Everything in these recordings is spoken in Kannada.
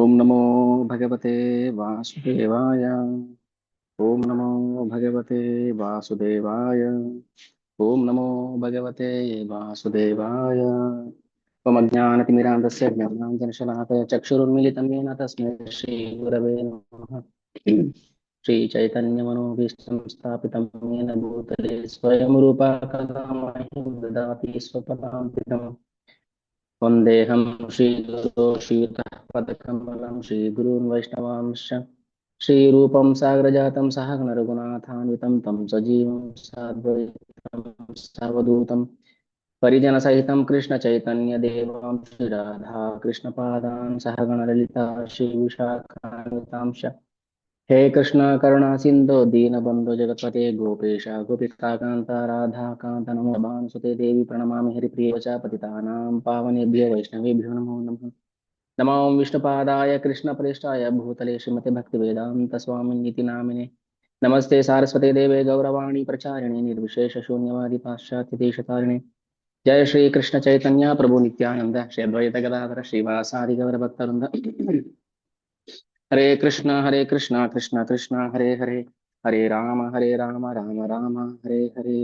ओम नमो भगवते वासुदेवाय। ओम नमो भगवते वासुदेवाय। ओम नमो भगवते वासुदेवाय। त्वमज्ञानतिमिरान्धस्य ज्ञानाञ्जनशलाकया चक्षुरुन्मीलितं येन तस्मै श्रीगुरवे नमः। श्रीचैतन्यमनोभीष्टं स्थापितं येन भूतले स्वयं रूपा कदा मह्यं ददाति स्वपदान्तिकम्। वन्देऽहं श्रीगुरो श्रीयुतः पदकमलं श्रीगुरून् वैष्णवांश्च श्रीरूपं साग्रजातं सहगणरघुनाथान्वितं तं सजीवं साद्वैतं सर्वदूतं परिजनसहितं कृष्णचैतन्यदेवं श्रीराधा कृष्णपादान् सहगणललिता श्रीविशाखान्वितांश्च हे कृष्ण करुणा सिन्धो दीनबन्धो जगत्पते गोपेश गोपिकान्ता राधाकान्त नमोऽस्ते सुते देवी प्रणमामि हरिप्रिये च पतितानां पावनेभ्यो वैष्णवेभ्यो नमो नमः। नमो विष्णुपादाय कृष्णप्रेष्ठाय भूतले श्रीमते भक्तिवेदान्त स्वामिनीति नामिने नमस्ते सारस्वते देवे गौरवाणी प्रचारिणे निर्विशेष शून्यवादी पाश्चात्य देशतारिणे जय श्री कृष्ण चैतन्य प्रभु नित्यानंद श्री अद्वैत गदाधर श्रीवासादि गौर भक्तवृंद। हरे कृष्ण कृष्ण कृष्ण हरे हरे हरे राम राम राम हरे हरे।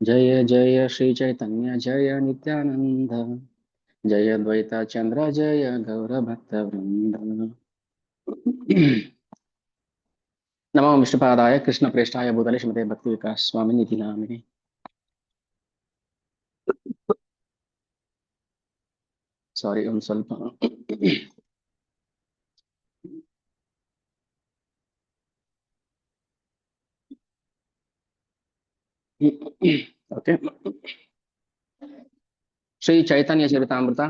जय जय श्री चैतन्य जय नित्यानंद जय द्वैता चंद्र जय गौर भक्त वृंद। नमो विष्णुपादाय कृष्ण प्रेष्ठाय भूतले श्रीमते भक्ति विकास स्वामी निधि नामिने। ಸಾರಿ ಒಂದು ಸ್ವಲ್ಪ ಓಕೆ. ಶ್ರೀ ಚೈತನ್ಯ ಚರಿತಾಮೃತ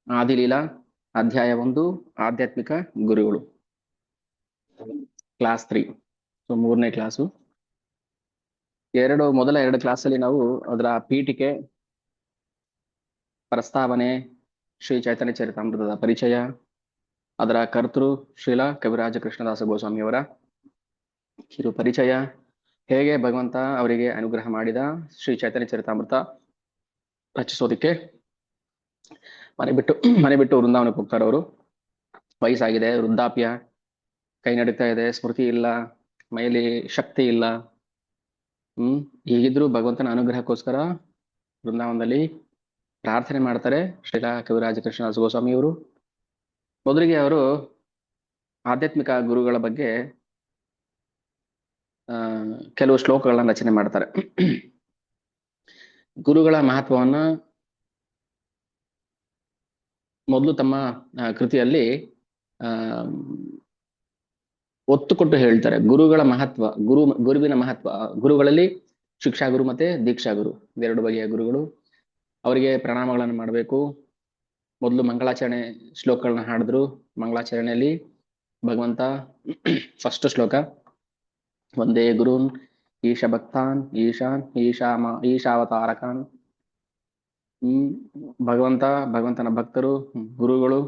ಆದಿಲೀಲಾ ಅಧ್ಯಾಯ 1 ಆಧ್ಯಾತ್ಮಿಕ ಗುರುಗಳು ಕ್ಲಾಸ್ 3. ಸೊ 3ನೇ ಕ್ಲಾಸು. ಮೊದಲ 2 ಕ್ಲಾಸಲ್ಲಿ ನಾವು ಅದರ ಪೀಠಿಕೆ, ಪ್ರಸ್ತಾವನೆ, ಶ್ರೀ ಚೈತನ್ಯ ಚರಿತಾಮೃತದ ಪರಿಚಯ, ಅದರ ಕರ್ತೃ ಶ್ರೀಲ ಕವಿರಾಜ ಕೃಷ್ಣದಾಸ ಗೋಸ್ವಾಮಿಯವರ ಕಿರು ಪರಿಚಯ, ಹೇಗೆ ಭಗವಂತ ಅವರಿಗೆ ಅನುಗ್ರಹ ಮಾಡಿದ ಶ್ರೀ ಚೈತನ್ಯ ಚರಿತಾಮೃತ ರಚಿಸೋದಿಕ್ಕೆ ಮನೆ ಬಿಟ್ಟು ವೃಂದಾವನಕ್ಕೆ ಹೋಗ್ತಾರೆ ಅವರು. ವಯಸ್ಸಾಗಿದೆ, ವೃದ್ಧಾಪ್ಯ, ಕೈ ನಡೀತಾ ಇದೆ, ಸ್ಮೃತಿ ಇಲ್ಲ, ಮೈಲಿ ಶಕ್ತಿ ಇಲ್ಲ. ಹೀಗಿದ್ರು ಭಗವಂತನ ಅನುಗ್ರಹಕ್ಕೋಸ್ಕರ ವೃಂದಾವನದಲ್ಲಿ ಪ್ರಾರ್ಥನೆ ಮಾಡ್ತಾರೆ ಶ್ರೀಲ ಕವಿರಾಜ ಕೃಷ್ಣದಾಸ ಗೋಸ್ವಾಮಿಯವರು. ಮೊದಲಿಗೆ ಅವರು ಆಧ್ಯಾತ್ಮಿಕ ಗುರುಗಳ ಬಗ್ಗೆ ಕೆಲವು ಶ್ಲೋಕಗಳನ್ನ ರಚನೆ ಮಾಡ್ತಾರೆ. ಗುರುಗಳ ಮಹತ್ವವನ್ನ ಮೊದಲು ತಮ್ಮ ಕೃತಿಯಲ್ಲಿ ಒತ್ತು ಕೊಟ್ಟು ಹೇಳ್ತಾರೆ. ಗುರುಗಳ ಮಹತ್ವ, ಗುರುವಿನ ಮಹತ್ವ, ಗುರುಗಳಲ್ಲಿ ಶಿಕ್ಷಾ ಗುರು ಮತ್ತೆ ದೀಕ್ಷಾ ಗುರು, 2 ಬಗೆಯ ಗುರುಗಳು. ಅವರಿಗೆ ಪ್ರಣಾಮಗಳನ್ನು ಮಾಡಬೇಕು. ಮೊದಲು ಮಂಗಳಾಚರಣೆ ಶ್ಲೋಕಗಳನ್ನ ಹಾಡಿದ್ರು. ಮಂಗಳಾಚರಣೆಯಲ್ಲಿ ಭಗವಂತ ಫಸ್ಟ್ ಶ್ಲೋಕ ವಂದೇ ಗುರುನ್ ಈಶ ಭಕ್ತಾನ್ ಈಶಾನ್ ಈಶಾವತಾರಕಾನ್. ಭಗವಂತನ ಭಕ್ತರು, ಗುರುಗಳು,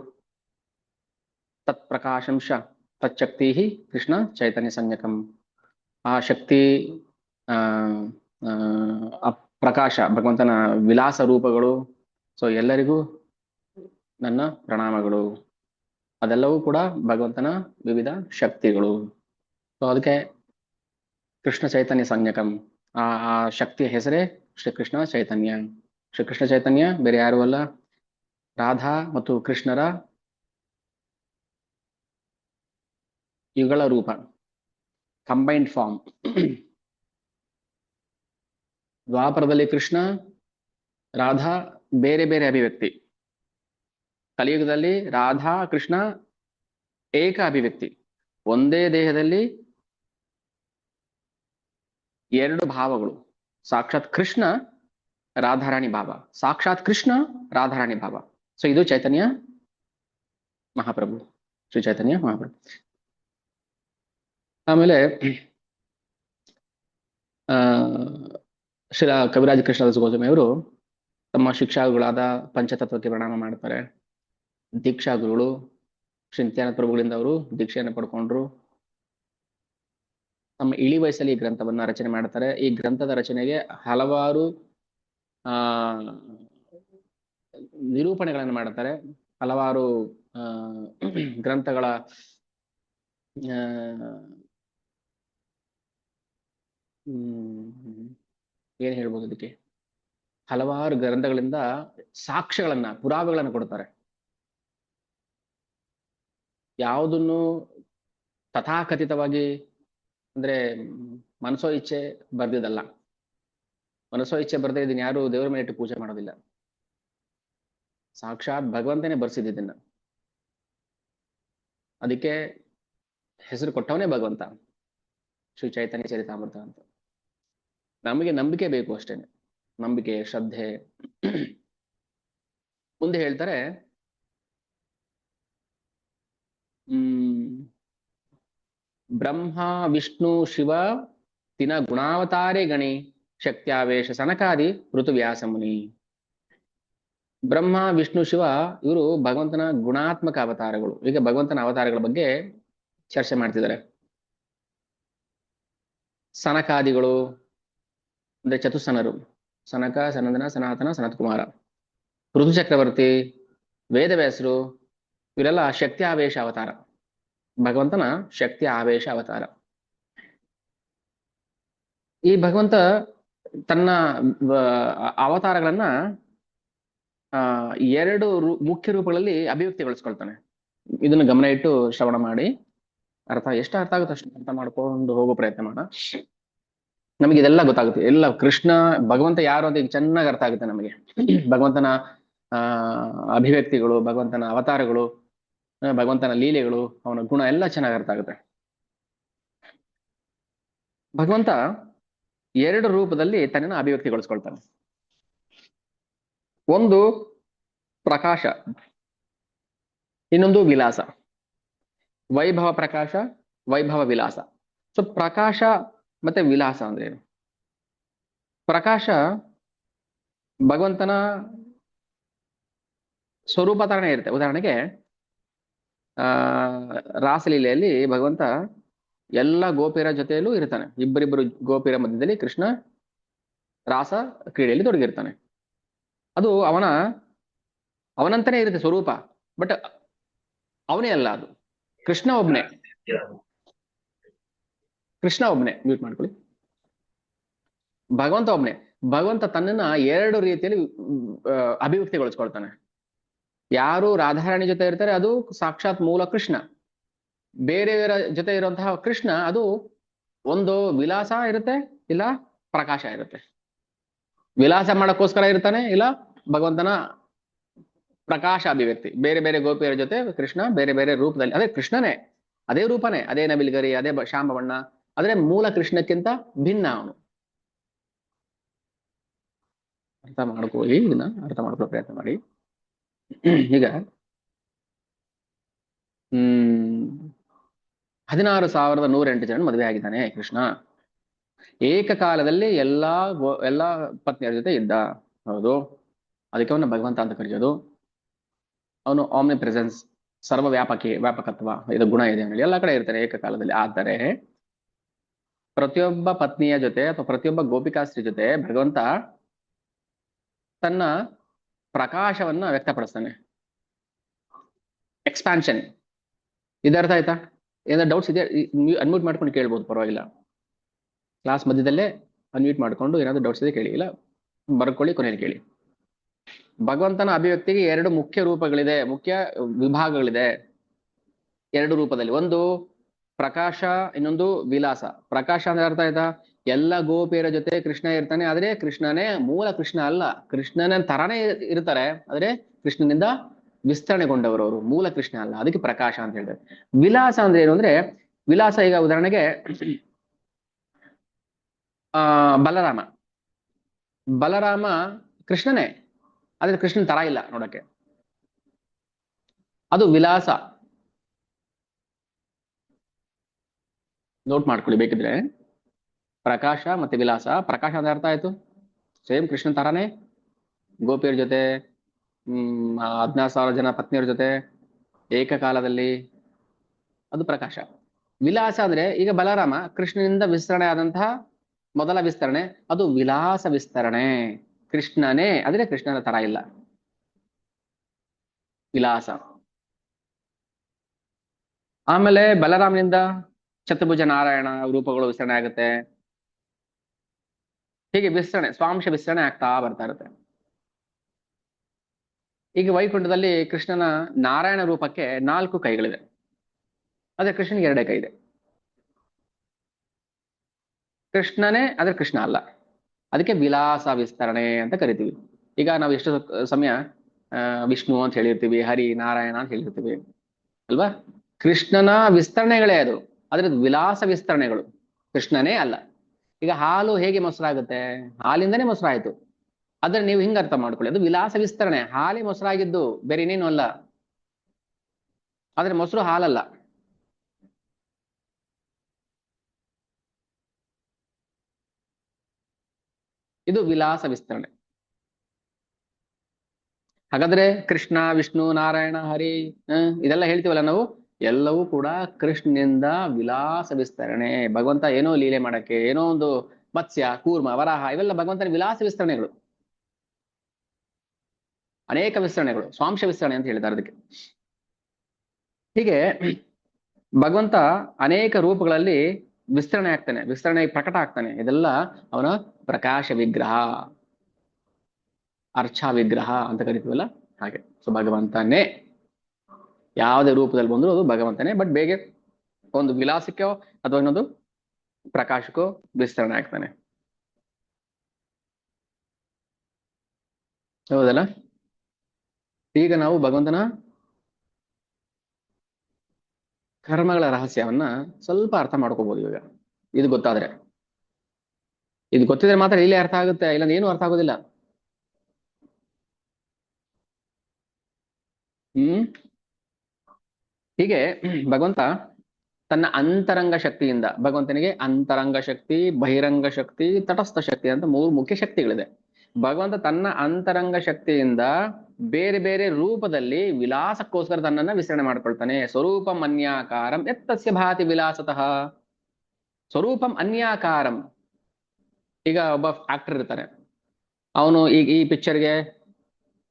ತತ್ಪ್ರಕಾಶಂಶ ತಚ್ಚಕ್ತಿ ಕೃಷ್ಣ ಚೈತನ್ಯ ಸಂಜ್ಞಕಂ. ಆ ಶಕ್ತಿ, ಆ ಪ್ರಕಾಶ, ಭಗವಂತನ ವಿಲಾಸ ರೂಪಗಳು. ಸೊ ಎಲ್ಲರಿಗೂ ನನ್ನ ಪ್ರಣಾಮಗಳು. ಅದೆಲ್ಲವೂ ಕೂಡ ಭಗವಂತನ ವಿವಿಧ ಶಕ್ತಿಗಳು. ಸೊ ಅದಕ್ಕೆ ಕೃಷ್ಣ ಚೈತನ್ಯ ಸಂಜ್ಞಕಂ. ಆ ಶಕ್ತಿಯ ಹೆಸರೇ ಶ್ರೀಕೃಷ್ಣ ಚೈತನ್ಯ. ಶ್ರೀಕೃಷ್ಣ ಚೈತನ್ಯ ಬೇರೆ ಯಾರು ಅಲ್ಲ, ರಾಧಾ ಮತ್ತು ಕೃಷ್ಣರ ಯುಗಳ ರೂಪ, ಕಂಬೈನ್ಡ್ ಫಾರ್ಮ್. ದ್ವಾಪರದಲ್ಲಿ ಕೃಷ್ಣ, ರಾಧಾ ಬೇರೆ ಬೇರೆ ಅಭಿವ್ಯಕ್ತಿ. ಕಲಿಯುಗದಲ್ಲಿ ರಾಧಾ ಕೃಷ್ಣ ಏಕ ಅಭಿವ್ಯಕ್ತಿ. ಒಂದೇ ದೇಹದಲ್ಲಿ 2 ಭಾವಗಳು. ಸಾಕ್ಷಾತ್ ಕೃಷ್ಣ ರಾಧಾರಾಣಿ ಭಾವ, ಸಾಕ್ಷಾತ್ ಕೃಷ್ಣ ರಾಧಾರಾಣಿ ಭಾವ. ಸೊ ಇದು ಚೈತನ್ಯ ಮಹಾಪ್ರಭು, ಶ್ರೀ ಚೈತನ್ಯ ಮಹಾಪ್ರಭು. ಆಮೇಲೆ ಶ್ರೀ ಕವಿರಾಜ ಕೃಷ್ಣದಾಸ ಗೋಸ್ವಾಮಿ ಅವರು ತಮ್ಮ ಶಿಕ್ಷಾಗುಗಳಾದ ಪಂಚತತ್ವಕ್ಕೆ ಪ್ರಣಾಮ ಮಾಡ್ತಾರೆ. ದೀಕ್ಷಾ ಗುರುಗಳು ಶ್ರೀ ನಿತ್ಯಾನಂದ ಪ್ರಭುಗಳಿಂದ ಅವರು ದೀಕ್ಷೆಯನ್ನು ಪಡ್ಕೊಂಡ್ರು. ತಮ್ಮ ಇಳಿ ವಯಸ್ಸಲ್ಲಿ ಈ ಗ್ರಂಥವನ್ನ ರಚನೆ ಮಾಡ್ತಾರೆ. ಈ ಗ್ರಂಥದ ರಚನೆಗೆ ಹಲವಾರು ನಿರೂಪಣೆಗಳನ್ನು ಮಾಡ್ತಾರೆ. ಹಲವಾರು ಗ್ರಂಥಗಳ ಏನ್ ಹೇಳ್ಬೋದು ಅದಕ್ಕೆ, ಹಲವಾರು ಗ್ರಂಥಗಳಿಂದ ಸಾಕ್ಷ್ಯಗಳನ್ನ, ಪುರಾವೆಗಳನ್ನ ಕೊಡ್ತಾರೆ. ಯಾವುದನ್ನು ತಥಾಕಥಿತವಾಗಿ ಅಂದ್ರೆ ಮನಸೋ ಇಚ್ಛೆ ಬರ್ದಿದ್ದಲ್ಲ. ಮನಸೋ ಇಚ್ಛೆ ಬರ್ದೇ ಇದನ್ನ ಯಾರು ದೇವರ ಮೇಲೆ ಇಟ್ಟು ಪೂಜೆ ಮಾಡೋದಿಲ್ಲ. ಸಾಕ್ಷಾತ್ ಭಗವಂತನೇ ಬರ್ಸಿದ್ದನ್ನ. ಅದಕ್ಕೆ ಹೆಸರು ಕೊಟ್ಟವನೇ ಭಗವಂತ, ಶ್ರೀ ಚೈತನ್ಯ ಚರಿತಾಮೃತ ಅಂತ. ನಮಗೆ ನಂಬಿಕೆ ಬೇಕು ಅಷ್ಟೇನೆ, ನಂಬಿಕೆ, ಶ್ರದ್ಧೆ. ಮುಂದೆ ಹೇಳ್ತಾರೆ, ಬ್ರಹ್ಮ ವಿಷ್ಣು ಶಿವ ತಿನ ಗುಣಾವತಾರೇ ಗಣಿ ಶಕ್ತ್ಯಾವೇಶ ಸನಕಾದಿ ಋತುವ್ಯಾಸ ಮುನಿ. ಬ್ರಹ್ಮ ವಿಷ್ಣು ಶಿವ ಇವರು ಭಗವಂತನ ಗುಣಾತ್ಮಕ ಅವತಾರಗಳು. ಈಗ ಭಗವಂತನ ಅವತಾರಗಳ ಬಗ್ಗೆ ಚರ್ಚೆ ಮಾಡ್ತಿದ್ದಾರೆ. ಸನಕಾದಿಗಳು ಅಂದ್ರೆ ಚತುಸ್ಸನರು, ಸನಕ, ಸನಂದನ, ಸನಾತನ, ಸನತ್ಕುಮಾರ, ಋತು ಚಕ್ರವರ್ತಿ, ವೇದವ್ಯಾಸರು, ಇವರೆಲ್ಲ ಶಕ್ತಿ ಆವೇಶ ಅವತಾರ, ಭಗವಂತನ ಶಕ್ತಿ ಆವೇಶ ಅವತಾರ. ಈ ಭಗವಂತ ತನ್ನ ಅವತಾರಗಳನ್ನ ಎರಡು ಮುಖ್ಯ ರೂಪಗಳಲ್ಲಿ ಅಭಿವ್ಯಕ್ತಿಗೊಳಿಸ್ಕೊಳ್ತಾನೆ. ಇದನ್ನು ಗಮನ ಇಟ್ಟು ಶ್ರವಣ ಮಾಡಿ ಎಷ್ಟು ಅರ್ಥ ಆಗುತ್ತೆ ಅಷ್ಟು ಅರ್ಥ ಮಾಡ್ಕೊಂಡು ಹೋಗೋ ಪ್ರಯತ್ನ ಮಾಡೋಣ. ನಮಗೆ ಇದೆಲ್ಲ ಗೊತ್ತಾಗುತ್ತೆ. ಎಲ್ಲ ಕೃಷ್ಣ ಭಗವಂತ ಯಾರು ಅಂತ ಈಗ ಚೆನ್ನಾಗಿ ಅರ್ಥ ಆಗುತ್ತೆ ನಮಗೆ. ಭಗವಂತನ ಅಭಿವ್ಯಕ್ತಿಗಳು, ಭಗವಂತನ ಅವತಾರಗಳು, ಭಗವಂತನ ಲೀಲೆಗಳು, ಅವನ ಗುಣ ಎಲ್ಲ ಚೆನ್ನಾಗಿ ಅರ್ಥ ಆಗುತ್ತೆ. ಭಗವಂತ ಎರಡು ರೂಪದಲ್ಲಿ ತನ್ನನ್ನು ಅಭಿವ್ಯಕ್ತಿಗೊಳಿಸ್ಕೊಳ್ತಾನೆ. ಒಂದು ಪ್ರಕಾಶ, ಇನ್ನೊಂದು ವಿಲಾಸ. ವೈಭವ ಪ್ರಕಾಶ, ವೈಭವ ವಿಲಾಸ. ಸೊ ಪ್ರಕಾಶ ಮತ್ತೆ ವಿಲಾಸ ಅಂದ್ರೆ ಏನು? ಪ್ರಕಾಶ ಭಗವಂತನ ಸ್ವರೂಪ ತರನೇ ಇರುತ್ತೆ. ಉದಾಹರಣೆಗೆ ರಾಸಲೀಲೆಯಲ್ಲಿ ಭಗವಂತ ಎಲ್ಲ ಗೋಪಿಯರ ಜೊತೆಯಲ್ಲೂ ಇರ್ತಾನೆ. ಇಬ್ಬರಿಬ್ಬರು ಗೋಪಿಯರ ಮಧ್ಯದಲ್ಲಿ ಕೃಷ್ಣ ರಾಸ ಕ್ರೀಡೆಯಲ್ಲಿ ತೊಡಗಿರ್ತಾನೆ. ಅದು ಅವನಂತಾನೆ ಇರುತ್ತೆ ಸ್ವರೂಪ, ಬಟ್ ಅವನೇ ಅಲ್ಲ, ಅದು ಕೃಷ್ಣ ಒಬ್ನೇ. ಕೃಷ್ಣ ಒಬ್ನೇ, ಮ್ಯೂಟ್ ಮಾಡ್ಕೊಳ್ಳಿ. ಭಗವಂತ ಒಬ್ನೇ. ಭಗವಂತ ತನ್ನನ್ನ ಎರಡು ರೀತಿಯಲ್ಲಿ ಅಭಿವ್ಯಕ್ತಿಗೊಳಿಸ್ಕೊಳ್ತಾನೆ. ಯಾರು ರಾಧಾರಾಣಿ ಜೊತೆ ಇರ್ತಾರೆ ಅದು ಸಾಕ್ಷಾತ್ ಮೂಲ ಕೃಷ್ಣ. ಬೇರೆಯವರ ಜೊತೆ ಇರುವಂತಹ ಕೃಷ್ಣ ಅದು ಒಂದು ವಿಲಾಸ ಇರುತ್ತೆ, ಇಲ್ಲ ಪ್ರಕಾಶ ಇರುತ್ತೆ. ವಿಲಾಸ ಮಾಡಕ್ಕೋಸ್ಕರ ಇರ್ತಾನೆ, ಇಲ್ಲ ಭಗವಂತನ ಪ್ರಕಾಶ ಅಭಿವ್ಯಕ್ತಿ. ಬೇರೆ ಬೇರೆ ಗೋಪಿಯರ ಜೊತೆ ಕೃಷ್ಣ ಬೇರೆ ಬೇರೆ ರೂಪದಲ್ಲಿ, ಅದೇ ಕೃಷ್ಣನೇ, ಅದೇ ರೂಪನೇ, ಅದೇ ನವಿಲ್ಗರಿ, ಅದೇ ಶಾಂಬ ಬಣ್ಣ, ಆದ್ರೆ ಮೂಲ ಕೃಷ್ಣಕ್ಕಿಂತ ಭಿನ್ನ ಅವನು. ಅರ್ಥ ಮಾಡ್ಕೊಳ್ಳಿ, ಇದನ್ನ ಅರ್ಥ ಮಾಡ್ಕೊಳ್ಳೋ ಪ್ರಯತ್ನ ಮಾಡಿ. ಈಗ 16,108 ಜನ ಮದುವೆ ಆಗಿದ್ದಾನೆ ಕೃಷ್ಣ. ಏಕಕಾಲದಲ್ಲಿ ಎಲ್ಲಾ ಪತ್ನಿಯರ ಜೊತೆ ಇದ್ದ. ಹೌದು, ಅದಕ್ಕೆ ಅವನ ಭಗವಂತ ಅಂತ ಕರೆಯೋದು. ಅವನು ಆಮ್ನಿ ಪ್ರೆಸೆನ್ಸ್, ಸರ್ವ ವ್ಯಾಪಕತ್ವ, ಇದು ಗುಣ ಇದೆ ಅವನಲ್ಲಿ, ಎಲ್ಲ ಕಡೆ ಇರ್ತಾನೆ ಏಕಕಾಲದಲ್ಲಿ. ಆದರೆ ಪ್ರತಿಯೊಬ್ಬ ಪತ್ನಿಯ ಜೊತೆ ಅಥವಾ ಪ್ರತಿಯೊಬ್ಬ ಗೋಪಿಕಾಸ್ತ್ರೀ ಜೊತೆ ಭಗವಂತ ತನ್ನ ಪ್ರಕಾಶವನ್ನ ವ್ಯಕ್ತಪಡಿಸ್ತಾನೆ. ಎಕ್ಸ್ಪಾನ್ಷನ್. ಇದರ್ಥ ಆಯ್ತಾ? ಏನಾದ್ರು ಡೌಟ್ಸ್ ಇದೆ ಅನ್ಮ್ಯೂಟ್ ಮಾಡ್ಕೊಂಡು ಕೇಳ್ಬೋದು, ಪರವಾಗಿಲ್ಲ. ಕ್ಲಾಸ್ ಮಧ್ಯದಲ್ಲೇ ಅನ್ಮ್ಯೂಟ್ ಮಾಡ್ಕೊಂಡು ಏನಾದ್ರು ಡೌಟ್ಸ್ ಇದೆ ಕೇಳಿ, ಇಲ್ಲ ಬರ್ಕೊಳ್ಳಿ, ಕೊನೆಯಲ್ಲಿ ಕೇಳಿ. ಭಗವಂತನ ಅಭಿವ್ಯಕ್ತಿಗೆ ಎರಡು ಮುಖ್ಯ ರೂಪಗಳಿದೆ, ಮುಖ್ಯ ವಿಭಾಗಗಳಿದೆ ಎರಡು ರೂಪದಲ್ಲಿ. ಒಂದು ಪ್ರಕಾಶ, ಇನ್ನೊಂದು ವಿಲಾಸ. ಪ್ರಕಾಶ ಅಂದ್ರೆ ಅರ್ಥ ಆಯ್ತಾ? ಎಲ್ಲ ಗೋಪಿಯರ ಜೊತೆ ಕೃಷ್ಣ ಇರ್ತಾನೆ, ಆದ್ರೆ ಕೃಷ್ಣನೇ ಮೂಲ ಕೃಷ್ಣ ಅಲ್ಲ, ಕೃಷ್ಣನ ತರಾನೇ ಇರ್ತಾರೆ, ಆದ್ರೆ ಕೃಷ್ಣನಿಂದ ವಿಸ್ತರಣೆಗೊಂಡವರು ಅವರು, ಮೂಲ ಕೃಷ್ಣ ಅಲ್ಲ. ಅದಕ್ಕೆ ಪ್ರಕಾಶ ಅಂತ ಹೇಳ್ತಾರೆ. ವಿಲಾಸ ಅಂದ್ರೆ ಏನು ಅಂದ್ರೆ, ವಿಲಾಸ ಈಗ ಉದಾಹರಣೆಗೆ ಬಲರಾಮ ಕೃಷ್ಣನೇ, ಆದ್ರೆ ಕೃಷ್ಣನ್ ತರ ಇಲ್ಲ ನೋಡಕ್ಕೆ, ಅದು ವಿಲಾಸ. ನೋಟ್ ಮಾಡ್ಕೊಳ್ಳಿ ಬೇಕಿದ್ರೆ. ಪ್ರಕಾಶ ಮತ್ತೆ ವಿಲಾಸ. ಪ್ರಕಾಶ ಅಂತ ಅರ್ಥ ಆಯ್ತು, ಸೇಮ್ ಕೃಷ್ಣನ್ ತರಾನೇ ಗೋಪಿಯರ ಜೊತೆ 16,000 ಜನ ಪತ್ನಿಯರ ಜೊತೆ ಏಕಕಾಲದಲ್ಲಿ, ಅದು ಪ್ರಕಾಶ. ವಿಲಾಸ ಅಂದ್ರೆ ಈಗ ಬಲರಾಮ ಕೃಷ್ಣನಿಂದ ವಿಸ್ತರಣೆ ಆದಂತಹ ಮೊದಲ ವಿಸ್ತರಣೆ, ಅದು ವಿಲಾಸ ವಿಸ್ತರಣೆ. ಕೃಷ್ಣನೇ, ಆದ್ರೆ ಕೃಷ್ಣನ ತರ ಇಲ್ಲ. ವಿಲಾಸ. ಆಮೇಲೆ ಬಲರಾಮನಿಂದ ಚತುರ್ಭುಜ ನಾರಾಯಣ ರೂಪಗಳು ವಿಸ್ತರಣೆ ಆಗುತ್ತೆ. ಹೀಗೆ ವಿಸ್ತರಣೆ, ಸ್ವಾಂಶ ವಿಸ್ತರಣೆ ಆಗ್ತಾ ಬರ್ತಾ ಇರುತ್ತೆ. ಈಗ ವೈಕುಂಠದಲ್ಲಿ ಕೃಷ್ಣನ ನಾರಾಯಣ ರೂಪಕ್ಕೆ 4 ಕೈಗಳಿದೆ, ಆದ್ರೆ ಕೃಷ್ಣನಿಗೆ 2 ಕೈ ಇದೆ. ಕೃಷ್ಣನೇ ಆದ್ರೆ ಕೃಷ್ಣ ಅಲ್ಲ, ಅದಕ್ಕೆ ವಿಲಾಸ ವಿಸ್ತರಣೆ ಅಂತ ಕರಿತೀವಿ. ಈಗ ನಾವು ಎಷ್ಟು ಸಮಯ ವಿಷ್ಣು ಅಂತ ಹೇಳಿರ್ತೀವಿ, ಹರಿ ನಾರಾಯಣ ಅಂತ ಹೇಳಿರ್ತೀವಿ ಅಲ್ವಾ. ಕೃಷ್ಣನ ವಿಸ್ತರಣೆಗಳೇ ಅದು, ಅದ್ರ ವಿಲಾಸ ವಿಸ್ತರಣೆಗಳು, ಕೃಷ್ಣನೇ ಅಲ್ಲ. ಈಗ ಹಾಲು ಹೇಗೆ ಮೊಸರಾಗುತ್ತೆ, ಹಾಲಿಂದನೇ ಮೊಸರಾಯ್ತು. ಆದ್ರೆ ನೀವು ಹಿಂಗ ಅರ್ಥ ಮಾಡ್ಕೊಳ್ಳಿ, ಅದು ವಿಲಾಸ ವಿಸ್ತರಣೆ. ಹಾಲೇ ಮೊಸರಾಗಿದ್ದು, ಬೇರೆ ಇನ್ನೇನು ಅಲ್ಲ. ಆದ್ರೆ ಮೊಸರು ಹಾಲಲ್ಲ. ಇದು ವಿಲಾಸ ವಿಸ್ತರಣೆ. ಹಾಗಾದ್ರೆ ಕೃಷ್ಣ, ವಿಷ್ಣು, ನಾರಾಯಣ, ಹರಿ ಇದೆಲ್ಲ ಹೇಳ್ತೀವಲ್ಲ ನಾವು, ಎಲ್ಲವೂ ಕೂಡ ಕೃಷ್ಣನಿಂದ ವಿಲಾಸ ವಿಸ್ತರಣೆ. ಭಗವಂತ ಏನೋ ಲೀಲೆ ಮಾಡಕ್ಕೆ, ಏನೋ ಒಂದು ಮತ್ಸ್ಯ, ಕೂರ್ಮ, ವರಾಹ, ಇವೆಲ್ಲ ಭಗವಂತನ ವಿಲಾಸ ವಿಸ್ತರಣೆಗಳು. ಅನೇಕ ವಿಸ್ತರಣೆಗಳು, ಸ್ವಾಂಶ ವಿಸ್ತರಣೆ ಅಂತ ಹೇಳಿದ್ದಾರೆ ಅದಕ್ಕೆ. ಹೀಗೆ ಭಗವಂತ ಅನೇಕ ರೂಪಗಳಲ್ಲಿ ವಿಸ್ತರಣೆ ಆಗ್ತಾನೆ, ವಿಸ್ತರಣೆ ಪ್ರಕಟ ಆಗ್ತಾನೆ. ಇದೆಲ್ಲ ಅವನ ಪ್ರಕಾಶ ವಿಗ್ರಹ, ಅರ್ಚಾ ವಿಗ್ರಹ ಅಂತ ಕರಿತೀವಲ್ಲ ಹಾಗೆ. ಸೊ ಭಗವಂತನೇ ಯಾವುದೇ ರೂಪದಲ್ಲಿ ಬಂದ್ರು ಅದು ಭಗವಂತನೇ, ಬಟ್ ಬೇಗ ಒಂದು ವಿಲಾಸಕ್ಕೋ ಅಥವಾ ಇನ್ನೊಂದು ಪ್ರಕಾಶಕ್ಕೋ ವಿಸ್ತರಣೆ ಆಗ್ತಾನೆ. ಹೌದಲ್ಲ. ಈಗ ನಾವು ಭಗವಂತನ ಕರ್ಮಗಳ ರಹಸ್ಯವನ್ನ ಸ್ವಲ್ಪ ಅರ್ಥ ಮಾಡ್ಕೋಬಹುದು ಇವಾಗ. ಇದು ಗೊತ್ತಾದ್ರೆ, ಇದು ಗೊತ್ತಿದ್ರೆ ಮಾತ್ರ ಇಲ್ಲಿ ಅರ್ಥ ಆಗುತ್ತೆ, ಇಲ್ಲ ಏನು ಅರ್ಥ ಆಗೋದಿಲ್ಲ. ಹ್ಮ್ ಹೀಗೆ ಭಗವಂತ ತನ್ನ ಅಂತರಂಗ ಶಕ್ತಿಯಿಂದ, ಭಗವಂತನಿಗೆ ಅಂತರಂಗ ಶಕ್ತಿ, ಬಹಿರಂಗ ಶಕ್ತಿ, ತಟಸ್ಥ ಶಕ್ತಿ ಅಂತ 3 ಮುಖ್ಯ ಶಕ್ತಿಗಳಿದೆ. ಭಗವಂತ ತನ್ನ ಅಂತರಂಗ ಶಕ್ತಿಯಿಂದ ಬೇರೆ ಬೇರೆ ರೂಪದಲ್ಲಿ ವಿಲಾಸಕ್ಕೋಸ್ಕರ ತನ್ನನ್ನ ವಿಸ್ತರಣೆ ಮಾಡ್ಕೊಳ್ತಾನೆ. ಸ್ವರೂಪಂ ಅನ್ಯಾಕಾರಂ ಎತ್ತಸ್ಯ ಭಾತಿ ವಿಲಾಸತಃ. ಸ್ವರೂಪಂ ಅನ್ಯಾಕಾರಂ. ಈಗ ಒಬ್ಬ ಆಕ್ಟರ್ ಇರ್ತಾನೆ, ಅವನು ಈಗ ಈ ಪಿಕ್ಚರ್ಗೆ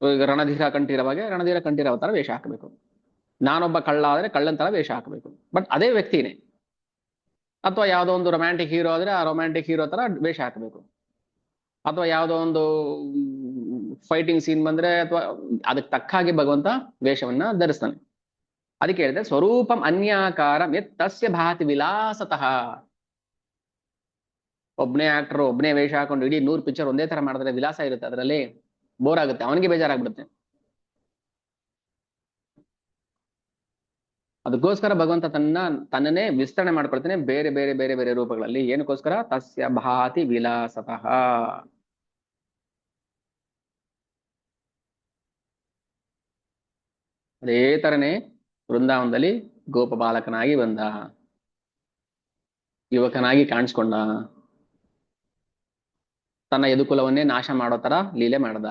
ಈಗ ರಣಧೀರ ಕಂಠೀರವಾಗೆ ರಣಧೀರ ಕಂಠೀರವ ತರ ವೇಷ ಹಾಕಬೇಕು. ನಾನೊಬ್ಬ ಕಳ್ಳ ಆದ್ರೆ ಕಳ್ಳನ್ ತರ ವೇಷ ಹಾಕಬೇಕು, ಬಟ್ ಅದೇ ವ್ಯಕ್ತಿನೇ. ಅಥವಾ ಯಾವುದೋ ಒಂದು ರೊಮ್ಯಾಂಟಿಕ್ ಹೀರೋ ಆದ್ರೆ ಆ ರೊಮ್ಯಾಂಟಿಕ್ ಹೀರೋ ತರ ವೇಷ ಹಾಕಬೇಕು. ಅಥವಾ ಯಾವುದೋ ಒಂದು ಫೈಟಿಂಗ್ ಸೀನ್ ಬಂದ್ರೆ ಅಥವಾ ಅದಕ್ಕೆ ತಕ್ಕ ಹಾಗೆ ಭಗವಂತ ವೇಷವನ್ನ ಧರಿಸ್ತಾನೆ. ಅದಕ್ಕೆ ಹೇಳಿದ್ರೆ ಸ್ವರೂಪಂ ಅನ್ಯಾಕಾರಂ ಯತ್ ತಸ್ಯ ಭಾತಿ ವಿಲಾಸತಃ. ಒಬ್ನೇ ಆಕ್ಟರ್ ಒಬ್ನೇ ವೇಷ ಹಾಕೊಂಡು ಇಡೀ 100 ಪಿಕ್ಚರ್ ಒಂದೇ ತರ ಮಾಡಿದ್ರೆ ವಿಲಾಸ ಇರುತ್ತೆ, ಅದರಲ್ಲಿ ಬೋರ್ ಆಗುತ್ತೆ, ಅವನಿಗೆ ಬೇಜಾರಾಗ್ಬಿಡುತ್ತೆ. ಅದಕ್ಕೋಸ್ಕರ ಭಗವಂತ ತನ್ನನ್ನೇ ವಿಸ್ತರಣೆ ಮಾಡ್ಕೊಳ್ತಾನೆ ಬೇರೆ ಬೇರೆ ಬೇರೆ ಬೇರೆ ರೂಪಗಳಲ್ಲಿ. ಏನಕ್ಕೋಸ್ಕರ? ತಸ್ಯ ಭಾತಿ ವಿಲಾಸತಃ. ಅದೇ ತರನೇ ವೃಂದಾವನದಲ್ಲಿ ಗೋಪ ಬಾಲಕನಾಗಿ ಬಂದ, ಯುವಕನಾಗಿ ಕಾಣಿಸ್ಕೊಂಡ, ತನ್ನ ಯದುಕುಲವನ್ನೇ ನಾಶ ಮಾಡೋ ತರ ಲೀಲೆ ಮಾಡ್ದ.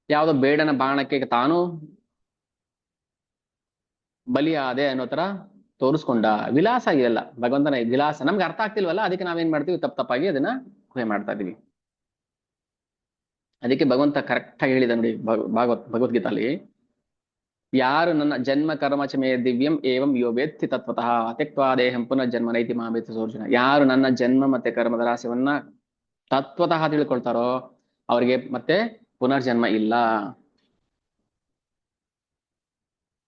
ಯಾವುದೋ ಬೇಡನ ಬಾಣಕ್ಕೆ ತಾನು ಬಲಿಯಾದೆ ಅನ್ನೋ ತರ ತೋರಿಸ್ಕೊಂಡ. ವಿಲಾಸ ಇದೆಲ್ಲ ಭಗವಂತನ ವಿಲಾಸ. ನಮ್ಗೆ ಅರ್ಥ ಆಗ್ತಿಲ್ವಲ್ಲ, ಅದಕ್ಕೆ ನಾವೇನ್ ಮಾಡ್ತೀವಿ, ತಪ್ಪಾಗಿ ಅದನ್ನ ಊಹೆ ಮಾಡ್ತಾ ಇದೀವಿ. ಅದಕ್ಕೆ ಭಗವಂತ ಕರೆಕ್ಟ್ ಆಗಿ ಹೇಳಿದ ನೋಡಿ ಭಗವದ್ಗೀತಾಲಿ, ಯಾರು ನನ್ನ ಜನ್ಮ ಕರ್ಮ ಚ ಮೇ ದಿವ್ಯಂ ಏವಂ ಯೋ ವೇತ್ತಿ ತತ್ವತಃ ತ್ಯಕ್ವಾ ದೇಹಂ ಪುನರ್ಜನ್ಮ ನೈತಿ ಮಾಮೇತಿ ಸೋರ್ಜುನ. ಯಾರು ನನ್ನ ಜನ್ಮ ಮತ್ತೆ ಕರ್ಮದ ರಹಸ್ಯವನ್ನ ತತ್ವತಃ ತಿಳ್ಕೊಳ್ತಾರೋ ಅವ್ರಿಗೆ ಮತ್ತೆ ಪುನರ್ಜನ್ಮ ಇಲ್ಲ.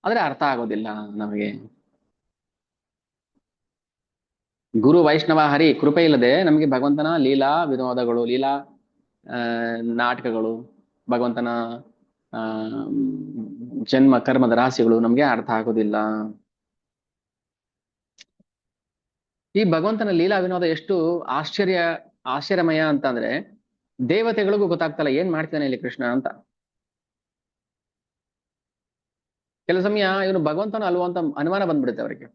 ಆದ್ರೆ ಅರ್ಥ ಆಗೋದಿಲ್ಲ ನಮಗೆ. ಗುರು ವೈಷ್ಣವ ಹರಿ ಕೃಪೆ ಇಲ್ಲದೆ ನಮಗೆ ಭಗವಂತನ ಲೀಲಾ ವಿನೋದಗಳು, ಲೀಲಾ ನಾಟಕಗಳು, ಭಗವಂತನ ಜನ್ಮ ಕರ್ಮದ ರಹಸ್ಯಗಳು ನಮ್ಗೆ ಅರ್ಥ ಆಗೋದಿಲ್ಲ. ಈ ಭಗವಂತನ ಲೀಲಾ ವಿನೋದ ಎಷ್ಟು ಆಶ್ಚರ್ಯಮಯ ಅಂತಂದ್ರೆ ದೇವತೆಗಳಿಗೂ ಗೊತ್ತಾಗ್ತಲ್ಲ ಏನ್ ಮಾಡ್ತಾನೆ ಇಲ್ಲಿ ಕೃಷ್ಣ ಅಂತ. ಕೆಲವು ಸಮಯ ಇವನು ಭಗವಂತನ ಅಲ್ವ ಅಂತ ಅನುಮಾನ ಬಂದ್ಬಿಡುತ್ತೆ ಅವರಿಗೆ.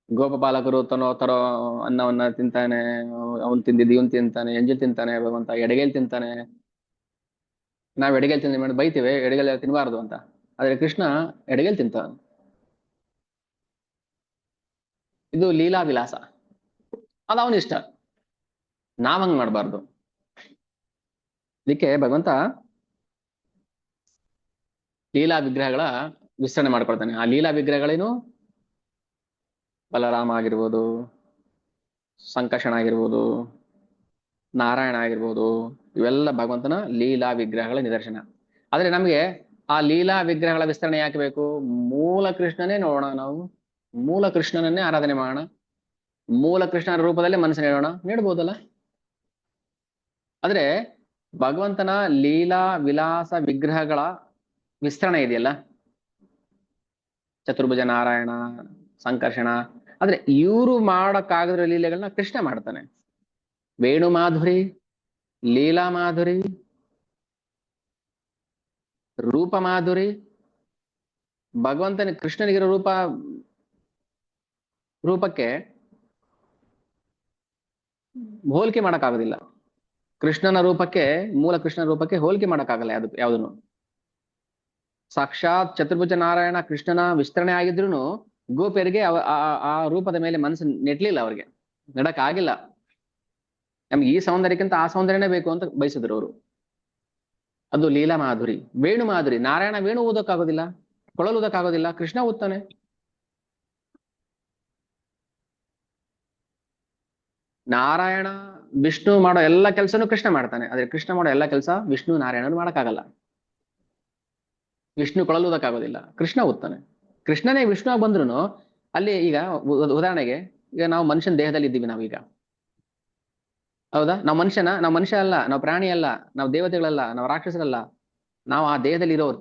ಗೋಪ ಬಾಲಕರು ತರೋ ಅನ್ನವನ್ನ ತಿಂತಾನೆ, ಅವನ್ ತಿಂದಿದ್ದು ಇವನ್ ತಿಂತಾನೆ, ಎಂಜಲ್ ತಿಂತಾನೆ, ಭಗವಂತ ಎಡಗೈಲ್ ತಿಂತಾನೆ. ನಾವ್ ಎಡಗೈಲ್ ತಿಂದ ಮಾಡಿ ಬೈತೀವಿ, ಎಡಗೈಲ್ ತಿನ್ಬಾರ್ದು ಅಂತ. ಆದ್ರೆ ಕೃಷ್ಣ ಎಡಗೈಲ್ ತಿಂತಾನೆ. ಇದು ಲೀಲಾ ವಿಲಾಸ, ಅದು ಅವನ ಇಷ್ಟ, ನಾವಂಗ್ ಮಾಡ್ಬಾರ್ದು. ಅದಕ್ಕೆ ಭಗವಂತ ಲೀಲಾ ವಿಗ್ರಹಗಳ ವಿಸ್ತರಣೆ ಮಾಡ್ಕೊಳ್ತಾನೆ. ಆ ಲೀಲಾ ವಿಗ್ರಹಗಳೇನು? ಬಲರಾಮ ಆಗಿರ್ಬೋದು, ಸಂಕರ್ಷಣ ಆಗಿರ್ಬೋದು, ನಾರಾಯಣ ಆಗಿರ್ಬೋದು, ಇವೆಲ್ಲ ಭಗವಂತನ ಲೀಲಾ ವಿಗ್ರಹಗಳ ನಿದರ್ಶನ. ಆದ್ರೆ ನಮಗೆ ಆ ಲೀಲಾ ವಿಗ್ರಹಗಳ ವಿಸ್ತರಣೆ ಯಾಕೆ ಬೇಕು? ಮೂಲ ಕೃಷ್ಣನೇ ನೋಡೋಣ, ನಾವು ಮೂಲ ಕೃಷ್ಣನನ್ನೇ ಆರಾಧನೆ ಮಾಡೋಣ, ಮೂಲ ಕೃಷ್ಣನ ರೂಪದಲ್ಲೇ ಮನಸ್ಸನ್ನು ಹೇಳೋಣ, ನೀಡ್ಬೋದಲ್ಲ. ಆದ್ರೆ ಭಗವಂತನ ಲೀಲಾ ವಿಲಾಸ ವಿಗ್ರಹಗಳ ವಿಸ್ತರಣೆ ಇದೆಯಲ್ಲ, ಚತುರ್ಭುಜ ನಾರಾಯಣ, ಸಂಕರ್ಷಣ, ಆದ್ರೆ ಇವರು ಮಾಡಕ್ಕಾಗದ್ರ ಲೀಲೆಗಳನ್ನ ಕೃಷ್ಣ ಮಾಡ್ತಾನೆ. ವೇಣು ಮಾಧುರಿ, ಲೀಲಾ ಮಾಧುರಿ, ರೂಪ ಮಾಧುರಿ. ಭಗವಂತನ ಕೃಷ್ಣನಿಗಿರೋ ರೂಪಕ್ಕೆ ಹೋಲಿಕೆ ಮಾಡಕ್ಕಾಗೋದಿಲ್ಲ. ಕೃಷ್ಣನ ರೂಪಕ್ಕೆ, ಮೂಲ ಕೃಷ್ಣನ ರೂಪಕ್ಕೆ ಹೋಲಿಕೆ ಮಾಡಕ್ಕಾಗಲ್ಲ ಯಾವುದನ್ನು. ಸಾಕ್ಷಾತ್ ಚತುರ್ಭುಜ ನಾರಾಯಣ ಕೃಷ್ಣನ ವಿಸ್ತರಣೆ ಆಗಿದ್ರು ಗೋಪಿಯರಿಗೆ ಆ ರೂಪದ ಮೇಲೆ ಮನಸ್ಸು ನೆಟ್ಲಿಲ್ಲ, ಅವ್ರಿಗೆ ನಡಕ್ ಆಗಿಲ್ಲ. ನಮ್ಗೆ ಈ ಸೌಂದರ್ಯಕ್ಕಿಂತ ಆ ಸೌಂದರ್ಯನೇ ಬೇಕು ಅಂತ ಬಯಸಿದ್ರು ಅವರು. ಅದು ಲೀಲಾ ಮಾಧುರಿ. ವೇಣು ಮಾಧುರಿ, ನಾರಾಯಣ ವೇಣು ಊದಕ್ಕಾಗೋದಿಲ್ಲ, ಕೊಳಲು ಊದಕ್ಕಾಗೋದಿಲ್ಲ, ಕೃಷ್ಣ ಊದ್ತಾನೆ. ನಾರಾಯಣ ವಿಷ್ಣು ಮಾಡೋ ಎಲ್ಲ ಕೆಲಸನೂ ಕೃಷ್ಣ ಮಾಡ್ತಾನೆ, ಆದ್ರೆ ಕೃಷ್ಣ ಮಾಡೋ ಎಲ್ಲ ಕೆಲಸ ವಿಷ್ಣು ನಾರಾಯಣನು ಮಾಡಕ್ಕಾಗಲ್ಲ. ವಿಷ್ಣು ಕೊಳಲುವುದಕ್ಕಾಗೋದಿಲ್ಲ, ಕೃಷ್ಣ ಊದ್ತಾನೆ. ಕೃಷ್ಣನೇ ವಿಷ್ಣು ಆಗಿ ಬಂದ್ರು ಅಲ್ಲಿ ಈಗ ಉದಾಹರಣೆಗೆ, ಈಗ ನಾವು ಮನುಷ್ಯನ ದೇಹದಲ್ಲಿ ಇದ್ದೀವಿ ನಾವೀಗ, ಹೌದಾ? ನಾವು ಮನುಷ್ಯ ಅಲ್ಲ, ನಾವು ಪ್ರಾಣಿ ಅಲ್ಲ, ನಾವು ದೇವತೆಗಳಲ್ಲ, ನಾವು ರಾಕ್ಷಸರಲ್ಲ, ನಾವು ಆ ದೇಹದಲ್ಲಿ ಇರೋರು.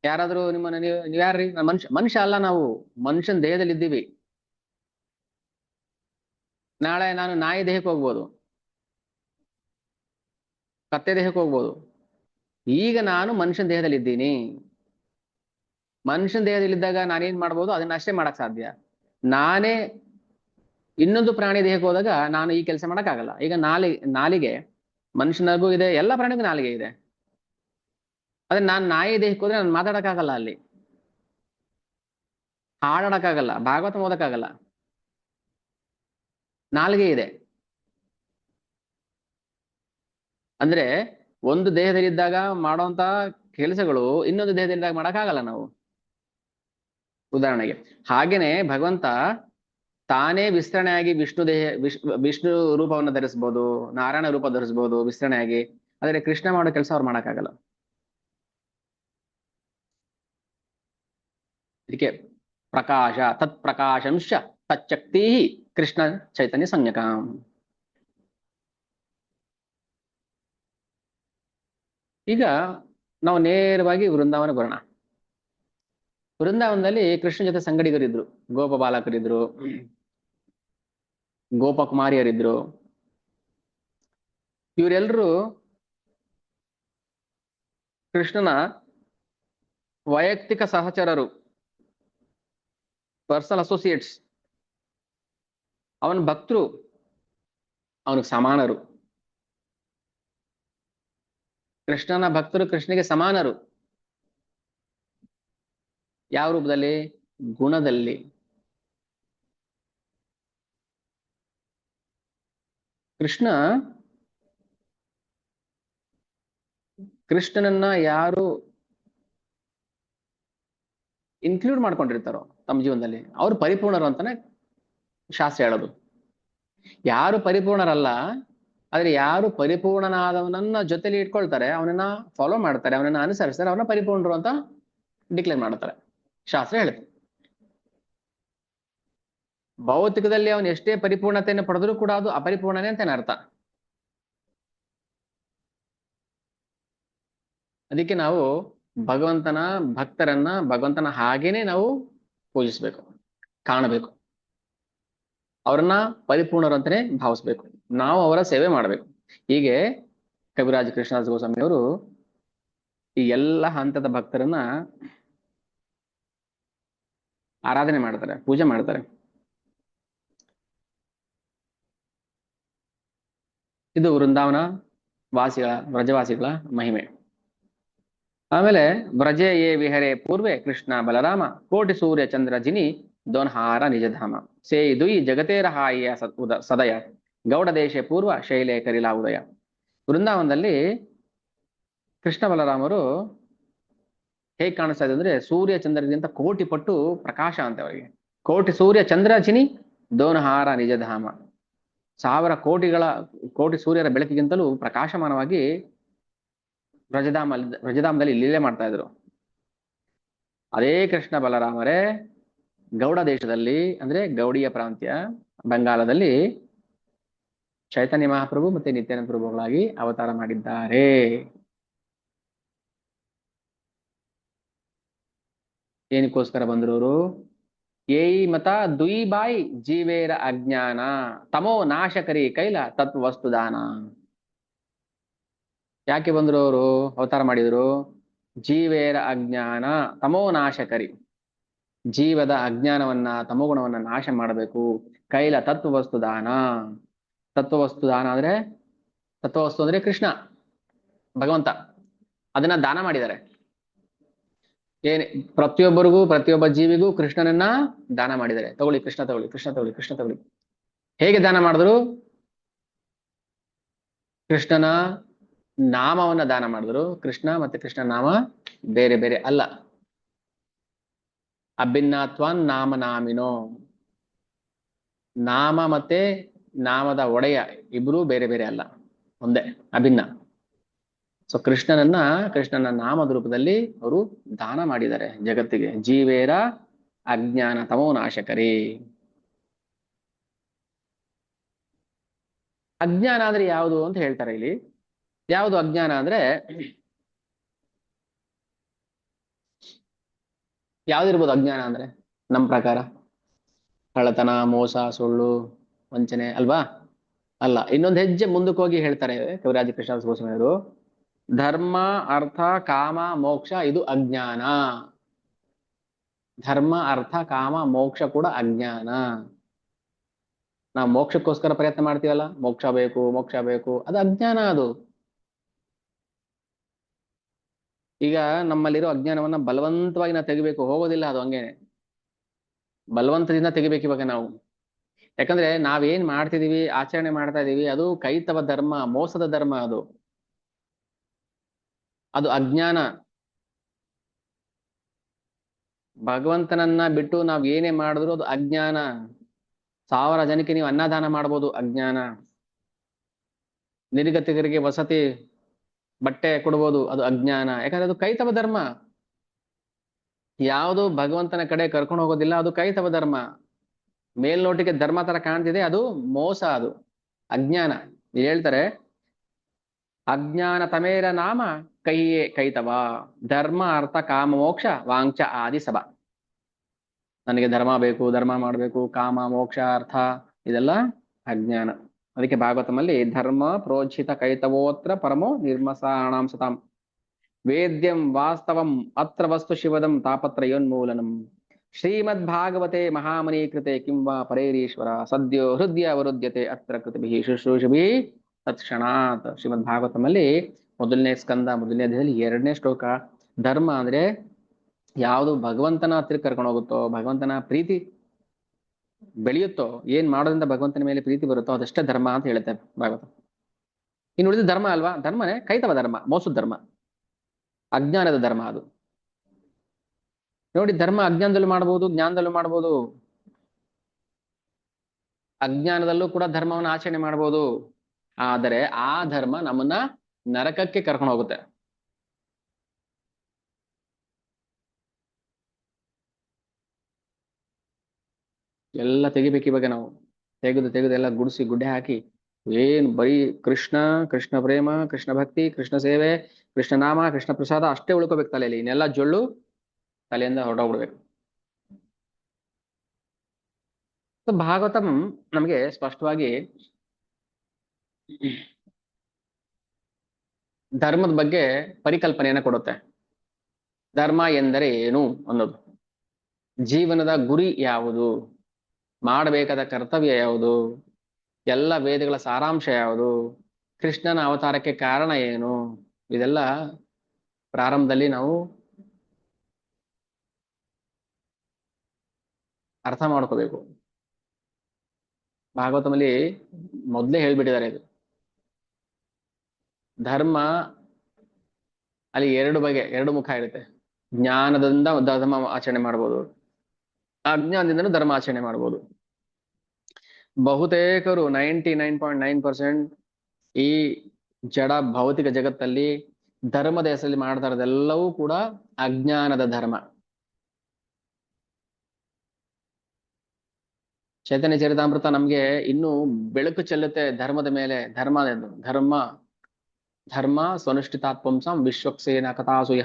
ಯಾರಾದ್ರೂ ನಿಮ್ಮನ್ನ ನೀವು ಯಾರ್ರಿ? ಮನುಷ್ಯ ಅಲ್ಲ, ನಾವು ಮನುಷ್ಯನ ದೇಹದಲ್ಲಿ ಇದ್ದೀವಿ. ನಾಳೆ ನಾನು ನಾಯಿ ದೇಹಕ್ಕೆ ಹೋಗ್ಬೋದು, ಕತ್ತೆ ದೇಹಕ್ಕೆ ಹೋಗ್ಬೋದು. ಈಗ ನಾನು ಮನುಷ್ಯನ ದೇಹದಲ್ಲಿ ಇದ್ದೀನಿ. ಮನುಷ್ಯನ ದೇಹದಲ್ಲಿದ್ದಾಗ ನಾನೇನ್ ಮಾಡ್ಬೋದು? ಅದನ್ನ ಅಷ್ಟೇ ಮಾಡಕ್ ಸಾಧ್ಯ. ನಾನೇ ಇನ್ನೊಂದು ಪ್ರಾಣಿ ದೇಹಕ್ಕೆ ಹೋದಾಗ ನಾನು ಈ ಕೆಲಸ ಮಾಡಕ್ಕಾಗಲ್ಲ. ಈಗ ನಾಲಿಗೆ ಮನುಷ್ಯನಿಗೂ ಇದೆ, ಎಲ್ಲ ಪ್ರಾಣಿಗೂ ನಾಲಿಗೆ ಇದೆ. ಆದ್ರೆ ನಾನು ನಾಯಿ ದೇಹಕ್ಕೆ ಹೋದ್ರೆ ನಾನು ಮಾತಾಡಕ್ಕಾಗಲ್ಲ, ಅಲ್ಲಿ ಹಾಡಾಡಕ್ಕಾಗಲ್ಲ, ಭಾಗವತ ಓದಕ್ಕಾಗಲ್ಲ, ನಾಲಿಗೆ ಇದೆ. ಅಂದ್ರೆ ಒಂದು ದೇಹದಲ್ಲಿದ್ದಾಗ ಮಾಡುವಂತ ಕೆಲಸಗಳು ಇನ್ನೊಂದು ದೇಹದಲ್ಲಿದ್ದಾಗ ಮಾಡಕ್ಕಾಗಲ್ಲ ನಾವು. ಉದಾಹರಣೆಗೆ ಹಾಗೇನೆ ಭಗವಂತ ತಾನೇ ವಿಸ್ತರಣೆಯಾಗಿ ವಿಷ್ಣು ರೂಪವನ್ನು ಧರಿಸಬಹುದು, ನಾರಾಯಣ ರೂಪ ಧರಿಸಬಹುದು ವಿಸ್ತರಣೆಯಾಗಿ. ಆದ್ರೆ ಕೃಷ್ಣ ಮಾಡೋ ಕೆಲಸ ಅವ್ರು ಮಾಡಕ್ಕಾಗಲ್ಲ. ಇದಕ್ಕೆ ಪ್ರಕಾಶ, ತತ್ ಪ್ರಕಾಶಂಶ ತಚ್ಚಕ್ತಿ ಕೃಷ್ಣ ಚೈತನ್ಯ ಸಂಜ್ಞಕ. ಈಗ ನಾವು ನೇರವಾಗಿ ವೃಂದಾವನ ಬರೋಣ. ವೃಂದಾವನದಲ್ಲಿ ಕೃಷ್ಣ ಜೊತೆ ಸಂಗಡಿಗರಿದ್ರು, ಗೋಪ ಬಾಲಕರಿದ್ರು, ಗೋಪಕುಮಾರಿಯರಿದ್ರು. ಇವರೆಲ್ಲರೂ ಕೃಷ್ಣನ ವೈಯಕ್ತಿಕ ಸಹಚರರು, ಪರ್ಸನಲ್ ಅಸೋಸಿಯೇಟ್ಸ್. ಅವನ ಭಕ್ತರು, ಅವನಿಗೆ ಸಮಾನರು. ಕೃಷ್ಣನ ಭಕ್ತರು ಕೃಷ್ಣನಿಗೆ ಸಮಾನರು. ಯಾವ ರೂಪದಲ್ಲಿ? ಗುಣದಲ್ಲಿ. ಕೃಷ್ಣನನ್ನ ಯಾರು ಇನ್ಕ್ಲೂಡ್ ಮಾಡ್ಕೊಂಡಿರ್ತಾರೋ ತಮ್ಮ ಜೀವನದಲ್ಲಿ ಅವ್ರು ಪರಿಪೂರ್ಣರು ಅಂತಾನೆ ಶಾಸ್ತ್ರ ಹೇಳೋದು. ಯಾರು ಪರಿಪೂರ್ಣರಲ್ಲ, ಆದ್ರೆ ಯಾರು ಪರಿಪೂರ್ಣನಾದವನನ್ನ ಜೊತೆಲಿ ಇಟ್ಕೊಳ್ತಾರೆ, ಅವನನ್ನ ಫಾಲೋ ಮಾಡ್ತಾರೆ, ಅವನನ್ನ ಅನುಸರಿಸ್ತಾರೆ, ಅವನ ಪರಿಪೂರ್ಣರು ಅಂತ ಡಿಕ್ಲೇರ್ ಮಾಡ್ತಾರೆ, ಶಾಸ್ತ್ರ ಹೇಳುತ್ತೆ. ಭೌತಿಕದಲ್ಲಿ ಅವನು ಎಷ್ಟೇ ಪರಿಪೂರ್ಣತೆಯನ್ನು ಪಡೆದರೂ ಕೂಡ ಅದು ಅಪರಿಪೂರ್ಣನೇ ಅಂತಾನೆ ಅರ್ಥ. ಅದಕ್ಕೆ ನಾವು ಭಗವಂತನ ಭಕ್ತರನ್ನ ಭಗವಂತನ ಹಾಗೇನೆ ನಾವು ಪೂಜಿಸ್ಬೇಕು, ಕಾಣಬೇಕು, ಅವರನ್ನ ಪರಿಪೂರ್ಣರು ಅಂತಾನೆ ಭಾವಿಸ್ಬೇಕು, ನಾವು ಅವರ ಸೇವೆ ಮಾಡ್ಬೇಕು. ಹೀಗೆ ಕವಿರಾಜ ಕೃಷ್ಣದಾಸ ಗೋಸ್ವಾಮಿ ಅವರು ಈ ಎಲ್ಲ ಹಂತದ ಭಕ್ತರನ್ನ ಆರಾಧನೆ ಮಾಡ್ತಾರೆ, ಪೂಜೆ ಮಾಡ್ತಾರೆ. ಇದು ವೃಂದಾವನ ವಾಸಿಗಳ, ವ್ರಜವಾಸಿಗಳ ಮಹಿಮೆ. ಆಮೇಲೆ ವ್ರಜೆ ಯೇ ವಿಹರೆ ಪೂರ್ವೆ ಕೃಷ್ಣ ಬಲರಾಮ ಕೋಟಿ ಸೂರ್ಯ ಚಂದ್ರ ಜಿನಿ ದೋನ್ಹಾರ ನಿಜಧಾಮ ಸೇ ದುಯಿ ಜಗತೇರ ಹಾಯಿಯ ಸದಯ ಗೌಡ ದೇಶ ಪೂರ್ವ ಶೈಲೆ ಕರಿಲಾ ಉದಯ. ವೃಂದಾವನದಲ್ಲಿ ಕೃಷ್ಣ ಬಲರಾಮರು ಹೇಗ್ ಕಾಣಿಸ್ತಾ ಇದೆ ಅಂದ್ರೆ ಸೂರ್ಯ ಚಂದ್ರಗಿಂತ ಕೋಟಿ ಪಟ್ಟು ಪ್ರಕಾಶ ಅಂತೆ ಅವರಿಗೆ. ಕೋಟಿ ಸೂರ್ಯ ಚಂದ್ರ ಚಿನಿ ದೋನಹಾರ ನಿಜಧಾಮ. 1000 ಕೋಟಿ ಸೂರ್ಯರ ಬೆಳಕಿಗಿಂತಲೂ ಪ್ರಕಾಶಮಾನವಾಗಿ ವ್ರಜಧಾಮದಲ್ಲಿ ಲೀಲೆ ಮಾಡ್ತಾ ಇದ್ರು. ಅದೇ ಕೃಷ್ಣ ಬಲರಾಮರೇ ಗೌಡ ದೇಶದಲ್ಲಿ ಅಂದ್ರೆ ಗೌಡಿಯ ಪ್ರಾಂತ್ಯ ಬಂಗಾಲದಲ್ಲಿ ಚೈತನ್ಯ ಮಹಾಪ್ರಭು ಮತ್ತೆ ನಿತ್ಯಾನಂದ ಪ್ರಭುಗಳಾಗಿ ಅವತಾರ ಮಾಡಿದ್ದಾರೆ. ಏನಕ್ಕೋಸ್ಕರ ಬಂದ್ರು? ಏಯಿ ಮತ ದುಯಿಬಾಯಿ ಜೀವೇರ ಅಜ್ಞಾನ ತಮೋ ನಾಶಕರಿ ಕೈಲ ತತ್ವ ವಸ್ತುದಾನ. ಯಾಕೆ ಬಂದ್ರು ಅವರು ಅವತಾರ ಮಾಡಿದ್ರು? ಜೀವೇರ ಅಜ್ಞಾನ ತಮೋ ನಾಶಕರಿ, ಜೀವದ ಅಜ್ಞಾನವನ್ನ ತಮೋಗುಣವನ್ನ ನಾಶ ಮಾಡಬೇಕು. ಕೈಲ ತತ್ವವಸ್ತು ದಾನ. ತತ್ವವಸ್ತು ದಾನ ಅಂದ್ರೆ ತತ್ವವಸ್ತು ಅಂದ್ರೆ ಕೃಷ್ಣ ಭಗವಂತ, ಅದನ್ನ ದಾನ ಮಾಡಿದ್ದಾರೆ. ಏನ್ ಪ್ರತಿಯೊಬ್ಬರಿಗೂ ಪ್ರತಿಯೊಬ್ಬ ಜೀವಿಗೂ ಕೃಷ್ಣನನ್ನ ದಾನ ಮಾಡಿದ್ದಾರೆ. ತಗೊಳ್ಳಿ ಕೃಷ್ಣ ತಗೊಳ್ಳಿ, ಕೃಷ್ಣ ತಗೊಳ್ಳಿ, ಕೃಷ್ಣ ತಗೊಳ್ಳಿ. ಹೇಗೆ ದಾನ ಮಾಡಿದ್ರು? ಕೃಷ್ಣನ ನಾಮವನ್ನ ದಾನ ಮಾಡಿದ್ರು. ಕೃಷ್ಣ ಮತ್ತೆ ಕೃಷ್ಣ ನಾಮ ಬೇರೆ ಬೇರೆ ಅಲ್ಲ. ಅಭಿನ್ನಾತ್ವಾನ್ ನಾಮ ನಾಮಿನೋ, ನಾಮ ಮತ್ತೆ ನಾಮದ ಒಡೆಯ ಇಬ್ರು ಬೇರೆ ಬೇರೆ ಅಲ್ಲ, ಒಂದೇ, ಅಭಿನ್ನ. ಸೊ ಕೃಷ್ಣನ ನಾಮದ ರೂಪದಲ್ಲಿ ಅವರು ದಾನ ಮಾಡಿದ್ದಾರೆ ಜಗತ್ತಿಗೆ. ಜೀವೇರ ಅಜ್ಞಾನ ತಮೋ ನಾಶಕರಿ. ಅಜ್ಞಾನ ಅಂದ್ರೆ ಯಾವುದು ಅಂತ ಹೇಳ್ತಾರೆ ಇಲ್ಲಿ. ಯಾವುದು ಅಜ್ಞಾನ ಅಂದ್ರೆ ಯಾವ್ದಿರ್ಬೋದು ಅಜ್ಞಾನ ಅಂದ್ರೆ ನಮ್ಮ ಪ್ರಕಾರ? ಕಳ್ಳತನ, ಮೋಸ, ಸುಳ್ಳು, ವಂಚನೆ ಅಲ್ವಾ? ಅಲ್ಲ. ಇನ್ನೊಂದು ಹೆಜ್ಜೆ ಮುಂದಕ್ಕೆ ಹೋಗಿ ಹೇಳ್ತಾರೆ ಕವಿರಾಜ ಕೃಷ್ಣ ಗೋಸ್ವಾಮಿಯವರು, ಧರ್ಮ ಅರ್ಥ ಕಾಮ ಮೋಕ್ಷ ಇದು ಅಜ್ಞಾನ. ಧರ್ಮ ಅರ್ಥ ಕಾಮ ಮೋಕ್ಷ ಕೂಡ ಅಜ್ಞಾನ. ನಾವು ಮೋಕ್ಷಕ್ಕೋಸ್ಕರ ಪ್ರಯತ್ನ ಮಾಡ್ತೀವಲ್ಲ, ಮೋಕ್ಷ ಬೇಕು ಮೋಕ್ಷ ಬೇಕು, ಅದು ಅಜ್ಞಾನ. ಅದು ಈಗ ನಮ್ಮಲ್ಲಿರೋ ಅಜ್ಞಾನವನ್ನ ಬಲವಂತವಾಗಿ ನಾವು ತೆಗಿಬೇಕು, ಹೋಗೋದಿಲ್ಲ ಅದು ಹಂಗೇನೆ. ಬಲವಂತದಿಂದ ತೆಗಿಬೇಕು ಇವಾಗ ನಾವು. ಯಾಕಂದ್ರೆ ನಾವೇನ್ ಮಾಡ್ತಿದೀವಿ, ಆಚರಣೆ ಮಾಡ್ತಾ ಇದೀವಿ, ಅದು ಕೈತವ ಧರ್ಮ, ಮೋಸದ ಧರ್ಮ. ಅದು ಅಜ್ಞಾನ. ಭಗವಂತನನ್ನ ಬಿಟ್ಟು ನಾವ್ ಏನೇ ಮಾಡಿದ್ರು ಅದು ಅಜ್ಞಾನ. 1000 ಜನಕ್ಕೆ ನೀವು ಅನ್ನದಾನ ಮಾಡ್ಬೋದು, ಅಜ್ಞಾನ. ನಿರ್ಗತಿಕರಿಗೆ ವಸತಿ ಬಟ್ಟೆ ಕೊಡ್ಬೋದು, ಅದು ಅಜ್ಞಾನ. ಯಾಕಂದ್ರೆ ಅದು ಕೈತವ ಧರ್ಮ. ಯಾವುದು ಭಗವಂತನ ಕಡೆ ಕರ್ಕೊಂಡು ಹೋಗೋದಿಲ್ಲ, ಅದು ಕೈತವ ಧರ್ಮ. ಮೇಲ್ನೋಟಿಗೆ ಧರ್ಮ ತರ ಕಾಣ್ತಿದೆ, ಅದು ಮೋಸ, ಅದು ಅಜ್ಞಾನ. ಹೇಳ್ತಾರೆ, ಅಜ್ಞಾನ ತಮೇರ ನಾಮ ಕೈಯೇ ಕೈತವ, ಧರ್ಮ ಅರ್ಥ ಕಾಮ ಮೋಕ್ಷ ವಾಂಚ ಆದಿ ಸಭ. ನನಗೆ ಧರ್ಮ ಬೇಕು, ಧರ್ಮ ಮಾಡಬೇಕು, ಕಾಮ ಮೋಕ್ಷ ಅರ್ಥ ಇದೆಲ್ಲ ಅಜ್ಞಾನ. ಅದಕ್ಕೆ ಭಾಗವತಮಲ್ಲಿ ಧರ್ಮ ಪ್ರೋಜ್ಜಿತ ಕೈತವೋತ್ರ ಪರಮೋ ನಿರ್ಮಸಾಣಾಂ ಸತಾಂ ವೇದ್ಯಂ ವಾಸ್ತವಂ ಅತ್ರ ವಸ್ತು ಶಿವದಂ ತಾಪತ್ರಯೋನ್ಮೂಲನಂ ಶ್ರೀಮದ್ ಭಾಗವತೆ ಮಹಾಮನಿ ಕೃತೆ ಕಿಂವಾ ಪರೇರೀಶ್ವರ ಸದ್ಯೋ ಹೃದಯ ಅವರುದ್ಯತೆ ಅತ್ರ ಕೃತಿಭಿ ಶುಶ್ರೂಷಭಿ ತತ್ಕ್ಷಣಾತ್. ಶ್ರೀಮದ್ ಭಾಗವತಮಲ್ಲಿ 1ನೇ ಸ್ಕಂದ 1ನೇ ಅಧ್ಯಾಯದಲ್ಲಿ 2ನೇ ಶ್ಲೋಕ. ಧರ್ಮ ಅಂದ್ರೆ ಯಾವುದು ಭಗವಂತನ ಹತ್ರ ಕರ್ಕೊಂಡು ಹೋಗುತ್ತೋ, ಭಗವಂತನ ಪ್ರೀತಿ ಬೆಳೆಯುತ್ತೋ, ಏನ್ ಮಾಡೋದ್ರಿಂದ ಭಗವಂತನ ಮೇಲೆ ಪ್ರೀತಿ ಬರುತ್ತೋ ಅದಷ್ಟೇ ಧರ್ಮ ಅಂತ ಹೇಳುತ್ತೆ ಭಾಗವತ. ಇನ್ನು ಉಳಿದ ಧರ್ಮ ಅಲ್ವಾ, ಧರ್ಮನೇ ಕೈತವ ಧರ್ಮ, ಮೋಸದ ಧರ್ಮ, ಅಜ್ಞಾನದ ಧರ್ಮ. ಅದು ನೋಡಿ, ಧರ್ಮ ಅಜ್ಞಾನದಲ್ಲೂ ಮಾಡಬಹುದು, ಜ್ಞಾನದಲ್ಲೂ ಮಾಡಬಹುದು. ಅಜ್ಞಾನದಲ್ಲೂ ಕೂಡ ಧರ್ಮವನ್ನು ಆಚರಣೆ ಮಾಡಬಹುದು. ಆದರೆ ಆ ಧರ್ಮ ನಮ್ಮನ್ನ ನರಕಕ್ಕೆ ಕರ್ಕೊಂಡು ಹೋಗುತ್ತೆ. ಎಲ್ಲ ತೆಗಿಬೇಕು ಇವಾಗ ನಾವು. ತೆಗೆದು ಎಲ್ಲ ಗುಡಿಸಿ ಗುಡ್ಡೆ ಹಾಕಿ, ಏನ್ ಬರೀ ಕೃಷ್ಣ, ಕೃಷ್ಣ ಪ್ರೇಮ, ಕೃಷ್ಣ ಭಕ್ತಿ, ಕೃಷ್ಣ ಸೇವೆ, ಕೃಷ್ಣ ನಾಮ, ಕೃಷ್ಣ ಪ್ರಸಾದ ಅಷ್ಟೇ ಉಳ್ಕೋಬೇಕು ತಲೆಯಲ್ಲಿ. ಇನ್ನೆಲ್ಲ ಜೊಳ್ಳು ತಲೆಯಿಂದ ಹೊರಟೋಗ್ಬಿಡ್ಬೇಕು. ಭಾಗವತಂ ನಮಗೆ ಸ್ಪಷ್ಟವಾಗಿ ಧರ್ಮದ ಬಗ್ಗೆ ಪರಿಕಲ್ಪನೆಯನ್ನ ಕೊಡುತ್ತೆ. ಧರ್ಮ ಎಂದರೆ ಏನು ಅನ್ನೋದು, ಜೀವನದ ಗುರಿ ಯಾವುದು, ಮಾಡಬೇಕಾದ ಕರ್ತವ್ಯ ಯಾವುದು, ಎಲ್ಲ ವೇದಗಳ ಸಾರಾಂಶ ಯಾವುದು, ಕೃಷ್ಣನ ಅವತಾರಕ್ಕೆ ಕಾರಣ ಏನು, ಇದೆಲ್ಲ ಪ್ರಾರಂಭದಲ್ಲಿ ನಾವು ಅರ್ಥ ಮಾಡ್ಕೋಬೇಕು. ಭಾಗವತದಲ್ಲಿ ಮೊದಲೇ ಹೇಳ್ಬಿಟ್ಟಿದ್ದಾರೆ ಇದು. ಧರ್ಮ ಅಲ್ಲಿ 2 ಬಗೆ, 2 ಮುಖ ಇರುತ್ತೆ. ಜ್ಞಾನದಿಂದ ಧರ್ಮ ಆಚರಣೆ ಮಾಡ್ಬೋದು, ಅಜ್ಞಾನದಿಂದನೂ ಧರ್ಮ ಆಚರಣೆ ಮಾಡ್ಬೋದು. ಬಹುತೇಕರು 99.9% ಈ ಜಡ ಭೌತಿಕ ಜಗತ್ತಲ್ಲಿ ಧರ್ಮದ ಹೆಸರಲ್ಲಿ ಮಾಡ್ತಾ ಇರೋದೆಲ್ಲವೂ ಕೂಡ ಅಜ್ಞಾನದ ಧರ್ಮ. ಚೈತನ್ಯ ಚರಿತಾಮೃತ ನಮ್ಗೆ ಇನ್ನೂ ಬೆಳಕು ಚೆಲ್ಲುತ್ತೆ ಧರ್ಮದ ಮೇಲೆ. ಧರ್ಮ ಧರ್ಮ ಸ್ವನುಷ್ಠಿತಾತ್ವಂಸಂ ವಿಶ್ವಕ್ಸೇನ ಕಥಾಸುಯ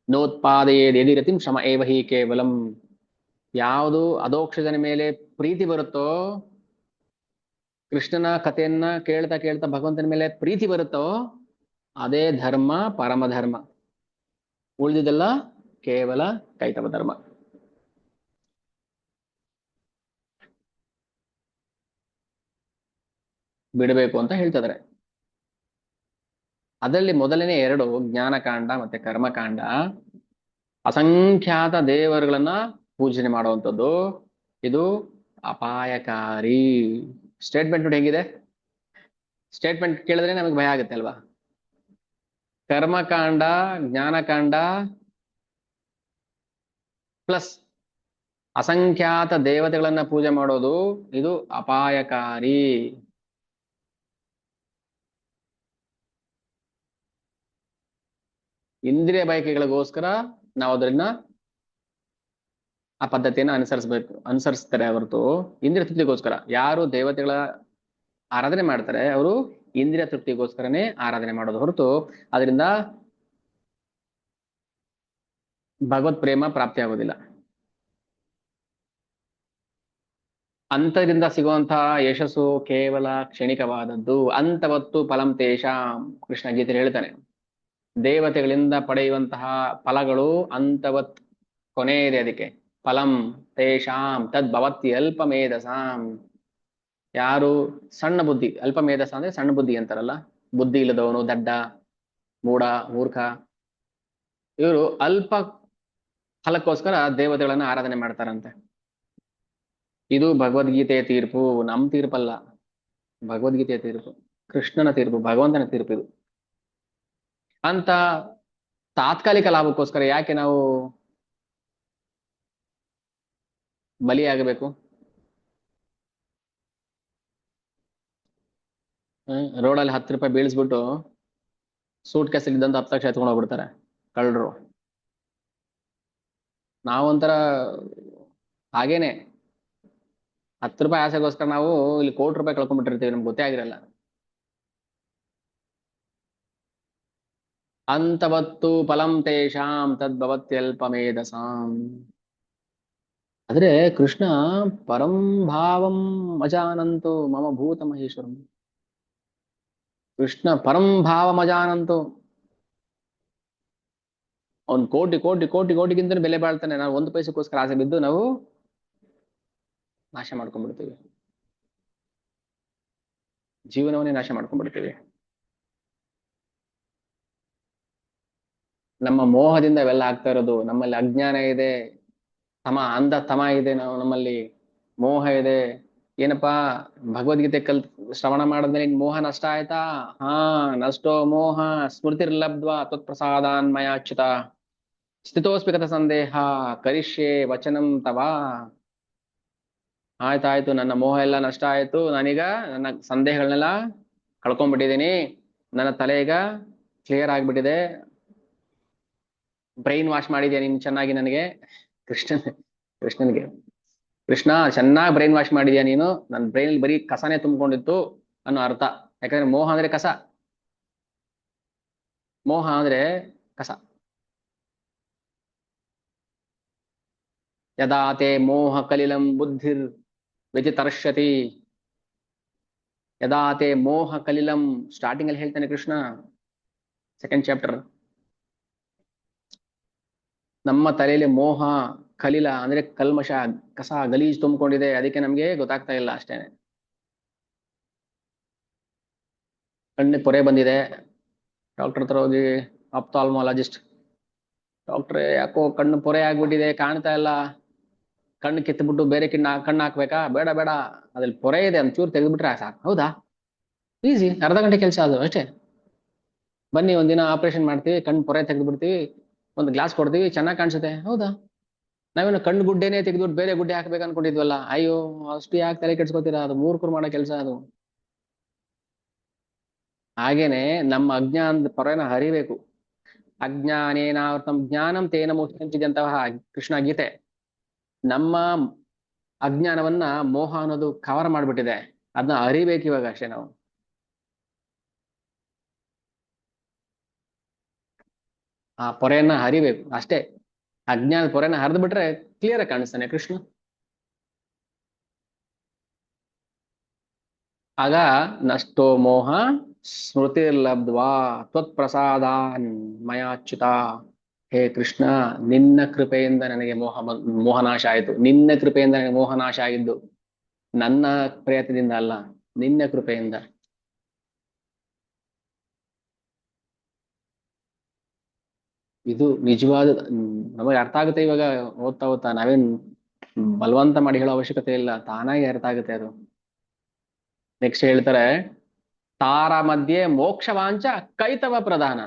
ನೋತ್ಪಾದಯೇದಿರತಿಂ ಶ್ರಮ ಏವ ಹಿ ಕೇವಲಂ. ಯಾವುದು ಅದೋಕ್ಷಜನ ಮೇಲೆ ಪ್ರೀತಿ ಬರುತ್ತೋ, ಕೃಷ್ಣನ ಕಥೆಯನ್ನ ಕೇಳ್ತಾ ಕೇಳ್ತಾ ಭಗವಂತನ ಮೇಲೆ ಪ್ರೀತಿ ಬರುತ್ತೋ, ಅದೇ ಧರ್ಮ, ಪರಮ ಧರ್ಮ. ಉಳಿದಿದ್ದೆಲ್ಲ ಕೇವಲ ಕೈತವ ಧರ್ಮ. ಬಿಡಬೇಕು ಅಂತ ಹೇಳ್ತಿದ್ದಾರೆ. ಅದರಲ್ಲಿ ಮೊದಲನೇ ಎರಡು, ಜ್ಞಾನಕಾಂಡ ಮತ್ತೆ ಕರ್ಮಕಾಂಡ, ಅಸಂಖ್ಯಾತ ದೇವರುಗಳನ್ನ ಪೂಜನೆ ಮಾಡುವಂಥದ್ದು. ಇದು ಅಪಾಯಕಾರಿ. ಸ್ಟೇಟ್ಮೆಂಟ್ ನೋಡಿ ಹೇಗಿದೆ. ಸ್ಟೇಟ್ಮೆಂಟ್ ಕೇಳಿದ್ರೆ ನಮಗೆ ಭಯ ಆಗುತ್ತೆ ಅಲ್ವಾ. ಕರ್ಮಕಾಂಡ, ಜ್ಞಾನಕಾಂಡ ಪ್ಲಸ್ ಅಸಂಖ್ಯಾತ ದೇವತೆಗಳನ್ನ ಪೂಜೆ ಮಾಡೋದು, ಇದು ಅಪಾಯಕಾರಿ. ಇಂದ್ರಿಯ ಬಯಕೆಗಳಿಗೋಸ್ಕರ ನಾವು ಅದನ್ನ ಆ ಪದ್ಧತಿಯನ್ನು ಅನುಸರಿಸ್ತಾರೆ ಹೊರತು ಇಂದ್ರಿಯ ತೃಪ್ತಿಗೋಸ್ಕರ. ಯಾರು ದೇವತೆಗಳ ಆರಾಧನೆ ಮಾಡ್ತಾರೆ ಅವರು ಇಂದ್ರಿಯ ತೃಪ್ತಿಗೋಸ್ಕರನೇ ಆರಾಧನೆ ಮಾಡೋದು ಹೊರತು ಅದರಿಂದ ಭಗವತ್ ಪ್ರೇಮ ಪ್ರಾಪ್ತಿ ಆಗೋದಿಲ್ಲ. ಅಂತರಿಂದ ಸಿಗುವಂತಹ ಯಶಸ್ಸು ಕೇವಲ ಕ್ಷಣಿಕವಾದದ್ದು. ಅಂತವತ್ತು ಫಲಂ ತೇಷಾಂ, ಕೃಷ್ಣ ಗೀತೆಯಲ್ಲಿ ಹೇಳ್ತಾನೆ. ದೇವತೆಗಳಿಂದ ಪಡೆಯುವಂತಹ ಫಲಗಳು ಅಂತವತ್, ಕೊನೆ ಇದೆ ಅದಕ್ಕೆ. ಫಲಂ ತೇಷಾಂ ತದ್ ಭವತಿ ಅಲ್ಪ ಮೇಧಸಾಂ. ಯಾರು ಸಣ್ಣ ಬುದ್ಧಿ, ಅಲ್ಪ ಮೇಧಸ ಅಂದ್ರೆ ಸಣ್ಣ ಬುದ್ಧಿ ಅಂತಾರಲ್ಲ, ಬುದ್ಧಿ ಇಲ್ಲದವನು, ದಡ್ಡ, ಮೂಢ, ಮೂರ್ಖ, ಇವರು ಅಲ್ಪ ಫಲಕ್ಕೋಸ್ಕರ ದೇವತೆಗಳನ್ನ ಆರಾಧನೆ ಮಾಡ್ತಾರಂತೆ. ಇದು ಭಗವದ್ಗೀತೆಯ ತೀರ್ಪು, ನಮ್ ತೀರ್ಪಲ್ಲ. ಭಗವದ್ಗೀತೆಯ ತೀರ್ಪು, ಕೃಷ್ಣನ ತೀರ್ಪು, ಭಗವಂತನ ತೀರ್ಪು ಇದು. ಅಂತ ತಾತ್ಕಾಲಿಕ ಲಾಭಕ್ಕೋಸ್ಕರ ಯಾಕೆ ನಾವು ಬಲಿಯಾಗಬೇಕು? ರೋಡಲ್ಲಿ 10 ರೂಪಾಯಿ ಬೀಳಿಸ್ಬಿಟ್ಟು ಸೂಟ್ ಕೇಸಲ್ಲಿ ಇದ್ದಂತ 10 ಲಕ್ಷ ಎತ್ಕೊಂಡು ಹೋಗ್ಬಿಡ್ತಾರೆ ಕಳ್ಳರು. ನಾವೊಂಥರ ಹಾಗೇನೆ 10 ರೂಪಾಯಿ ಆಸೆಗೋಸ್ಕರ ನಾವು ಇಲ್ಲಿ ಕೋಟಿ ರೂಪಾಯಿ ಕಳ್ಕೊಂಡ್ಬಿಟ್ಟಿರ್ತೀವಿ, ನಮ್ಗೆ ಗೊತ್ತೇ ಆಗಿರಲ್ಲ. ಅಂತವತ್ತು ಫಲಂ ತೇಷಾಂ ತದ್ಭವತ್ಯಲ್ಪ ಮೇಧಸಾಂ. ಆದ್ರೆ ಕೃಷ್ಣ ಪರಂ ಭಾವಂ ಅಜಾನಂತು ಮಮ ಭೂತ ಮಹೇಶ್ವರಂ. ಕೃಷ್ಣ ಪರಂ ಭಾವಂ ಅಜಾನಂತು. ಅವ್ನು ಕೋಟಿ ಕೋಟಿ ಕೋಟಿ ಕೋಟಿಗಿಂತ ಬೆಲೆ ಬಾಳ್ತಾನೆ. ನಾವು 1 ಪೈಸೆಗೋಸ್ಕರ ಆಸೆ ಬಿದ್ದು ನಾವು ನಾಶ ಮಾಡ್ಕೊಂಡ್ಬಿಡ್ತೀವಿ, ಜೀವನವನ್ನೇ ನಾಶ ಮಾಡ್ಕೊಂಡ್ಬಿಡ್ತೀವಿ. ನಮ್ಮ ಮೋಹದಿಂದ ಇವೆಲ್ಲ ಆಗ್ತಾ ಇರೋದು. ನಮ್ಮಲ್ಲಿ ಅಜ್ಞಾನ ಇದೆ, ತಮ ಇದೆ, ನಮ್ಮಲ್ಲಿ ಮೋಹ ಇದೆ. ಏನಪ್ಪಾ ಭಗವದ್ಗೀತೆ ಶ್ರವಣ ಮಾಡಿದ್ಮೇಲೆ ಮೋಹ ನಷ್ಟ ಆಯ್ತಾ? ಹಾ, ನಷ್ಟೋ ಮೋಹ ಸ್ಮೃತಿರ್ಲಬ್ಧ್ವಾ ತ್ವತ್ಪ್ರಸಾದಾನ್ಮಯಾಚ್ಯುತ ಸ್ಥಿತೋಸ್ಮಿಕತ ಸಂದೇಹ ಕರಿಷ್ಯೆ ವಚನಂ ತವ. ಆಯ್ತಾಯ್ತು, ನನ್ನ ಮೋಹ ಎಲ್ಲ ನಷ್ಟ ಆಯ್ತು, ನಾನೀಗ ನನ್ನ ಸಂದೇಹಗಳನ್ನೆಲ್ಲ ಕಳ್ಕೊಂಡ್ಬಿಟ್ಟಿದ್ದೀನಿ, ನನ್ನ ತಲೆ ಈಗ ಕ್ಲಿಯರ್ ಆಗ್ಬಿಟ್ಟಿದೆ, ಬ್ರೈನ್ ವಾಶ್ ಮಾಡಿದ್ಯಾ ನೀನ್ ಚೆನ್ನಾಗಿ ನನಗೆ. ಕೃಷ್ಣನಿಗೆ ಕೃಷ್ಣ ಚೆನ್ನಾಗಿ ಬ್ರೈನ್ ವಾಶ್ ಮಾಡಿದ್ಯಾ ನೀನು, ನನ್ನ ಬ್ರೈನ್ ಬರೀ ಕಸನೇ ತುಂಬಿಕೊಂಡಿತ್ತು ಅನ್ನೋ ಅರ್ಥ. ಯಾಕಂದ್ರೆ ಮೋಹ ಅಂದ್ರೆ ಕಸ, ಮೋಹ ಅಂದ್ರೆ ಕಸ. ಯದಾತೆ ಮೋಹ ಕಲಿಲಂ ಬುದ್ಧಿರ್ ವ್ಯತಿತರ್ಷ್ಯತಿ. ಯದಾತೆ ಮೋಹ ಕಲಿಲಂ, ಸ್ಟಾರ್ಟಿಂಗ್ ಅಲ್ಲಿ ಹೇಳ್ತಾನೆ ಕೃಷ್ಣ, 2nd ಚಾಪ್ಟರ್. ನಮ್ಮ ತಲೆಯಲ್ಲಿ ಮೋಹ ಕಲಿಲ ಅಂದ್ರೆ ಕಲ್ಮಶ, ಕಸ, ಗಲೀಜ್ ತುಂಬಿಕೊಂಡಿದೆ, ಅದಕ್ಕೆ ನಮ್ಗೆ ಗೊತ್ತಾಗ್ತಾ ಇಲ್ಲ ಅಷ್ಟೇನೆ. ಕಣ್ಣಿಗೆ ಪೊರೆ ಬಂದಿದೆ, ಡಾಕ್ಟರ್ ಹತ್ರ ಹೋಗಿ, ಆಪ್ಥಾಲ್ಮಾಲಜಿಸ್ಟ್, ಡಾಕ್ಟ್ರೇ ಯಾಕೋ ಕಣ್ಣು ಪೊರೆ ಆಗ್ಬಿಟ್ಟಿದೆ, ಕಾಣ್ತಾ ಇಲ್ಲ, ಕಣ್ಣು ಕಿತ್ಬಿಟ್ಟು ಬೇರೆ ಕಣ್ಣು ಹಾಕ್ಬೇಕಾ? ಬೇಡ ಬೇಡ, ಅದ್ರಲ್ಲಿ ಪೊರೆ ಇದೆ, ಒಂಚೂರು ತೆಗೆದ್ಬಿಟ್ರೆ ಸಾಕು. ಹೌದಾ? ಈಸಿ, ಅರ್ಧ ಗಂಟೆ ಕೆಲಸ ಅದು ಅಷ್ಟೇ. ಬನ್ನಿ ಒಂದಿನ ಆಪರೇಷನ್ ಮಾಡ್ತೀವಿ, ಕಣ್ಣು ಪೊರೆ ತೆಗೆದ್ಬಿಡ್ತೀವಿ, ಒಂದು ಗ್ಲಾಸ್ ಕೊಡ್ತೀವಿ, ಚೆನ್ನಾಗಿ ಕಾಣಿಸುತ್ತೆ, ಹೌದಾ? ನಾವೇನು ಕಣ್ಣು ಗುಡ್ಡೆನೇ ತೆಗೆದ್ಬಿಟ್ಟು ಬೇರೆ ಗುಡ್ಡೆ ಹಾಕ್ಬೇಕು ಅನ್ಕೊಂಡಿದ್ವಲ್ಲ. ಅಯ್ಯೋ, ಅಷ್ಟು ಯಾಕೆ ತಲೆ ಕೆಡ್ಸ್ಕೊತೀರಾ? ಅದು ಮೂರ್ಖರು ಮಾಡೋ ಕೆಲಸ ಅದು. ಹಾಗೇನೆ ನಮ್ಮ ಅಜ್ಞಾನದ ಪರನ ಹರಿಬೇಕು. ಅಜ್ಞಾನೇನಾವೃತಂ ಜ್ಞಾನಂ ತೇನ ಮುಹ್ಯಂತಿ ಅಂತಹ ಕೃಷ್ಣ ಗೀತೆ. ನಮ್ಮ ಅಜ್ಞಾನವನ್ನ ಮೋಹ ಅನ್ನೋದು ಕವರ್ ಮಾಡ್ಬಿಟ್ಟಿದೆ. ಅದನ್ನ ಅರಿಬೇಕು ಇವಾಗ ಅಷ್ಟೇ ನಾವು. ಆ ಪೊರೆಯನ್ನ ಹರಿಬೇಕು ಅಷ್ಟೇ. ಅಜ್ಞಾನದ ಪೊರೆನ ಹರಿದು ಬಿಟ್ರೆ ಕ್ಲಿಯರ್ ಆಗಿ ಕಾಣಿಸ್ತಾನೆ ಕೃಷ್ಣ. ಆಗ ನಷ್ಟೋ ಮೋಹ ಸ್ಮೃತಿರ್ಲಬ್ಧ್ವಾ ತ್ವತ್ಪ್ರಸಾದಾನ್ ಮಯಾಚ್ಯುತ. ಹೇ ಕೃಷ್ಣ, ನಿನ್ನ ಕೃಪೆಯಿಂದ ನನಗೆ ಮೋಹನಾಶ ಆಯಿತು. ನಿನ್ನ ಕೃಪೆಯಿಂದ ನನಗೆ ಮೋಹನಾಶ ಆಗಿದ್ದು ನನ್ನ ಪ್ರಯತ್ನದಿಂದ ಅಲ್ಲ, ನಿನ್ನ ಕೃಪೆಯಿಂದ. ಇದು ನಿಜವಾದ ನಮಗೆ ಅರ್ಥ ಆಗುತ್ತೆ ಇವಾಗ. ಓದ್ತಾ ಓದ್ತಾ ನಾವೇನ್ ಬಲವಂತ ಮಾಡಿ ಹೇಳೋ ಅವಶ್ಯಕತೆ ಇಲ್ಲ, ತಾನಾಗಿ ಅರ್ಥ ಆಗುತ್ತೆ ಅದು. ನೆಕ್ಸ್ಟ್ ಹೇಳ್ತಾರೆ, ತಾರ ಮಧ್ಯೆ ಮೋಕ್ಷವಾಂಚ ಕೈತವ ಪ್ರಧಾನ.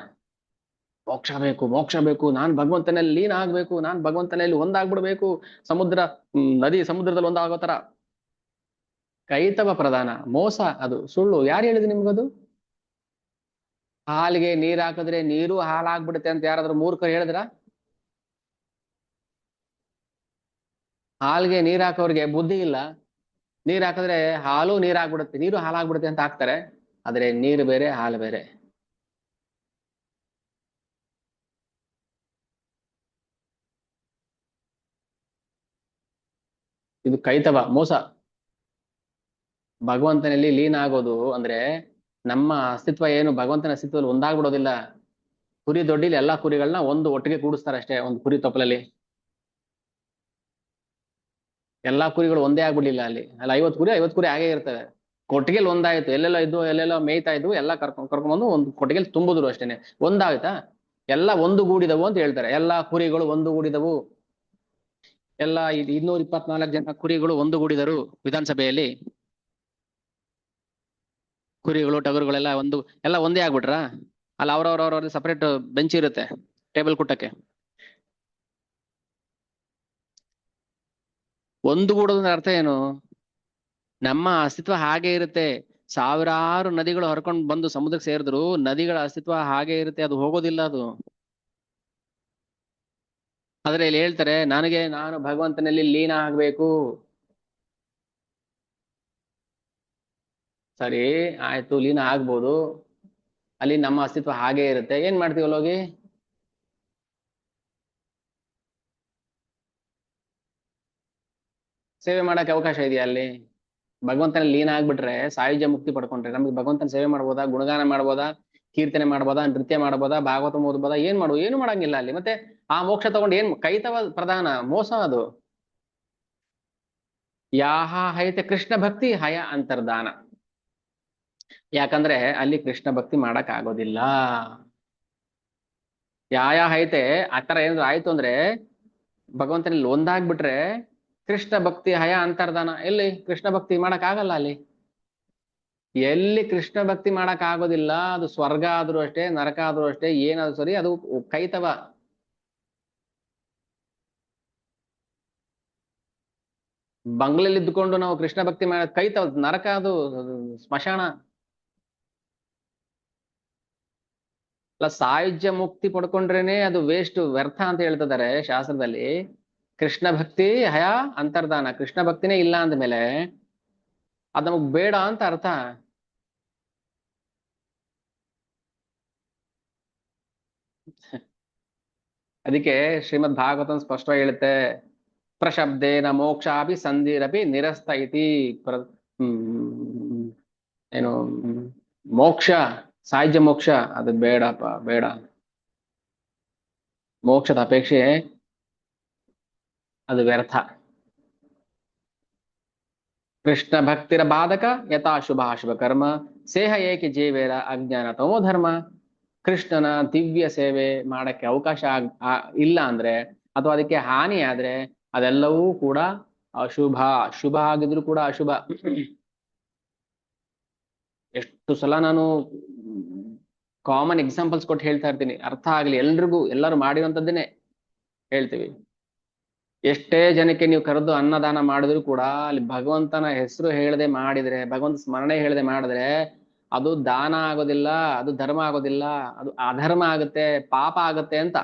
ಮೋಕ್ಷ ಬೇಕು, ಮೋಕ್ಷ ಬೇಕು, ನಾನ್ ಭಗವಂತನಲ್ಲಿ ಲೀನ ಆಗ್ಬೇಕು, ನಾನ್ ಭಗವಂತನಲ್ಲಿ ಒಂದಾಗ್ಬಿಡ್ಬೇಕು. ಸಮುದ್ರ ನದಿ ಸಮುದ್ರದಲ್ಲಿ ಒಂದಾಗೋ ತರ. ಕೈತವ ಪ್ರಧಾನ, ಮೋಸ, ಅದು ಸುಳ್ಳು. ಯಾರು ಹೇಳಿದ್ರು ನಿಮ್ಗದು? ಹಾಲಿಗೆ ನೀರ್ ಹಾಕಿದ್ರೆ ನೀರು ಹಾಲಾಗ್ಬಿಡುತ್ತೆ ಅಂತ ಯಾರಾದ್ರೂ ಮೂರ್ಖರು ಹೇಳಿದ್ರ? ಹಾಲ್ಗೆ ನೀರ್ ಹಾಕೋರ್ಗೆ ಬುದ್ಧಿ ಇಲ್ಲ. ನೀರ್ ಹಾಕಿದ್ರೆ ಹಾಲು ನೀರ್ ಆಗ್ಬಿಡುತ್ತೆ, ನೀರು ಹಾಲಾಗ್ಬಿಡುತ್ತೆ ಅಂತ ಹಾಕ್ತಾರೆ. ಆದ್ರೆ ನೀರು ಬೇರೆ, ಹಾಲು ಬೇರೆ. ಇದು ಕೈತವ, ಮೋಸ. ಭಗವಂತನಲ್ಲಿ ಲೀನ ಆಗೋದು ಅಂದ್ರೆ ನಮ್ಮ ಅಸ್ತಿತ್ವ ಏನು ಭಗವಂತನ ಅಸ್ತಿತ್ವದಲ್ಲಿ ಒಂದಾಗ್ಬಿಡೋದಿಲ್ಲ. ಕುರಿ ದೊಡ್ಡಿಲಿ ಎಲ್ಲಾ ಕುರಿಗಳನ್ನ ಒಂದು ಒಟ್ಟಿಗೆ ಕೂಡಿಸ್ತಾರೆ ಅಷ್ಟೇ, ಒಂದು ಕುರಿ ತೊಪ್ಪಲಲ್ಲಿ. ಎಲ್ಲಾ ಕುರಿಗಳು ಒಂದೇ ಆಗ್ಬಿಡ್ಲಿಲ್ಲ ಅಲ್ಲಿ. ಅಲ್ಲಿ 50 ಕುರಿ ಹಾಗೆ ಇರ್ತವೆ. ಕೊಟ್ಟಿಗೆಲ್ ಒಂದಾಯ್ತು, ಎಲ್ಲೆಲ್ಲೋ ಇದ್ದು ಎಲ್ಲೆಲ್ಲೋ ಮೇಯ್ತಾ ಇದ್ವು, ಎಲ್ಲ ಕರ್ಕೊಂಡ್ಬಂದು ಒಂದು ಕೊಟ್ಟಿಗೆಲ್ ತುಂಬಿದ್ರು ಅಷ್ಟೇನೆ. ಒಂದಾಯ್ತಾ? ಎಲ್ಲ ಒಂದು ಗೂಡಿದವು ಅಂತ ಹೇಳ್ತಾರೆ. ಎಲ್ಲಾ ಕುರಿಗಳು ಒಂದು ಗೂಡಿದವು. ಎಲ್ಲ 224 ಜನ ಕುರಿಗಳು ಒಂದು ಗೂಡಿದರು ವಿಧಾನಸಭೆಯಲ್ಲಿ. ಕುರಿಗಳು ಟಗರುಗಳೆಲ್ಲ ಎಲ್ಲ ಒಂದೇ ಆಗ್ಬಿಟ್ರ? ಅಲ್ಲಿ ಅವ್ರವ್ರ ಸಪರೇಟ್ ಬೆಂಚ್ ಇರುತ್ತೆ, ಟೇಬಲ್ ಕುಟ್ಟಕ್ಕೆ. ಒಂದು ಗೂಡೋದ್ರ ಅರ್ಥ ಏನು? ನಮ್ಮ ಅಸ್ತಿತ್ವ ಹಾಗೆ ಇರುತ್ತೆ. ಸಾವಿರಾರು ನದಿಗಳು ಹರ್ಕೊಂಡು ಬಂದು ಸಮುದ್ರಕ್ಕೆ ಸೇರಿದ್ರು ನದಿಗಳ ಅಸ್ತಿತ್ವ ಹಾಗೆ ಇರುತ್ತೆ, ಅದು ಹೋಗೋದಿಲ್ಲ ಅದು. ಆದ್ರೆ ಇಲ್ಲಿ ಹೇಳ್ತಾರೆ, ನಾನು ಭಗವಂತನಲ್ಲಿ ಲೀನ ಆಗ್ಬೇಕು. ಸರಿ, ಆಯ್ತು, ಲೀನ ಆಗ್ಬೋದು. ಅಲ್ಲಿ ನಮ್ಮ ಅಸ್ತಿತ್ವ ಹಾಗೆ ಇರುತ್ತೆ, ಏನ್ ಮಾಡ್ತೀವಲ್ಲ ಹೋಗಿ? ಸೇವೆ ಮಾಡಕ್ಕೆ ಅವಕಾಶ ಇದೆಯಾ ಅಲ್ಲಿ? ಭಗವಂತನ ಲೀನ ಆಗ್ಬಿಟ್ರೆ, ಸಾಯುಜ್ಯ ಮುಕ್ತಿ ಪಡ್ಕೊಂಡ್ರೆ ನಮ್ಗೆ ಭಗವಂತನ ಸೇವೆ ಮಾಡ್ಬೋದಾ? ಗುಣಗಾನ ಮಾಡ್ಬೋದಾ? ಕೀರ್ತನೆ ಮಾಡ್ಬೋದಾ? ನೃತ್ಯ ಮಾಡ್ಬೋದಾ? ಭಾಗವತ ಓದ್ಬೋದಾ? ಏನು ಮಾಡಂಗಿಲ್ಲ ಅಲ್ಲಿ. ಮತ್ತೆ ಆ ಮೋಕ್ಷ ತಗೊಂಡು ಏನ್? ಕೈತವ ಪ್ರಧಾನ, ಮೋಸ ಅದು. ಯಾಹ ಹೈತೆ ಕೃಷ್ಣ ಭಕ್ತಿ ಹಯ ಅಂತರ್ಧಾನ. ಯಾಕಂದ್ರೆ ಅಲ್ಲಿ ಕೃಷ್ಣ ಭಕ್ತಿ ಮಾಡಕ್ ಆಗೋದಿಲ್ಲ. ಹೈತೆ ಆತರ ಏನಾದ್ರು ಆಯ್ತು ಅಂದ್ರೆ, ಭಗವಂತನಲ್ಲಿ ಒಂದಾಗ್ಬಿಟ್ರೆ ಕೃಷ್ಣ ಭಕ್ತಿ ಹಯ ಅಂತರ್ಧಾನ. ಎಲ್ಲಿ ಕೃಷ್ಣ ಭಕ್ತಿ ಮಾಡಕ್ ಆಗಲ್ಲ ಅಲ್ಲಿ. ಎಲ್ಲಿ ಕೃಷ್ಣ ಭಕ್ತಿ ಮಾಡಕ್ ಆಗೋದಿಲ್ಲ, ಅದು ಸ್ವರ್ಗ ಆದ್ರೂ ಅಷ್ಟೇ, ನರಕ ಆದ್ರೂ ಅಷ್ಟೇ, ಏನಾದ್ರು ಸರಿ, ಅದು ಕೈತವ. ಬಂಗ್ಲೆಯಲ್ಲಿ ಇದ್ದುಕೊಂಡು ನಾವು ಕೃಷ್ಣ ಭಕ್ತಿ ಮಾಡ ಕೈತವ, ನರಕ ಅದು, ಸ್ಮಶಾನ. ಅಲ್ಲ, ಸಾಯುಜ್ಯ ಮುಕ್ತಿ ಪಡ್ಕೊಂಡ್ರೇನೆ ಅದು ವೇಸ್ಟ್, ವ್ಯರ್ಥ ಅಂತ ಹೇಳ್ತಿದ್ದಾರೆ ಶಾಸ್ತ್ರದಲ್ಲಿ. ಕೃಷ್ಣ ಭಕ್ತಿ ಹಯ ಅಂತರ್ಧಾನ, ಕೃಷ್ಣ ಭಕ್ತಿನೇ ಇಲ್ಲ ಅಂದ್ಮೇಲೆ ಅದ್ ನಮಗ್ ಬೇಡ ಅಂತ ಅರ್ಥ. ಅದಕ್ಕೆ ಶ್ರೀಮದ್ ಭಾಗವತಂ ಸ್ಪಷ್ಟವಾಗಿ ಹೇಳುತ್ತೆ, ಪ್ರಶಬ್ದೇನ ಮೋಕ್ಷಾಭಿ ಸಂಧಿರಪಿ ನಿರಸ್ತ ಇತಿ. ಪ್ರ ಹ್ಮ್ ಏನು ಮೋಕ್ಷ, ಸಾಯುಜ್ಯ ಮೋಕ್ಷ ಅದು ಬೇಡಪ್ಪ, ಬೇಡ. ಮೋಕ್ಷದ ಅಪೇಕ್ಷೆ ಅದು ವ್ಯರ್ಥ. ಕೃಷ್ಣ ಭಕ್ತಿರ ಬಾಧಕ ಯಥಾ ಶುಭ ಕರ್ಮ ಸೇಹ ಏಕೆ ಜೀವೇರ ಅಜ್ಞಾನ ತಮೋ ಧರ್ಮ. ಕೃಷ್ಣನ ದಿವ್ಯ ಸೇವೆ ಮಾಡಕ್ಕೆ ಅವಕಾಶ ಇಲ್ಲ ಅಂದ್ರೆ, ಅಥವಾ ಅದಕ್ಕೆ ಹಾನಿ ಆದ್ರೆ ಅದೆಲ್ಲವೂ ಕೂಡ ಅಶುಭ. ಶುಭ ಆಗಿದ್ರು ಕೂಡ ಅಶುಭ. ಎಷ್ಟು ಸಲ ನಾನು ಕಾಮನ್ ಎಕ್ಸಾಂಪಲ್ಸ್ ಕೊಟ್ಟು ಹೇಳ್ತಾ ಇರ್ತೀನಿ, ಅರ್ಥ ಆಗ್ಲಿ ಎಲ್ರಿಗೂ, ಎಲ್ಲರೂ ಮಾಡಿರುವಂತದ್ದನ್ನೇ ಹೇಳ್ತೀವಿ. ಎಷ್ಟೇ ಜನಕ್ಕೆ ನೀವು ಕರೆದು ಅನ್ನದಾನ ಮಾಡಿದ್ರು ಕೂಡ ಅಲ್ಲಿ ಭಗವಂತನ ಹೆಸರು ಹೇಳದೆ ಮಾಡಿದ್ರೆ, ಭಗವಂತ ಸ್ಮರಣೆ ಹೇಳದೆ ಮಾಡಿದ್ರೆ ಅದು ದಾನ ಆಗೋದಿಲ್ಲ, ಅದು ಧರ್ಮ ಆಗೋದಿಲ್ಲ, ಅದು ಅಧರ್ಮ ಆಗುತ್ತೆ, ಪಾಪ ಆಗುತ್ತೆ ಅಂತ.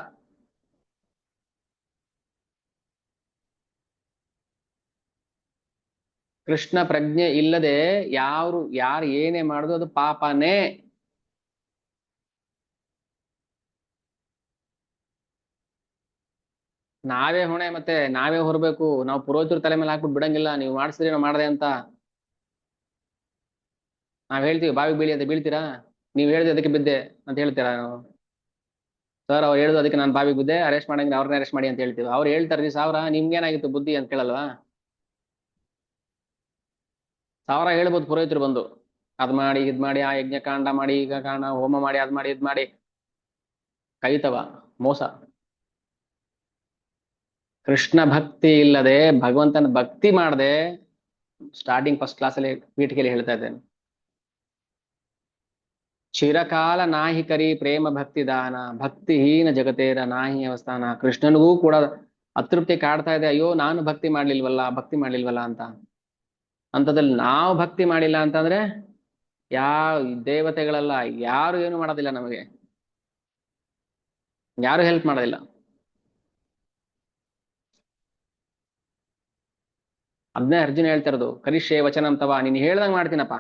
ಕೃಷ್ಣ ಪ್ರಜ್ಞೆ ಇಲ್ಲದೆ ಯಾರು ಏನೇ ಮಾಡುದು ಅದು ಪಾಪನೇ. ನಾವೇ ಹೊಣೆ, ಮತ್ತೆ ನಾವೇ ಹೊರಬೇಕು. ನಾವು ಪುರೋಹಿತರ ತಲೆ ಮೇಲೆ ಹಾಕ್ಬಿಟ್ಟು ಬಿಡಂಗಿಲ್ಲ, ನೀವು ಮಾಡಿಸಿದ್ರಿ ನಾವು ಮಾಡ್ದೆ ಅಂತ. ನಾವ್ ಹೇಳ್ತೀವಿ ಬಾವಿಗೆ ಬೀಳಿ ಅಂತ, ಬೀಳ್ತೀರಾ? ನೀವ್ ಹೇಳಿದ್ರೆ ಅದಕ್ಕೆ ಬಿದ್ದೆ ಅಂತ ಹೇಳ್ತೀರಾ? ನಾವು ಸರ್ ಅವ್ರು ಹೇಳುದು ಅದಕ್ಕೆ ನಾನು ಬಾವಿಗೆ ಬಿದ್ದೆ, ಅರೆಸ್ಟ್ ಮಾಡಂಗಿಲ್ಲ, ಅವ್ರನ್ನ ಅರೆಸ್ಟ್ ಮಾಡಿ ಅಂತ ಹೇಳ್ತೀವಿ. ಅವ್ರು ಹೇಳ್ತಾರೆ ನೀವು ಸಾವಿರ, ನಿಮ್ಗೇನಾಗಿತ್ತು ಬುದ್ಧಿ ಅಂತ ಕೇಳಲ್ವಾ? ಸಾವಿರ ಹೇಳ್ಬೋದು ಪುರೋಹಿತರು ಬಂದು, ಅದ್ ಮಾಡಿ ಇದ್ ಮಾಡಿ, ಆ ಯಜ್ಞ ಕಾಂಡ ಮಾಡಿ, ಈಗ ಕಾಂಡ ಹೋಮ ಮಾಡಿ, ಅದ್ ಮಾಡಿ ಇದ್ ಮಾಡಿ. ಕೈತವ ಮೋಸ. ಕೃಷ್ಣ ಭಕ್ತಿ ಇಲ್ಲದೆ, ಭಗವಂತನ ಭಕ್ತಿ ಮಾಡದೆ, ಸ್ಟಾರ್ಟಿಂಗ್ ಫಸ್ಟ್ ಕ್ಲಾಸಲ್ಲಿ ಪೀಠಿಕೆಯಲ್ಲಿ ಹೇಳ್ತಾ ಇದ್ದೇನೆ, ಚಿರಕಾಲ ನಾಹಿ ಕರಿ ಪ್ರೇಮ ಭಕ್ತಿ ದಾನ, ಭಕ್ತಿಹೀನ ಜಗತೇರ ನಾಹಿ ಅವಸ್ಥಾನ. ಕೃಷ್ಣನಿಗೂ ಕೂಡ ಅತೃಪ್ತಿ ಕಾಡ್ತಾ ಇದೆ, ಅಯ್ಯೋ ನಾನು ಭಕ್ತಿ ಮಾಡ್ಲಿಲ್ವಲ್ಲ ಅಂತ. ಅಂತದ್ರಲ್ಲಿ ನಾವು ಭಕ್ತಿ ಮಾಡಿಲ್ಲ ಅಂತಂದ್ರೆ ಯಾವ ದೇವತೆಗಳೆಲ್ಲ ಯಾರು ಏನು ಮಾಡೋದಿಲ್ಲ, ನಮಗೆ ಯಾರು ಹೆಲ್ಪ್ ಮಾಡೋದಿಲ್ಲ. ಅದನ್ನೇ ಅರ್ಜುನ ಹೇಳ್ತಾ ಇರೋದು, ಕರಿಷ್ಯೆ ವಚನಂ ತವ, ನೀನ್ ಹೇಳ್ದಂಗ್ ಮಾಡ್ತೀನಪ್ಪ.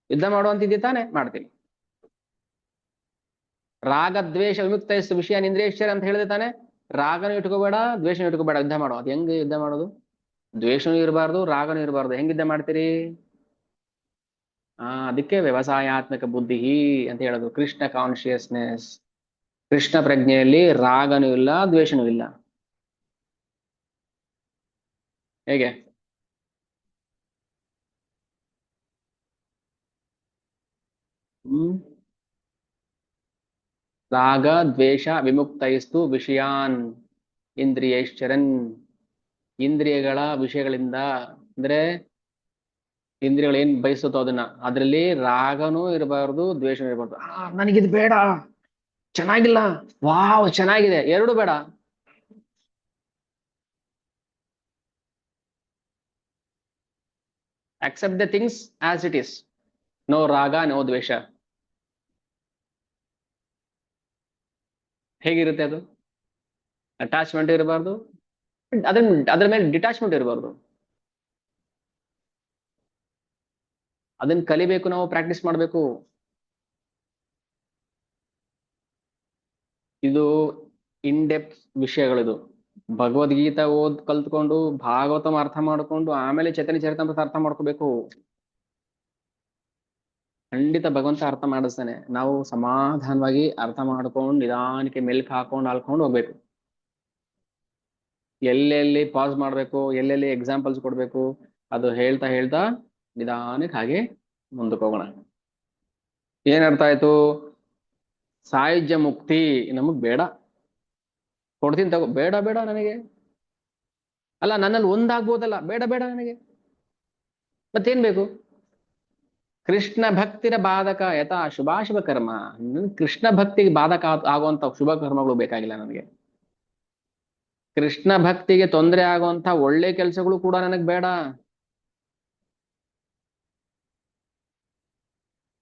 ಯುದ್ಧ ಮಾಡುವಂತಿದ್ದಿ ತಾನೆ, ಮಾಡ್ತೀನಿ. ರಾಗದ್ವೇಷ ವಿಮುಕ್ತ ವಿಷಯ ನಿಂದ್ರೇಶ್ವರ ಅಂತ ಹೇಳಿದೆ ತಾನೆ, ರಾಗನೂ ಇಟ್ಕೋಬೇಡ, ದ್ವೇಷನೂ ಇಟ್ಕೋಬೇಡ, ಯುದ್ಧ ಮಾಡೋ. ಅದ್ ಹೆಂಗ್ ಯುದ್ಧ ಮಾಡೋದು? ದ್ವೇಷನೂ ಇರಬಾರ್ದು, ರಾಗನೂ ಇರಬಾರ್ದು, ಹೆಂಗ್ ಯುದ್ಧ ಮಾಡ್ತೀರಿ? ಅದಕ್ಕೆ ವ್ಯವಸಾಯಾತ್ಮಕ ಬುದ್ಧಿ ಅಂತ ಹೇಳೋದು, ಕೃಷ್ಣ ಕಾನ್ಶಿಯಸ್ನೆಸ್. ಕೃಷ್ಣ ಪ್ರಜ್ಞೆಯಲ್ಲಿ ರಾಗನೂ ಇಲ್ಲ, ದ್ವೇಷನೂ ಇಲ್ಲ. ಹೇಗೆ? ಹ್ಮ್ ರಾಗ ದ್ವೇಷ ವಿಮುಕ್ತೈಸ್ತು ವಿಷಯಾನ್ ಇಂದ್ರಿಯೈಶ್ಚರನ್. ಇಂದ್ರಿಯಗಳ ವಿಷಯಗಳಿಂದ, ಅಂದ್ರೆ ಇಂದ್ರಿಯಗಳು ಏನ್ ಬಯಸುತ್ತೋ ಅದನ್ನ, ಅದ್ರಲ್ಲಿ ರಾಗನೂ ಇರಬಾರ್ದು, ದ್ವೇಷನೂ ಇರಬಾರ್ದು. ನನಗಿದ್ ಬೇಡ, ಚೆನ್ನಾಗಿಲ್ಲ, ವಾವ್ ಚೆನ್ನಾಗಿದೆ, ಎರಡು ಬೇಡ. Accept the things as it is. No ರಾಗ ನೋ ದ್ವೇಷ. ಹೇಗಿರುತ್ತೆ ಅದು? ಅಟ್ಯಾಚ್ಮೆಂಟ್ ಇರಬಾರ್ದು, ಅದ್ರ ಮೇಲೆ ಡಿಟ್ಯಾಚ್ಮೆಂಟ್ ಇರಬಾರ್ದು. ಅದನ್ನ ಕಲಿಬೇಕು, ನಾವು ಪ್ರಾಕ್ಟೀಸ್ ಮಾಡ್ಬೇಕು. ಇದು ಇನ್ ಡೆಪ್ತ್ ವಿಷಯಗಳಿದು. ಭಗವದ್ಗೀತಾ ಕಲ್ತ್ಕೊಂಡು, ಭಾಗವತಂ ಅರ್ಥ ಮಾಡ್ಕೊಂಡು, ಆಮೇಲೆ ಚೈತನ್ಯ ಚರಿತಾಮೃತ ಅರ್ಥ ಮಾಡ್ಕೋಬೇಕು. ಖಂಡಿತ ಭಗವಂತ ಅರ್ಥ ಮಾಡಿಸ್ತಾನೆ. ನಾವು ಸಮಾಧಾನವಾಗಿ ಅರ್ಥ ಮಾಡ್ಕೊಂಡು ನಿಧಾನಕ್ಕೆ ಮೆಲ್ಕ್ ಹಾಕೊಂಡು ಹೋಗ್ಬೇಕು. ಎಲ್ಲೆಲ್ಲಿ ಪಾಸ್ ಮಾಡ್ಬೇಕು, ಎಲ್ಲೆಲ್ಲಿ ಎಕ್ಸಾಂಪಲ್ಸ್ ಕೊಡ್ಬೇಕು, ಅದು ಹೇಳ್ತಾ ಹೇಳ್ತಾ ನಿಧಾನಕ್ಕೆ ಹಾಗೆ ಮುಂದಕ್ಕೆ ಹೋಗೋಣ. ಏನ್ ಅರ್ಥ ಆಯ್ತು? ಸಾಯುಜ್ಯ ಮುಕ್ತಿ ನಮಗ್ ಬೇಡ. ಕೊಡ್ತೀನಿ ತಗೋ, ಬೇಡ ಬೇಡ ನನಗೆ. ಅಲ್ಲ ನನ್ನಲ್ಲಿ ಒಂದಾಗ್ಬೋದಲ್ಲ, ಬೇಡ ಬೇಡ ನನಗೆ. ಮತ್ತೇನ್ ಬೇಕು? ಕೃಷ್ಣ ಭಕ್ತಿರ ಬಾಧಕ ಯಥಾ ಶುಭಾಶುಭ ಕರ್ಮ. ಕೃಷ್ಣ ಭಕ್ತಿಗೆ ಬಾಧಕ ಆಗುವಂತ ಶುಭ ಕರ್ಮಗಳು ಬೇಕಾಗಿಲ್ಲ ನನಗೆ. ಕೃಷ್ಣ ಭಕ್ತಿಗೆ ತೊಂದರೆ ಆಗುವಂತ ಒಳ್ಳೆ ಕೆಲಸಗಳು ಕೂಡ ನನಗ್ ಬೇಡ.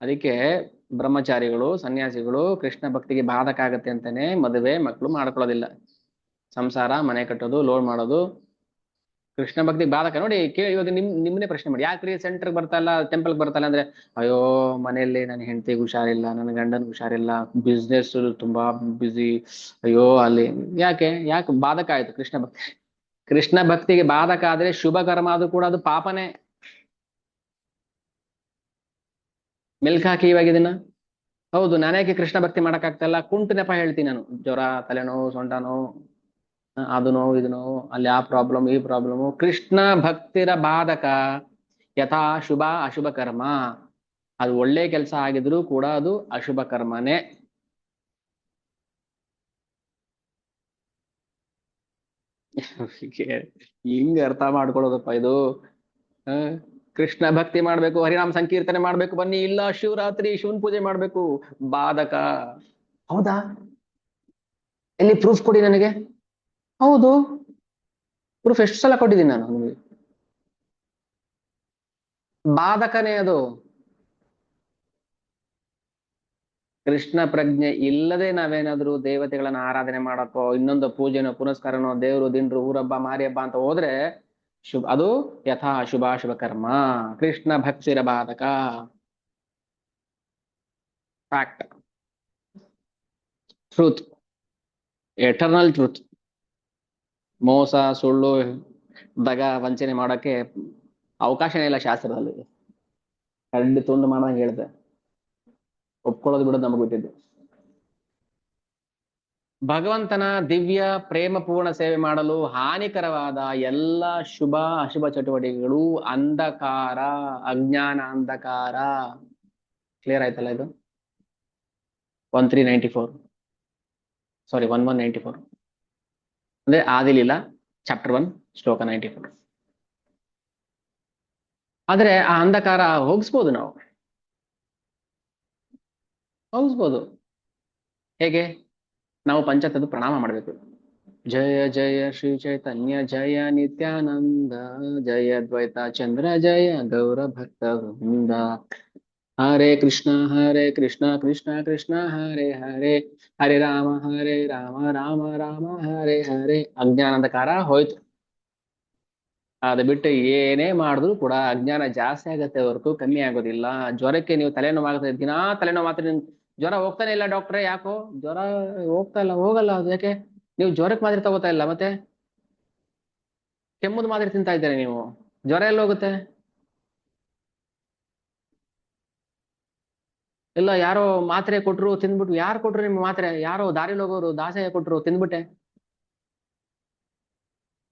ಅದಕ್ಕೆ ಬ್ರಹ್ಮಚಾರಿಗಳು, ಸನ್ಯಾಸಿಗಳು ಕೃಷ್ಣ ಭಕ್ತಿಗೆ ಬಾಧಕ ಆಗತ್ತೆ ಅಂತಾನೆ ಮದುವೆ ಮಕ್ಕಳು ಮಾಡ್ಕೊಳ್ಳೋದಿಲ್ಲ. ಸಂಸಾರ, ಮನೆ ಕಟ್ಟೋದು, ಲೋನ್ ಮಾಡೋದು ಕೃಷ್ಣ ಭಕ್ತಿಗೆ ಬಾಧಕ. ನೋಡಿ ಕೇಳಿ, ಇವಾಗ ನಿಮ್ಮನ್ನೇ ಪ್ರಶ್ನೆ ಮಾಡಿ, ಯಾಕ್ರಿ ಸೆಂಟರ್ಗೆ ಬರ್ತಾ ಇಲ್ಲ, ಟೆಂಪಲ್ಗೆ ಬರ್ತಾ ಇಲ್ಲ ಅಂದ್ರೆ, ಅಯ್ಯೋ ಮನೆಯಲ್ಲಿ ನನ್ನ ಹೆಂಡತಿಗೆ ಹುಷಾರಿಲ್ಲ, ನನ್ನ ಗಂಡನಿಗೆ ಹುಷಾರಿಲ್ಲ, ಬಿಸ್ನೆಸ್ ತುಂಬಾ ಬಿಸಿ, ಅಯ್ಯೋ ಅಲ್ಲಿ. ಯಾಕೆ ಬಾಧಕ ಆಯ್ತು ಕೃಷ್ಣ ಭಕ್ತಿ? ಕೃಷ್ಣ ಭಕ್ತಿಗೆ ಬಾಧಕ ಆದ್ರೆ ಶುಭ ಕರ್ಮ ಅದು ಕೂಡ ಅದು ಪಾಪನೇ. ಮೆಲ್ಕ್ ಹಾಕಿ ಇವಾಗ ಇದನ್ನ. ಹೌದು, ನಾನ್ಯಾಕೆ ಕೃಷ್ಣ ಭಕ್ತಿ ಮಾಡಕ್ ಆಗ್ತಾ ಇಲ್ಲ? ಕುಂಟು ನೆಪ ಹೇಳ್ತೀನಿ ನಾನು. ಜ್ವರ, ತಲೆನೋವು, ಸೊಂಟ ನೋವು, ಅದು ನೋವು ಇದು ನೋವು, ಅಲ್ಲಿ ಆ ಪ್ರಾಬ್ಲಮ್ ಈ ಪ್ರಾಬ್ಲಮ್. ಕೃಷ್ಣ ಭಕ್ತಿರ ಬಾಧಕ ಯಥಾ ಶುಭ ಅಶುಭ ಕರ್ಮ. ಅದು ಒಳ್ಳೆ ಕೆಲಸ ಆಗಿದ್ರು ಕೂಡ ಅದು ಅಶುಭ ಕರ್ಮನೇ. ಹಿಂಗೆ ಅರ್ಥ ಮಾಡ್ಕೊಳ್ಳೋದಪ್ಪ ಇದು. ಕೃಷ್ಣ ಭಕ್ತಿ ಮಾಡ್ಬೇಕು, ಹರಿನಾಮ ಸಂಕೀರ್ತನೆ ಮಾಡ್ಬೇಕು, ಬನ್ನಿ. ಇಲ್ಲ ಶಿವರಾತ್ರಿ ಶಿವನ್ ಪೂಜೆ ಮಾಡ್ಬೇಕು, ಬಾಧಕ. ಹೌದಾ? ಎಲ್ಲಿ ಪ್ರೂಫ್ ಕೊಡಿ ನನಗೆ. ಹೌದು, ಪ್ರೂಫ್ ಎಷ್ಟು ಸಲ ಕೊಟ್ಟಿದ್ದೀನಿ ನಾನು ನಿಮಗೆ. ಬಾಧಕನೇ ಅದು. ಕೃಷ್ಣ ಪ್ರಜ್ಞೆ ಇಲ್ಲದೆ ನಾವೇನಾದ್ರೂ ದೇವತೆಗಳನ್ನ ಆರಾಧನೆ ಮಾಡಕ್ಕೋ, ಇನ್ನೊಂದು ಪೂಜೆನೋ ಪುನಸ್ಕಾರನೋ, ದೇವರು ದಿಂಡ್ರು ಊರಬ್ಬ ಮಾರಿ ಹಬ್ಬ ಅಂತ ಹೋದ್ರೆ ಅದು ಯಥಾ ಶುಭಾಶುಭ ಕರ್ಮ. ಕೃಷ್ಣ ಭಕ್ತಿರ ಬಾಧಕ. Fact, truth, eternal truth. ಮೋಸ, ಸುಳ್ಳು, ದಗ, ವಂಚನೆ ಮಾಡಕ್ಕೆ ಅವಕಾಶನೇ ಇಲ್ಲ ಶಾಸ್ತ್ರದಲ್ಲಿ. ಕಡ್ಡಿ ತುಂಡು ಮಾಡಂಗೆ ಹೇಳ್ದೆ. ಒಪ್ಕೊಳ್ಳೋದು ಬಿಡೋದು ನಮಗೆ ಗೊತ್ತಿದ್ದು. ಭಗವಂತನ ದಿವ್ಯ ಪ್ರೇಮಪೂರ್ಣ ಸೇವೆ ಮಾಡಲು ಹಾನಿಕರವಾದ ಎಲ್ಲ ಶುಭ ಅಶುಭ ಚಟುವಟಿಕೆಗಳು ಅಂಧಕಾರ, ಅಜ್ಞಾನ ಅಂಧಕಾರ. ಕ್ಲಿಯರ್ ಆಯ್ತಲ್ಲ ಇದು? 1394, ಸಾರಿ 1194 ಅಂದ್ರೆ ಆದಿಲೀಲ ಚಾಪ್ಟರ್ 1 ಶ್ಲೋಕ 94. ಆದ್ರೆ ಆ ಅಂಧಕಾರ ಹೋಗಿಸ್ಬೋದು, ನಾವು ಹೋಗಿಸ್ಬೋದು. ಹೇಗೆ? ನಾವು ಪಂಚತತ್ವ ಪ್ರಣಾಮ ಮಾಡಬೇಕು. ಜಯ ಜಯ ಶ್ರೀ ಚೈತನ್ಯ ಜಯ ನಿತ್ಯಾನಂದ, ಜಯ ದ್ವೈತ ಚಂದ್ರ ಜಯ ಗೌರ ಭಕ್ತ ವೃಂದ, ಹರೇ ಕೃಷ್ಣ ಕೃಷ್ಣ ಕೃಷ್ಣ ಹರೇ ಹರೇ, ಹರೇ ರಾಮ ರಾಮ ರಾಮ ಹರೇ ಹರೇ. ಅಜ್ಞಾನ ಅಂಧಕಾರ ಹೋಯ್ತು. ಅದು ಬಿಟ್ಟು ಏನೇ ಮಾಡಿದ್ರು ಕೂಡ ಅಜ್ಞಾನ ಜಾಸ್ತಿ ಆಗತ್ತೆ ಹೊರತು ಕಮ್ಮಿ ಆಗೋದಿಲ್ಲ. ಜ್ವರಕ್ಕೆ ನೀವು ತಲೆನೋವಾಗುತ್ತೆ, ದಿನಾ ತಲೆನೋವು ಮಾತ್ರ. ಜ್ವರ ಹೋಗ್ತಾನೆ ಇಲ್ಲ ಡಾಕ್ಟ್ರೆ, ಯಾಕೋ ಜ್ವರ ಹೋಗ್ತಾ ಇಲ್ಲ? ಹೋಗಲ್ಲ. ಅದು ಯಾಕೆ? ನೀವು ಜ್ವರಕ್ಕೆ ಮಾತ್ರೆ ತಗೋತಾ ಇಲ್ಲ, ಮತ್ತೆ ಕೆಮ್ಮುದ ಮಾತ್ರೆ ತಿಂತಾ ಇದ್ದಾರೆ ನೀವು, ಜ್ವರ ಎಲ್ಲ ಹೋಗುತ್ತೆ? ಇಲ್ಲ, ಯಾರೋ ಮಾತ್ರೆ ಕೊಟ್ರು ತಿಂದ್ಬಿಟ್ಟು. ಯಾರು ಕೊಟ್ರು ನಿಮ್ಗೆ ಮಾತ್ರೆ? ಯಾರೋ ದಾರಿಲಿ ಹೋಗೋರು ದಾಸಯ್ಯ ಕೊಟ್ರು, ತಿಂದ್ಬಿಟ್ಟೆ.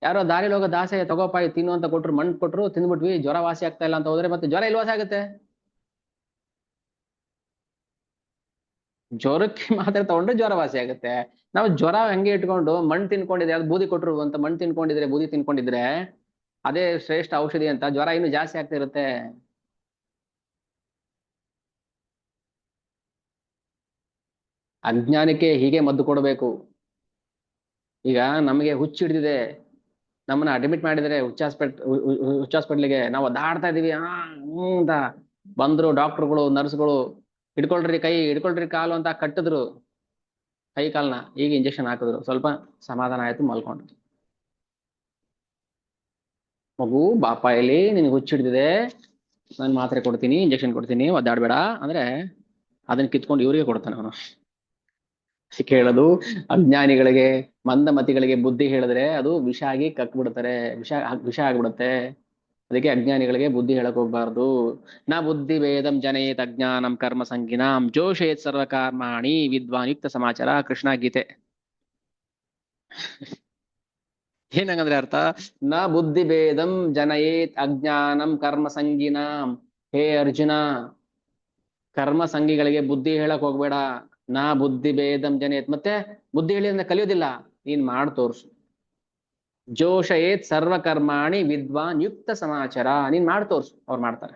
ಯಾರೋ ದಾರಿಲಿ ಹೋಗೋ ದಾಸಯ್ಯ ತಗೋಪಾಯಿ ತಿನ್ನು ಅಂತ ಕೊಟ್ರು, ಮಣ್ಣು ಕೊಟ್ರು, ತಿಂದ್ಬಿಟ್ವಿ, ಜ್ವರ ವಾಸಿ ಆಗ್ತಾ ಇಲ್ಲ ಅಂತ ಹೋದ್ರೆ ಮತ್ತೆ ಜ್ವರ ಇಲ್ಲಿ ವಾಸಿ ಆಗುತ್ತೆ? ಜ್ವರಕ್ಕೆ ಮಾತ್ರೆ ತಗೊಂಡ್ರೆ ಜ್ವರ ವಾಸಿ ಆಗುತ್ತೆ. ನಾವು ಜ್ವರ ಹಂಗೆ ಇಟ್ಕೊಂಡು ಮಣ್ಣು ತಿನ್ಕೊಂಡಿದ್ರೆ, ಅದು ಬೂದಿ ಕೊಟ್ರು ಅಂತ ಮಣ್ಣು ತಿನ್ಕೊಂಡಿದ್ರೆ, ಬೂದಿ ತಿನ್ಕೊಂಡಿದ್ರೆ ಅದೇ ಶ್ರೇಷ್ಠ ಔಷಧಿ ಅಂತ ಜ್ವರ ಇನ್ನು ಜಾಸ್ತಿ ಆಗ್ತಾ ಇರುತ್ತೆ. ಅಜ್ಞಾನಕ್ಕೆ ಹೀಗೆ ಮದ್ದು ಕೊಡಬೇಕು. ಈಗ ನಮಗೆ ಹುಚ್ಚು ಹಿಡಿದಿದೆ, ನಮ್ಮನ್ನ ಅಡ್ಮಿಟ್ ಮಾಡಿದರೆ ಹುಚ್ಚಾಸ್ಪಿಟ್ಲಿಗೆ, ನಾವು ಒದ್ದಾಡ್ತಾ ಇದೀವಿ ಅಂತ ಬಂದ್ರು ಡಾಕ್ಟರ್ಗಳು ನರ್ಸ್ಗಳು. ಹಿಡ್ಕೊಳ್ರಿ ಕೈ, ಹಿಡ್ಕೊಳ್ರಿ ಕಾಲು ಅಂತ ಕಟ್ಟಿದ್ರು ಕೈ ಕಾಲ್ನ. ಈಗ ಇಂಜೆಕ್ಷನ್ ಹಾಕಿದ್ರು, ಸ್ವಲ್ಪ ಸಮಾಧಾನ ಆಯ್ತು, ಮಲ್ಕೊಂಡು. ಮಗು ಬಾಪ, ಇಲ್ಲಿ ನಿನ್ಗೆ ಹುಚ್ಚು ಹಿಡಿದಿದೆ, ನಾನು ಮಾತ್ರೆ ಕೊಡ್ತೀನಿ, ಇಂಜೆಕ್ಷನ್ ಕೊಡ್ತೀನಿ, ಒದ್ದಾಡ್ಬೇಡ ಅಂದ್ರೆ ಅದನ್ನ ಕಿತ್ಕೊಂಡು ಇವರಿಗೆ ಕೊಡ್ತಾನೆ ಅವನು. ಕೇಳೋದು ಅಜ್ಞಾನಿಗಳಿಗೆ, ಮಂದಮತಿಗಳಿಗೆ ಬುದ್ಧಿ ಹೇಳಿದ್ರೆ ಅದು ವಿಷ ಆಗಿ ಕಕ್ಬಿಡ್ತಾರೆ, ವಿಷ ಆಗ್ಬಿಡುತ್ತೆ. ಅದಕ್ಕೆ ಅಜ್ಞಾನಿಗಳಿಗೆ ಬುದ್ಧಿ ಹೇಳಕ್ ಹೋಗ್ಬಾರ್ದು. ನಾ ಬುದ್ಧಿ ವೇದಂ ಜನಯೇತ್ ಅಜ್ಞಾನಂ ಕರ್ಮ ಸಂಗಿನಾಂ ಜೋಷೇತ್ ಸರ್ವಕರ್ಮಾಣಿ ವಿದ್ವಾನ್ ಯುಕ್ತ ಸಮಾಚಾರ. ಕೃಷ್ಣ ಗೀತೆ. ಏನಂಗಂದ್ರೆ ಅರ್ಥ, ನ ಬುದ್ಧಿ ಭೇದಂ ಜನಯೇತ್ ಅಜ್ಞಾನಂ ಕರ್ಮ ಸಂಗಿನಾಂ. ಹೇ ಅರ್ಜುನ, ಕರ್ಮ ಸಂಗಿಗಳಿಗೆ ಬುದ್ಧಿ ಹೇಳಕ್ ಹೋಗ್ಬೇಡ. ನಾ ಬುದ್ಧಿ ಭೇದಂ ಜನಯೇತ್, ಮತ್ತೆ ಬುದ್ಧಿ ಹೇಳಿ ಅಂದ್ರೆ ಕಲಿಯೋದಿಲ್ಲ, ನೀನ್ ಮಾಡ್ ತೋರ್ಸು. ಜೋಷಯೇತ್ ಸರ್ವಕರ್ಮಾಣಿ ವಿದ್ವಾನ್ ಯುಕ್ತ ಸಮಾಚಾರ, ನೀನ್ ಮಾಡ್ ತೋರ್ಸು, ಅವ್ರು ಮಾಡ್ತಾರೆ.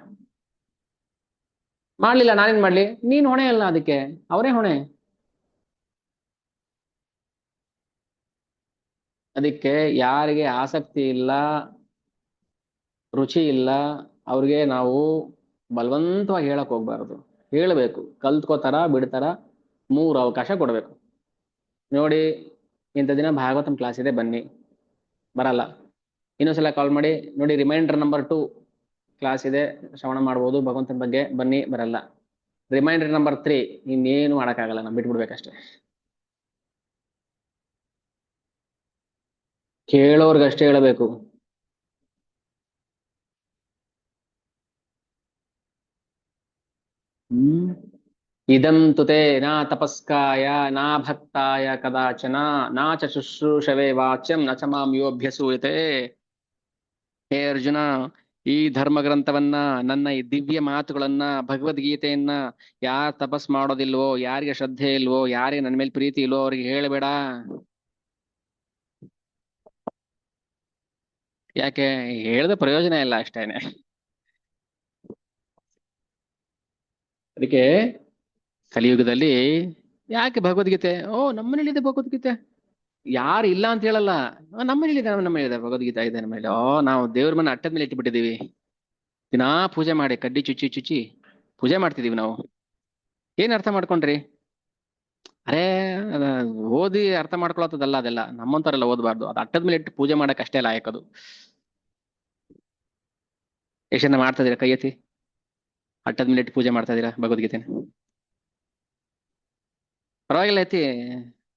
ಮಾಡ್ಲಿಲ್ಲ ನಾನೇನ್ ಮಾಡ್ಲಿ? ನೀನ್ ಹೊಣೆ ಅಲ್ಲ ಅದಕ್ಕೆ, ಅವರೇ ಹೊಣೆ. ಅದಕ್ಕೆ ಯಾರಿಗೆ ಆಸಕ್ತಿ ಇಲ್ಲ, ರುಚಿ ಇಲ್ಲ, ಅವ್ರಿಗೆ ನಾವು ಬಲವಂತವಾಗಿ ಹೇಳಕ್ ಹೋಗ್ಬಾರ್ದು. ಹೇಳ್ಬೇಕು, ಕಲ್ತ್ಕೋತಾರ ಬಿಡ್ತಾರ, 3 ಅವಕಾಶ ಕೊಡ್ಬೇಕು. ನೋಡಿ, ಇಂಥ ದಿನ ಭಾಗವತಂ ಕ್ಲಾಸ್ ಇದೆ, ಬನ್ನಿ. ಬರಲ್ಲ, ಇನ್ನೊಂದ್ಸಲ ಕಾಲ್ ಮಾಡಿ, ನೋಡಿ ರಿಮೈಂಡರ್ ನಂಬರ್ 2 ಕ್ಲಾಸ್ ಇದೆ, ಶ್ರವಣ ಮಾಡ್ಬೋದು ಭಗವಂತನ ಬಗ್ಗೆ, ಬನ್ನಿ. ಬರಲ್ಲ. ರಿಮೈಂಡರ್ ನಂಬರ್ 3 ಇನ್ನೇನು ಮಾಡಕ್ಕಾಗಲ್ಲ, ನಾವು ಬಿಟ್ಬಿಡ್ಬೇಕಷ್ಟೇ. ಕೇಳೋರ್ಗಷ್ಟೇ ಹೇಳಬೇಕು. ಹ್ಮ್. ಇದಂ ತುತೆ ನಾ ತಪಸ್ಕಾಯ ನಾ ಭಕ್ತಾಯ ಕದಾಚನ ನಾ ಚ ಶುಶ್ರೂಷವೇ ವಾಚ್ಯಂ ನ ಚ ಮಾಂ ಯೋಭ್ಯಸೂಯತೆ. ಹೇ ಅರ್ಜುನ, ಈ ಧರ್ಮ ಗ್ರಂಥವನ್ನ, ನನ್ನ ಈ ದಿವ್ಯ ಮಾತುಗಳನ್ನ, ಭಗವದ್ಗೀತೆಯನ್ನ ಯಾರು ತಪಸ್ ಮಾಡೋದಿಲ್ವೋ, ಯಾರಿಗೆ ಶ್ರದ್ಧೆ ಇಲ್ವೋ, ಯಾರಿಗೆ ನನ್ನ ಮೇಲೆ ಪ್ರೀತಿ ಇಲ್ವೋ ಅವ್ರಿಗೆ ಹೇಳಬೇಡ. ಯಾಕೆ? ಹೇಳ್ದ ಪ್ರಯೋಜನ ಇಲ್ಲ ಅಷ್ಟೇನೆ. ಅದಕ್ಕೆ ಕಲಿಯುಗದಲ್ಲಿ ಯಾಕೆ ಭಗವದ್ಗೀತೆ, ಓ ನಮ್ಮನೇಲಿದೆ ಭಗವದ್ಗೀತೆ, ಯಾರು ಇಲ್ಲ ಅಂತ ಹೇಳಲ್ಲ. ನಮ್ಮನೇಲಿದೆ, ನಮ್ಮನೇಲಿದೆ ಭಗವದ್ಗೀತೆ ಇದೆ ನಮ್ಮನೇಲಿ. ಓ ನಾವು ದೇವ್ರ ಮನೆ ಅಟ್ಟದ ಮೇಲೆ ಇಟ್ಬಿಟ್ಟಿದೀವಿ, ದಿನಾ ಪೂಜೆ ಮಾಡಿ ಕಡ್ಡಿ ಚುಚ್ಚಿ ಚುಚ್ಚಿ ಪೂಜೆ ಮಾಡ್ತಿದೀವಿ ನಾವು. ಏನ್ ಅರ್ಥ ಮಾಡ್ಕೊಂಡ್ರಿ? ಅರೇ ಅದ ಓದಿ ಅರ್ಥ ಮಾಡ್ಕೊಳತ್ತದಲ್ಲ, ಅದೆಲ್ಲ ನಮ್ಮಂತವರೆಲ್ಲ ಓದಬಾರ್ದು. ಅದು ಅಟ್ಟದ ಮೇಲೆ ಇಟ್ಟು ಪೂಜೆ ಮಾಡಕ್ ಅಷ್ಟೇ ಲಾಯಕದು. ಎಷ್ಟು ಜನ ಮಾಡ್ತಾ ಇದೀರಾ? ಕೈ ಎತ್ತಿ. ಅಟ್ಟದ ಮೇಲೆ ಇಟ್ಟು ಪೂಜೆ ಮಾಡ್ತಾ ಇದೀರಾ ಭಗವದ್ಗೀತೆ? ಪರವಾಗಿಲ್ಲ, ಎತ್ತಿ.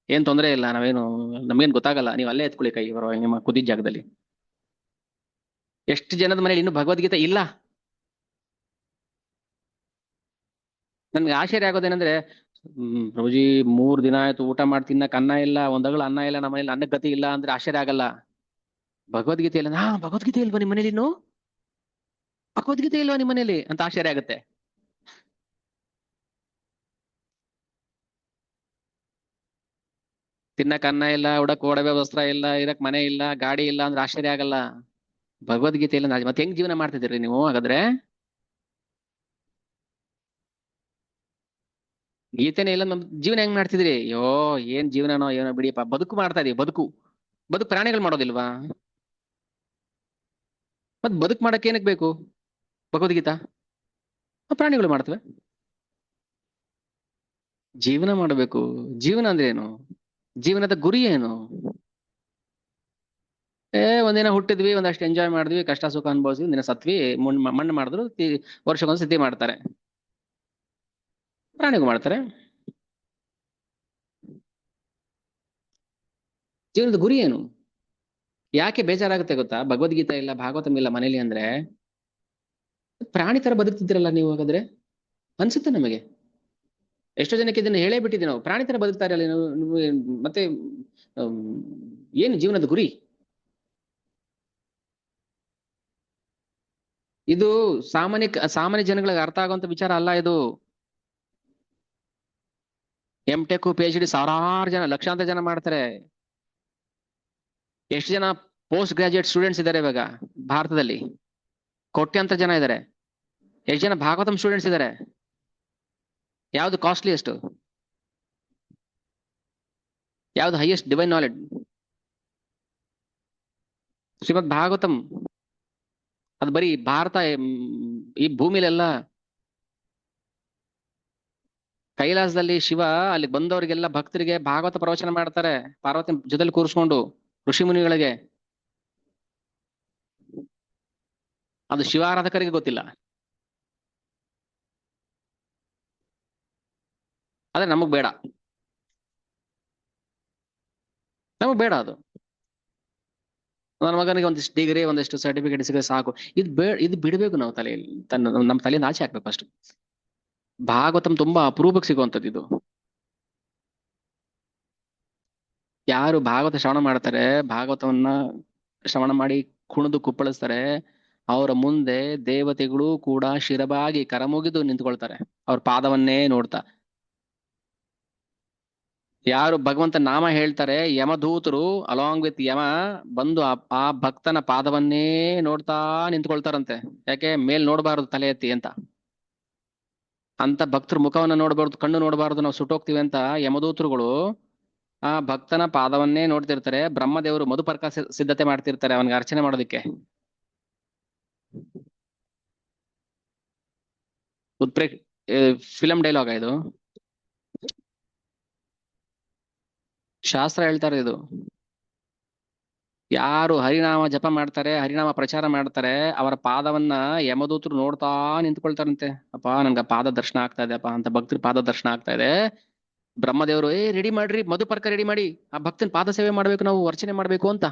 ಏನ್ ತೊಂದರೆ ಇಲ್ಲ, ನಾವೇನು, ನಮ್ಗೇನ್ ಗೊತ್ತಾಗಲ್ಲ. ನೀವು ಅಲ್ಲೇ ಎತ್ಕೊಳ್ಳಿ ಕೈ, ಪರವಾಗಿ, ನಿಮ್ಮ ಕುದಿದ ಜಾಗದಲ್ಲಿ. ಎಷ್ಟು ಜನದ ಮನೇಲಿ ಇನ್ನೂ ಭಗವದ್ಗೀತೆ ಇಲ್ಲ? ನನ್ಗೆ ಆಶ್ಚರ್ಯ ಆಗೋದೇನಂದ್ರೆ, ಪ್ರಭುಜಿ 3 ದಿನ ಆಯ್ತು ಊಟ ಮಾಡಿ ತಿನ್ನಕ್ ಅನ್ನ ಇಲ್ಲ, ಒಂದಗಳು ಅನ್ನ ಇಲ್ಲ, ನಮ್ಮ ಮನೇಲಿ ಅನ್ನಕ್ಕೆ ಗತಿ ಇಲ್ಲ ಅಂದ್ರೆ ಆಶ್ಚರ್ಯ ಆಗಲ್ಲ. ಭಗವದ್ಗೀತೆ ಇಲ್ಲ, ಭಗವದ್ಗೀತೆ ಇಲ್ವಾ ನಿಮ್ಮ ಮನೇಲಿ? ಇನ್ನು ಭಗವದ್ಗೀತೆ ಇಲ್ವಾ ನಿಮ್ಮ ಮನೇಲಿ ಅಂತ ಆಶ್ಚರ್ಯ ಆಗುತ್ತೆ. ತಿನ್ನಕ್ ಅನ್ನ ಇಲ್ಲ, ಉಡಕ್ ಒಡವೆ ವಸ್ತ್ರ ಇಲ್ಲ, ಇರಕ್ ಮನೆ ಇಲ್ಲ, ಗಾಡಿ ಇಲ್ಲ ಅಂದ್ರೆ ಆಶ್ಚರ್ಯ ಆಗಲ್ಲ. ಭಗವದ್ಗೀತೆ ಇಲ್ಲ ಮತ್ತೆ ಹೆಂಗ್ ಜೀವನ ಮಾಡ್ತಿದ್ದೀರಿ ನೀವು ಹಾಗಾದ್ರೆ? ಗೀತೆನೇ ಇಲ್ಲ, ನಮ್ ಜೀವನ ಹೆಂಗ್ ಮಾಡ್ತಿದ್ರಿ? ಅಯ್ಯೋ, ಏನ್ ಜೀವನನೋ ಏನೋ ಬಿಡಿಯಪ್ಪ. ಬದುಕು ಮಾಡ್ತಾ ಇದೀವಿ, ಬದುಕು. ಬದುಕು ಪ್ರಾಣಿಗಳು ಮಾಡೋದಿಲ್ವಾ? ಮತ್ ಬದುಕು ಮಾಡಕ್ ಏನಕ್ ಬೇಕು ಭಗವದ್ಗೀತಾ? ಪ್ರಾಣಿಗಳು ಮಾಡ್ತವೆ. ಜೀವನ ಮಾಡಬೇಕು. ಜೀವನ ಅಂದ್ರೆ ಏನು? ಜೀವನದ ಗುರಿ ಏನು? ಒಂದಿನ ಹುಟ್ಟಿದ್ವಿ, ಒಂದಷ್ಟು ಎಂಜಾಯ್ ಮಾಡಿದ್ವಿ, ಕಷ್ಟ ಸುಖ ಅನುಭವಿಸಿದ್ವಿ, ಒಂದಿನ ಸತ್ವಿ, ಮಣ್ಣು ಮಾಡಿದ್ರು, ವರ್ಷಕ್ಕೊಂದು ಸಿದ್ಧಿ ಮಾಡ್ತಾರೆ. ಪ್ರಾಣಿಗೂ ಮಾಡ್ತಾರೆ. ಜೀವನದ ಗುರಿ ಏನು? ಯಾಕೆ ಬೇಜಾರಾಗುತ್ತೆ ಗೊತ್ತಾ? ಭಗವದ್ಗೀತೆ ಇಲ್ಲ, ಭಾಗವತಂ ಇಲ್ಲ ಮನೇಲಿ ಅಂದ್ರೆ, ಪ್ರಾಣಿ ತರ ಬದುಕ್ತಿದ್ದೀರಲ್ಲ ನೀವು ಹಾಗಾದ್ರೆ ಅನ್ಸುತ್ತೆ ನಮಗೆ. ಎಷ್ಟೋ ಜನಕ್ಕೆ ಇದನ್ನ ಹೇಳೇ ಬಿಟ್ಟಿದ್ದೀವಿ ನಾವು, ಪ್ರಾಣಿ ತರ ಬದುಕ್ತಾ ಇರಲ್ಲ ಮತ್ತೆ ಅಮ್, ಏನು ಜೀವನದ ಗುರಿ? ಇದು ಸಾಮಾನ್ಯ ಜನಗಳಿಗೆ ಅರ್ಥ ಆಗುವಂತ ವಿಚಾರ ಅಲ್ಲ ಇದು. ಎಂ.ಟೆಕ್ PhD ಸಾವಿರಾರು ಜನ, ಲಕ್ಷಾಂತರ ಜನ ಮಾಡ್ತಾರೆ. ಎಷ್ಟು ಜನ ಪೋಸ್ಟ್ ಗ್ರಾಜುಯೇಟ್ ಸ್ಟೂಡೆಂಟ್ಸ್ ಇದ್ದಾರೆ ಇವಾಗ ಭಾರತದಲ್ಲಿ? ಕೋಟ್ಯಾಂತರ ಜನ ಇದ್ದಾರೆ. ಎಷ್ಟು ಜನ ಭಾಗವತಂ ಸ್ಟೂಡೆಂಟ್ಸ್ ಇದ್ದಾರೆ? ಯಾವ್ದು ಕಾಸ್ಟ್ಲಿಯೆಸ್ಟ್? ಯಾವ್ದು ಹೈಯೆಸ್ಟ್ ಡಿವೈನ್ ನಾಲೆಡ್ಜ್? ಶ್ರೀಮದ್ ಭಾಗವತಂ. ಅದು ಬರೀ ಭಾರತ, ಈ ಭೂಮಿಲೆಲ್ಲ. ಕೈಲಾಸದಲ್ಲಿ ಶಿವ ಅಲ್ಲಿ ಬಂದವರಿಗೆಲ್ಲ ಭಕ್ತರಿಗೆ ಭಾಗವತ ಪ್ರವಚನ ಮಾಡ್ತಾರೆ, ಪಾರ್ವತಿ ಜೊತೆಲಿ ಕೂರಿಸ್ಕೊಂಡು, ಋಷಿ ಮುನಿಗಳಿಗೆ. ಅದು ಶಿವಾರಾಧಕರಿಗೆ ಗೊತ್ತಿಲ್ಲ. ಆದ್ರೆ ನಮಗ್ ಬೇಡ, ನಮಗ್ ಬೇಡ ಅದು. ನನ್ನ ಮಗನಿಗೆ ಒಂದಿಷ್ಟು ಡಿಗ್ರಿ, ಒಂದಿಷ್ಟು ಸರ್ಟಿಫಿಕೇಟ್ ಸಿಗದೆ ಸಾಕು. ಇದು ಬಿಡಬೇಕು ನಾವು ತಲೆಯಲ್ಲಿ, ನಮ್ಮ ತಲೆಯಿಂದ ಆಚೆ ಹಾಕ್ಬೇಕು ಫಸ್ಟ್. ಭಾಗವತಂ ತುಂಬಾ ಅಪರೂಪಕ್ಕೆ ಸಿಗುವಂತದ್ದು ಇದು. ಯಾರು ಭಾಗವತ ಶ್ರವಣ ಮಾಡ್ತಾರೆ, ಭಾಗವತವನ್ನ ಶ್ರವಣ ಮಾಡಿ ಕುಣಿದು ಕುಪ್ಪಳಿಸ್ತಾರೆ, ಅವರ ಮುಂದೆ ದೇವತೆಗಳು ಕೂಡ ಶಿರಬಾಗಿ ಕರಮುಗಿದು ನಿಂತ್ಕೊಳ್ತಾರೆ, ಅವ್ರ ಪಾದವನ್ನೇ ನೋಡ್ತಾ. ಯಾರು ಭಗವಂತ ನಾಮ ಹೇಳ್ತಾರೆ, ಯಮದೂತರು ಅಲಾಂಗ್ ವಿತ್ ಯಮ ಬಂದು ಆ ಭಕ್ತನ ಪಾದವನ್ನೇ ನೋಡ್ತಾ ನಿಂತ್ಕೊಳ್ತಾರಂತೆ. ಯಾಕೆ? ಮೇಲ್ ನೋಡಬಾರದು ತಲೆ ಎತ್ತಿ ಅಂತ. ಅಂತ ಭಕ್ತರು ಮುಖವನ್ನ ನೋಡಬಾರ್ದು, ಕಣ್ಣು ನೋಡಬಾರ್ದು, ನಾವು ಸುಟ್ಟೋಗ್ತೀವಿ ಅಂತ ಯಮದೂತರುಗಳು ಆ ಭಕ್ತನ ಪಾದವನ್ನೇ ನೋಡ್ತಿರ್ತಾರೆ. ಬ್ರಹ್ಮದೇವರು ಮಧುಪರ್ಕ ಸಿದ್ಧತೆ ಮಾಡ್ತಿರ್ತಾರೆ ಅವನಿಗೆ ಅರ್ಚನೆ ಮಾಡೋದಿಕ್ಕೆ. ಉತ್ಪ್ರೇ ಫಿಲಂ ಡೈಲಾಗ್ ಇದು, ಶಾಸ್ತ್ರ ಹೇಳ್ತಾರೆ ಇದು. ಯಾರು ಹರಿನಾಮ ಜಪ ಮಾಡ್ತಾರೆ, ಹರಿನಾಮ ಪ್ರಚಾರ ಮಾಡ್ತಾರೆ, ಅವರ ಪಾದವನ್ನ ಯಮದೂತರು ನೋಡ್ತಾ ನಿಂತ್ಕೊಳ್ತಾರಂತೆ. ಅಪ್ಪ ನನ್ಗ ಪಾದ ದರ್ಶನ ಆಗ್ತಾ ಇದೆ ಅಪ್ಪ ಅಂತ, ಭಕ್ತರ ಪಾದ ದರ್ಶನ ಆಗ್ತಾ ಇದೆ. ಬ್ರಹ್ಮದೇವರು ರೆಡಿ ಮಾಡ್ರಿ, ಮಧುಪರ್ಕ ರೆಡಿ ಮಾಡಿ, ಆ ಭಕ್ತನ ಪಾದ ಸೇವೆ ಮಾಡ್ಬೇಕು, ನಾವು ಅರ್ಚನೆ ಮಾಡ್ಬೇಕು ಅಂತ.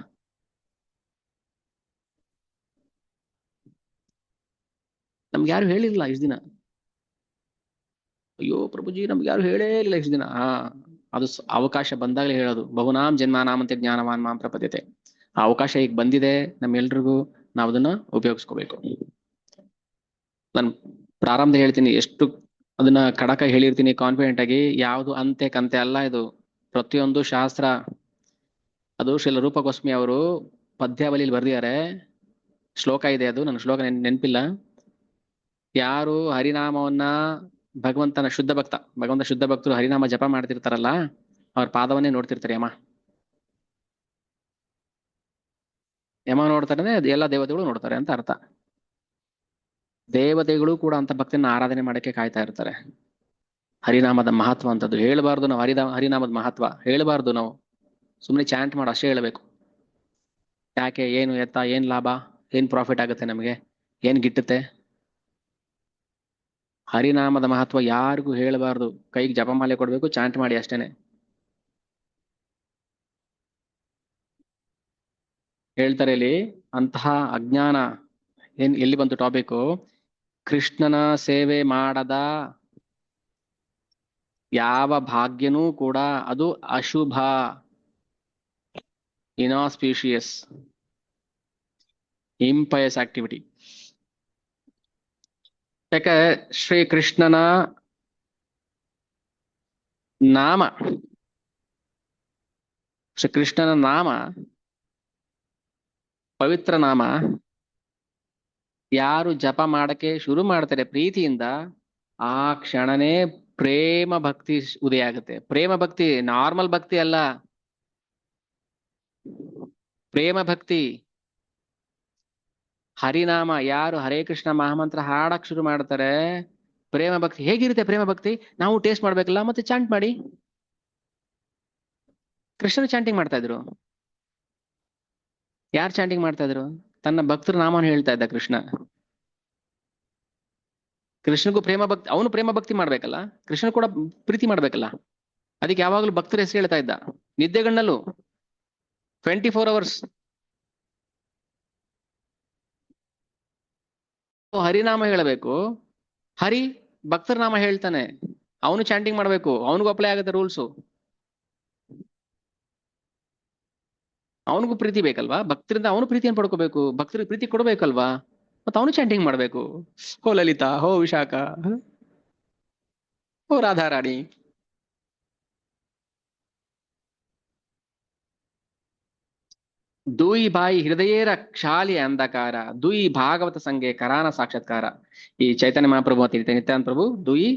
ನಮ್ಗೆ ಯಾರು ಹೇಳಿಲ್ಲ ಇಷ್ಟು ದಿನ. ಅಯ್ಯೋ ಪ್ರಭುಜಿ, ನಮ್ಗೆ ಯಾರು ಹೇಳೇ ಇಲ್ಲ ಇಷ್ಟು ದಿನ. ಅದು ಅವಕಾಶ ಬಂದಾಗಲೇ ಹೇಳೋದು. ಬಹುನಾಂ ಜನ್ಮಾನಾಮಂತೆ ಜ್ಞಾನವಾನ್ ಮಾಂ ಪ್ರಪದ್ಯತೆ. ಆ ಅವಕಾಶ ಈಗ ಬಂದಿದೆ ನಮ್ಮೆಲ್ರಿಗೂ, ನಾವು ಅದನ್ನ ಉಪಯೋಗಿಸ್ಕೋಬೇಕು. ನಾನು ಪ್ರಾರಂಭ ಹೇಳ್ತೀನಿ, ಎಷ್ಟು ಅದನ್ನ ಖಡಕ ಹೇಳಿರ್ತೀನಿ ಕಾನ್ಫಿಡೆಂಟ್ ಆಗಿ. ಯಾವುದು ಅಂತೆ ಕಂತೆ ಅಲ್ಲ ಇದು, ಪ್ರತಿಯೊಂದು ಶಾಸ್ತ್ರ. ಅದು ಶ್ರೀಲ ರೂಪ ಗೋಸ್ವಾಮಿ ಅವರು ಪದ್ಯಾವಲಿಯಲ್ಲಿ ಬರ್ದಿದ್ದಾರೆ, ಶ್ಲೋಕ ಇದೆ ಅದು, ನನಗೆ ಶ್ಲೋಕ ನೆನಪಿಲ್ಲ. ಯಾರು ಹರಿನಾಮವನ್ನ ಭಗವಂತನ ಶುದ್ಧ ಭಕ್ತ, ಭಗವಂತ ಶುದ್ಧ ಭಕ್ತರು ಹರಿನಾಮ ಜಪ ಮಾಡ್ತಿರ್ತಾರಲ್ಲ, ಅವ್ರ ಪಾದವನ್ನೇ ನೋಡ್ತಿರ್ತಾರೆ ಯಮ. ಯಮ ನೋಡ್ತಾರೆ ಅಂದ್ರೆ ಎಲ್ಲ ದೇವತೆಗಳು ನೋಡ್ತಾರೆ ಅಂತ ಅರ್ಥ. ದೇವತೆಗಳು ಕೂಡ ಅಂತ ಭಕ್ತಿನ ಆರಾಧನೆ ಮಾಡಕ್ಕೆ ಕಾಯ್ತಾ ಇರ್ತಾರೆ. ಹರಿನಾಮದ ಮಹತ್ವ ಅಂತದ್ದು ಹೇಳಬಾರ್ದು ನಾವು. ಹರಿನಾಮದ ಮಹತ್ವ ಹೇಳಬಾರ್ದು ನಾವು. ಸುಮ್ಮನೆ ಚಾಂಟ್ ಮಾಡಿ ಅಷ್ಟೇ ಹೇಳಬೇಕು. ಯಾಕೆ, ಏನು ಎತ್ತ, ಏನ್ ಲಾಭ, ಏನ್ ಪ್ರಾಫಿಟ್ ಆಗುತ್ತೆ ನಮಗೆ, ಏನ್ ಗಿಟ್ಟುತ್ತೆ? ಹರಿನಾಮದ ಮಹತ್ವ ಯಾರಿಗೂ ಹೇಳಬಾರ್ದು. ಕೈಗೆ ಜಪಮಾಲೆ ಕೊಡ್ಬೇಕು, ಚಾಂಟ್ ಮಾಡಿ ಅಷ್ಟೇನೆ. ಹೇಳ್ತಾರೆ ಇಲ್ಲಿ, ಅಂತಹ ಅಜ್ಞಾನ ಎಲ್ಲಿ ಬಂತು ಟಾಪಿಕ್? ಕೃಷ್ಣನ ಸೇವೆ ಮಾಡದ ಯಾವ ಭಾಗ್ಯನೂ ಕೂಡ ಅದು ಅಶುಭ, ಇನಾಸ್ಪಿಷಿಯಸ್, ಇಂಪಯಸ್ ಆಕ್ಟಿವಿಟಿ. ಯಾಕೆ? ಶ್ರೀಕೃಷ್ಣನ ನಾಮ, ಶ್ರೀಕೃಷ್ಣನ ನಾಮ ಪವಿತ್ರ ನಾಮ ಯಾರು ಜಪ ಮಾಡಕ್ಕೆ ಶುರು ಮಾಡ್ತಾರೆ ಪ್ರೀತಿಯಿಂದ, ಆ ಕ್ಷಣನೇ ಪ್ರೇಮ ಭಕ್ತಿ ಉದಯ ಆಗುತ್ತೆ. ಪ್ರೇಮ ಭಕ್ತಿ, ನಾರ್ಮಲ್ ಭಕ್ತಿ ಅಲ್ಲ, ಪ್ರೇಮ ಭಕ್ತಿ. ಹರಿನಾಮ ಯಾರು ಹರೇ ಕೃಷ್ಣ ಮಹಾಮಂತ್ರ ಹಾಡಕ್ ಶುರು ಮಾಡ್ತಾರೆ, ಪ್ರೇಮ ಭಕ್ತಿ. ಹೇಗಿರುತ್ತೆ ಪ್ರೇಮ ಭಕ್ತಿ? ನಾವು ಟೇಸ್ಟ್ ಮಾಡ್ಬೇಕಲ್ಲ, ಮತ್ತೆ ಚಾಂಟ್ ಮಾಡಿ. ಕೃಷ್ಣನು ಚಾಂಟಿಂಗ್ ಮಾಡ್ತಾ ಇದ್ರು. ಯಾರು ಚಾಂಟಿಂಗ್ ಮಾಡ್ತಾ ಇದ್ರು? ತನ್ನ ಭಕ್ತರ ನಾಮವನ್ನು ಹೇಳ್ತಾ ಇದ್ದ ಕೃಷ್ಣ. ಕೃಷ್ಣಗೂ ಪ್ರೇಮ ಭಕ್ತಿ, ಅವನು ಪ್ರೇಮ ಭಕ್ತಿ ಮಾಡ್ಬೇಕಲ್ಲ, ಕೃಷ್ಣ ಕೂಡ ಪ್ರೀತಿ ಮಾಡ್ಬೇಕಲ್ಲ. ಅದಕ್ಕೆ ಯಾವಾಗ್ಲೂ ಭಕ್ತರ ಹೆಸರು ಹೇಳ್ತಾ ಇದ್ದ, ನಿದ್ದೆಗಣ್ಣಲ್ಲೂ 24 hours. ಹರಿನಾಮ ಹೇಳಬೇಕು. ಹರಿ ಭಕ್ತರ ನಾಮ ಹೇಳ್ತಾನೆ, ಅವನು ಚಾಂಟಿಂಗ್ ಮಾಡ್ಬೇಕು, ಅವನಿಗೂ ಅಪ್ಲೈ ಆಗುತ್ತೆ ರೂಲ್ಸು. ಅವನಿಗೂ ಪ್ರೀತಿ ಬೇಕಲ್ವಾ? ಭಕ್ತರಿಂದ ಅವನು ಪ್ರೀತಿಯನ್ನು ಪಡ್ಕೋಬೇಕು, ಭಕ್ತರಿಗೆ ಪ್ರೀತಿ ಕೊಡ್ಬೇಕಲ್ವಾ? ಮತ್ತೆ ಅವನು ಚಾಂಟಿಂಗ್ ಮಾಡ್ಬೇಕು. ಹೋ ಲಲಿತಾ, ಹೋ ವಿಶಾಖ, ಹೋ ರಾಧಾರಾಣಿ. ದುಯಿ ಬಾಯಿ ಹೃದಯೇರ ಕ್ಷಾಲಿ ಅಂಧಕಾರ, ದುಯಿ ಭಾಗವತ ಸಂಘೆ ಕರಾನ ಸಾಕ್ಷಾತ್ಕಾರ. ಈ ಚೈತನ್ಯ ಮಹಾಪ್ರಭು ಮತ್ತು ನಿತ್ಯಾನಂದ ಪ್ರಭು ದುಯಿ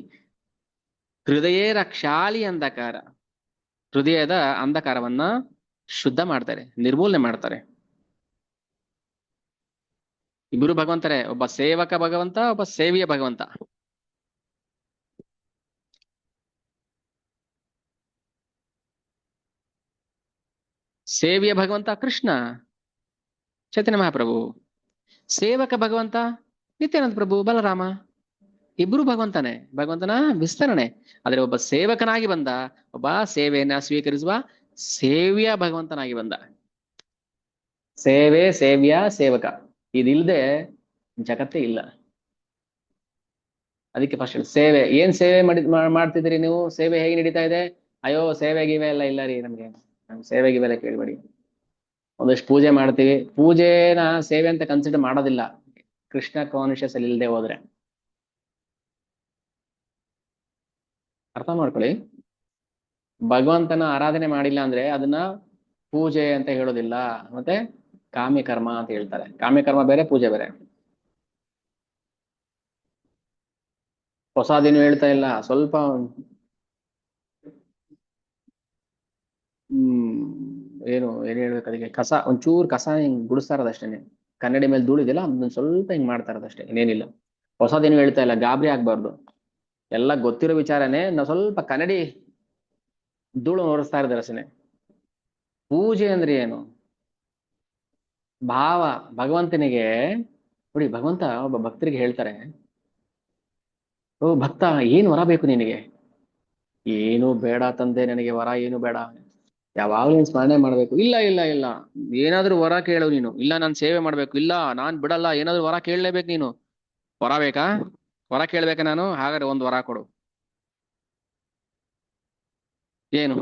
ಹೃದಯೇರ ಕ್ಷಾಲಿ ಅಂಧಕಾರ, ಹೃದಯದ ಅಂಧಕಾರವನ್ನ ಶುದ್ಧ ಮಾಡ್ತಾರೆ, ನಿರ್ಮೂಲನೆ ಮಾಡ್ತಾರೆ. ಇಬ್ಬರು ಭಗವಂತರೇ, ಒಬ್ಬ ಸೇವಕ ಭಗವಂತ, ಒಬ್ಬ ಸೇವಿಯ ಭಗವಂತ. ಸೇವಿಯ ಭಗವಂತ ಕೃಷ್ಣ ಚೈತನ್ಯ ಮಹಾಪ್ರಭು, ಸೇವಕ ಭಗವಂತ ನಿತ್ಯಾನಂದ ಪ್ರಭು ಬಲರಾಮ. ಇಬ್ರು ಭಗವಂತನೇ, ಭಗವಂತನ ವಿಸ್ತರಣೆ. ಆದ್ರೆ ಒಬ್ಬ ಸೇವಕನಾಗಿ ಬಂದ, ಒಬ್ಬ ಸೇವೆಯನ್ನ ಸ್ವೀಕರಿಸುವ ಸೇವ್ಯ ಭಗವಂತನಾಗಿ ಬಂದ. ಸೇವೆ, ಸೇವ್ಯ, ಸೇವಕ, ಇದಿಲ್ಲದೆ ಜಗತ್ತೇ ಇಲ್ಲ. ಅದಕ್ಕೆ ಫಸ್ಟ್ ಸೇವೆ. ಏನ್ ಸೇವೆ ಮಾಡ್ತಿದ್ದೀರಿ ನೀವು? ಸೇವೆ ಹೇಗೆ ನಡೀತಾ ಇದೆ? ಅಯ್ಯೋ ಸೇವೆ ಗೀವೆ ಎಲ್ಲ ಇಲ್ಲ ರೀ ನಮ್ಗೆ, ಸೇವೆ ಗೀವೆಲ್ಲ ಕೇಳ್ಬೇಡಿ. ಒಂದಷ್ಟು ಪೂಜೆ ಮಾಡ್ತೀವಿ, ಪೂಜೆನ ಸೇವೆ ಅಂತ ಕನ್ಸಿಡರ್ ಮಾಡೋದಿಲ್ಲ ಕೃಷ್ಣ ಕಾನ್ಶಿಯಸ್ ಅಲ್ಲಿ ಇಲ್ಲದೆ ಹೋದ್ರೆ. ಅರ್ಥ ಮಾಡ್ಕೊಳ್ಳಿ, ಭಗವಂತನ ಆರಾಧನೆ ಮಾಡಿಲ್ಲ ಅಂದ್ರೆ ಅದನ್ನ ಪೂಜೆ ಅಂತ ಹೇಳೋದಿಲ್ಲ. ಮತ್ತೆ ಕಾಮ್ಯಕರ್ಮ ಅಂತ ಹೇಳ್ತಾರೆ. ಕಾಮ್ಯಕರ್ಮ ಬೇರೆ, ಪೂಜೆ ಬೇರೆ. ಹೊಸದೇನು ಹೇಳ್ತಾ ಇಲ್ಲ, ಸ್ವಲ್ಪ ಏನ್ ಹೇಳ್ಬೇಕು ಅದಕ್ಕೆ, ಕಸ ಒಂಚೂರು ಕಸ ಹಿಂಗ್ ಗುಡಿಸ್ತಾ ಇರೋದಷ್ಟೇನೆ. ಕನ್ನಡಿ ಮೇಲೆ ಧೂಳಿದೆಯಲ್ಲ ಅದನ್ನ ಸ್ವಲ್ಪ ಹಿಂಗ್ ಮಾಡ್ತಾ ಇರೋದಷ್ಟೇ, ಇನ್ನೇನಿಲ್ಲ. ಹೊಸದೇನು ಹೇಳ್ತಾ ಇಲ್ಲ, ಗಾಬರಿ ಆಗ್ಬಾರ್ದು. ಎಲ್ಲ ಗೊತ್ತಿರೋ ವಿಚಾರನೇ, ನಾವು ಸ್ವಲ್ಪ ಕನ್ನಡಿ ಧೂಳು ನೋಡಿಸ್ತಾ ಇರೋದು ಅಷ್ಟೇನೆ. ಪೂಜೆ ಅಂದ್ರೆ ಏನು? ಭಾವ. ಭಗವಂತನಿಗೆ ನೋಡಿ, ಭಗವಂತ ಒಬ್ಬ ಭಕ್ತರಿಗೆ ಹೇಳ್ತಾರೆ, ಓ ಭಕ್ತ, ಏನ್ ವರ ಬೇಕು ನಿನಗೆ? ಏನು ಬೇಡ ತಂದೆ, ನನಗೆ ವರ ಏನು ಬೇಡ, ಯಾವಾಗ್ಲೂ ನೀನ್ ಸ್ಮರಣೆ ಮಾಡ್ಬೇಕು. ಇಲ್ಲ ಇಲ್ಲ ಇಲ್ಲ, ಏನಾದ್ರೂ ವರ ಕೇಳು ನೀನು. ಇಲ್ಲ ನಾನ್ ಸೇವೆ ಮಾಡ್ಬೇಕು, ಇಲ್ಲ ನಾನ್ ಬಿಡಲ್ಲ, ಏನಾದ್ರೂ ವರ ಕೇಳಲೇಬೇಕು ನೀನು. ವರ ಬೇಕಾ? ವರ ಕೇಳ್ಬೇಕಾ ನಾನು? ಹಾಗಾದ್ರೆ ಒಂದು ವರ ಕೊಡು. ಏನು?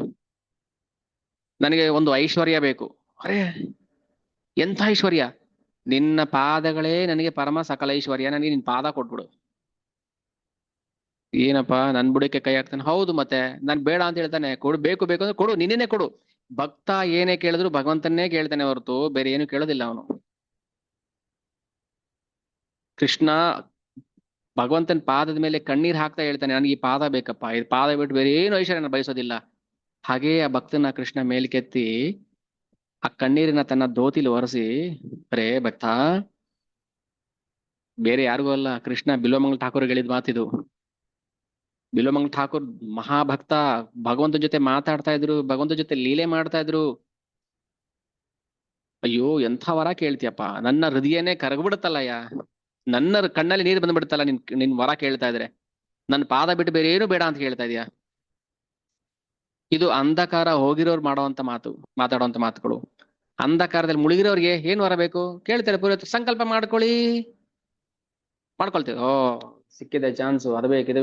ನನಗೆ ಒಂದು ಐಶ್ವರ್ಯ ಬೇಕು. ಅರೆ, ಎಂಥ ಐಶ್ವರ್ಯ? ನಿನ್ನ ಪಾದಗಳೇ ನನಗೆ ಪರಮ ಸಕಲ ಐಶ್ವರ್ಯ, ನನಗೆ ನಿನ್ ಪಾದ ಕೊಟ್ಬಿಡು. ಏನಪ್ಪಾ ನನ್ ಬುಡಕ್ಕೆ ಕೈ ಹಾಕ್ತಾನೆ? ಹೌದು, ಮತ್ತೆ ನಾನ್ ಬೇಡ ಅಂತ ಹೇಳ್ತಾನೆ. ಕೊಡು, ಬೇಕು ಬೇಕು ಅಂದ್ರೆ ಕೊಡು, ನಿನ್ನೇ ಕೊಡು. ಭಕ್ತ ಏನೇ ಕೇಳಿದ್ರು ಭಗವಂತನ್ನೇ ಕೇಳ್ತಾನೆ ಹೊರತು ಬೇರೆ ಏನು ಕೇಳೋದಿಲ್ಲ ಅವನು. ಕೃಷ್ಣ ಭಗವಂತನ ಪಾದದ ಮೇಲೆ ಕಣ್ಣೀರ್ ಹಾಕ್ತಾ ಹೇಳ್ತಾನೆ, ನನಗೆ ಈ ಪಾದ ಬೇಕಪ್ಪ, ಈ ಪಾದ ಬಿಟ್ಟು ಬೇರೆ ಏನು ಐಶ್ವರ್ಯನ ಬಯಸೋದಿಲ್ಲ. ಹಾಗೇ ಆ ಭಕ್ತನ ಕೃಷ್ಣ ಮೇಲ್ಕೆತ್ತಿ ಆ ಕಣ್ಣೀರಿನ ತನ್ನ ಧೋತಿಲಿ ಒರೆಸಿ, ಅರೇ ಭಕ್ತ, ಬೇರೆ ಯಾರಿಗೂ ಅಲ್ಲ, ಕೃಷ್ಣ ಬಿಲ್ವಮಂಗಲ ಠಾಕೂರ್ಗೆ ಹೇಳಿದ ಮಾತಿದು. ಬಿಲ್ವಮಂಗಲ ಠಾಕೂರ್ ಮಹಾಭಕ್ತ, ಭಗವಂತನ ಜೊತೆ ಮಾತಾಡ್ತಾ ಇದ್ರು, ಭಗವಂತನ ಜೊತೆ ಲೀಲೆ ಮಾಡ್ತಾ ಇದ್ರು. ಅಯ್ಯೋ ಎಂಥ ವರ ಕೇಳ್ತೀಯಪ್ಪ, ನನ್ನ ಹೃದಯನೇ ಕರಗ್ಬಿಡುತ್ತಲ್ಲಯ್ಯ, ನನ್ನ ಕಣ್ಣಲ್ಲಿ ನೀರು ಬಂದ್ಬಿಡುತ್ತಲ್ಲ ನಿನ್ ವರ ಕೇಳ್ತಾ ಇದ್ರೆ. ನನ್ನ ಪಾದ ಬಿಟ್ಟು ಬೇರೆ ಏನು ಬೇಡ ಅಂತ ಹೇಳ್ತಾ ಇದೀಯ. ಇದು ಅಂಧಕಾರ ಹೋಗಿರೋರು ಮಾಡುವಂತ ಮಾತಾಡುವಂತ ಮಾತುಗಳು. ಅಂಧಕಾರದಲ್ಲಿ ಮುಳುಗಿರೋರಿಗೆ ಏನ್ ವರ ಬೇಕು ಕೇಳ್ತಾರೆ, ಪುರೋಹಿತ ಸಂಕಲ್ಪ ಮಾಡ್ಕೊಳ್ತೇವೆ. ಓ ಸಿಕ್ಕಿದೆ ಚಾನ್ಸು, ಅದು ಬೇಕು, ಇದು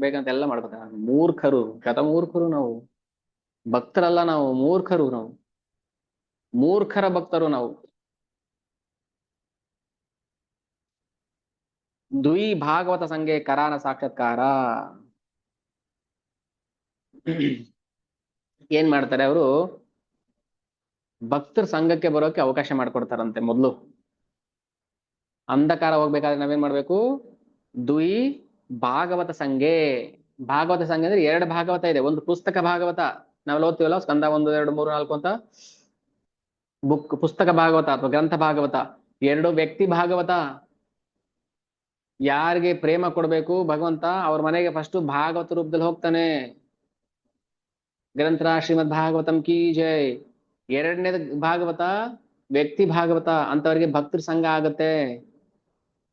ಬೇಕು ಅಂತ ಎಲ್ಲ ಮಾಡ್ಬೇಕ. ಮೂರ್ಖರು, ಮೂರ್ಖರು ನಾವು. ಭಕ್ತರಲ್ಲ ನಾವು, ಮೂರ್ಖರು ನಾವು, ಮೂರ್ಖರ ಭಕ್ತರು ನಾವು. ದ್ವಿ ಭಾಗವತ ಸಂಘೆ ಕರಾನ ಸಾಕ್ಷಾತ್ಕಾರ. ಏನ್ ಮಾಡ್ತಾರೆ ಅವರು, ಭಕ್ತರ ಸಂಘಕ್ಕೆ ಬರೋಕೆ ಅವಕಾಶ ಮಾಡ್ಕೊಡ್ತಾರಂತೆ. ಮೊದ್ಲು ಅಂಧಕಾರ ಹೋಗ್ಬೇಕಾದ್ರೆ ನಾವೇನ್ ಮಾಡ್ಬೇಕು, ದ್ವಿ ಭಾಗವತ ಸಂಘೆ. ಭಾಗವತ ಸಂಘ ಅಂದ್ರೆ 2 ಭಾಗವತ ಇದೆ. ಒಂದು ಪುಸ್ತಕ ಭಾಗವತ, ನಾವೆಲ್ಲ ಓದ್ತೀವಲ್ಲ, ಸ್ಕಂದ 1, 2, 3, 4 ಅಂತ ಪುಸ್ತಕ ಭಾಗವತ ಅಥವಾ ಗ್ರಂಥ ಭಾಗವತ. 2 ವ್ಯಕ್ತಿ ಭಾಗವತ. ಯಾರಿಗೆ ಪ್ರೇಮ ಕೊಡ್ಬೇಕು ಭಗವಂತ, ಅವ್ರ ಮನೆಗೆ ಫಸ್ಟ್ ಭಾಗವತ ರೂಪದಲ್ಲಿ ಹೋಗ್ತಾನೆ. ಗ್ರಂಥ ಶ್ರೀಮದ್ ಭಾಗವತಂ ಕೀ ಜೈ. 2ನೇ ಭಾಗವತ ವ್ಯಕ್ತಿ ಭಾಗವತ, ಅಂತವರಿಗೆ ಭಕ್ತರ ಸಂಘ ಆಗತ್ತೆ.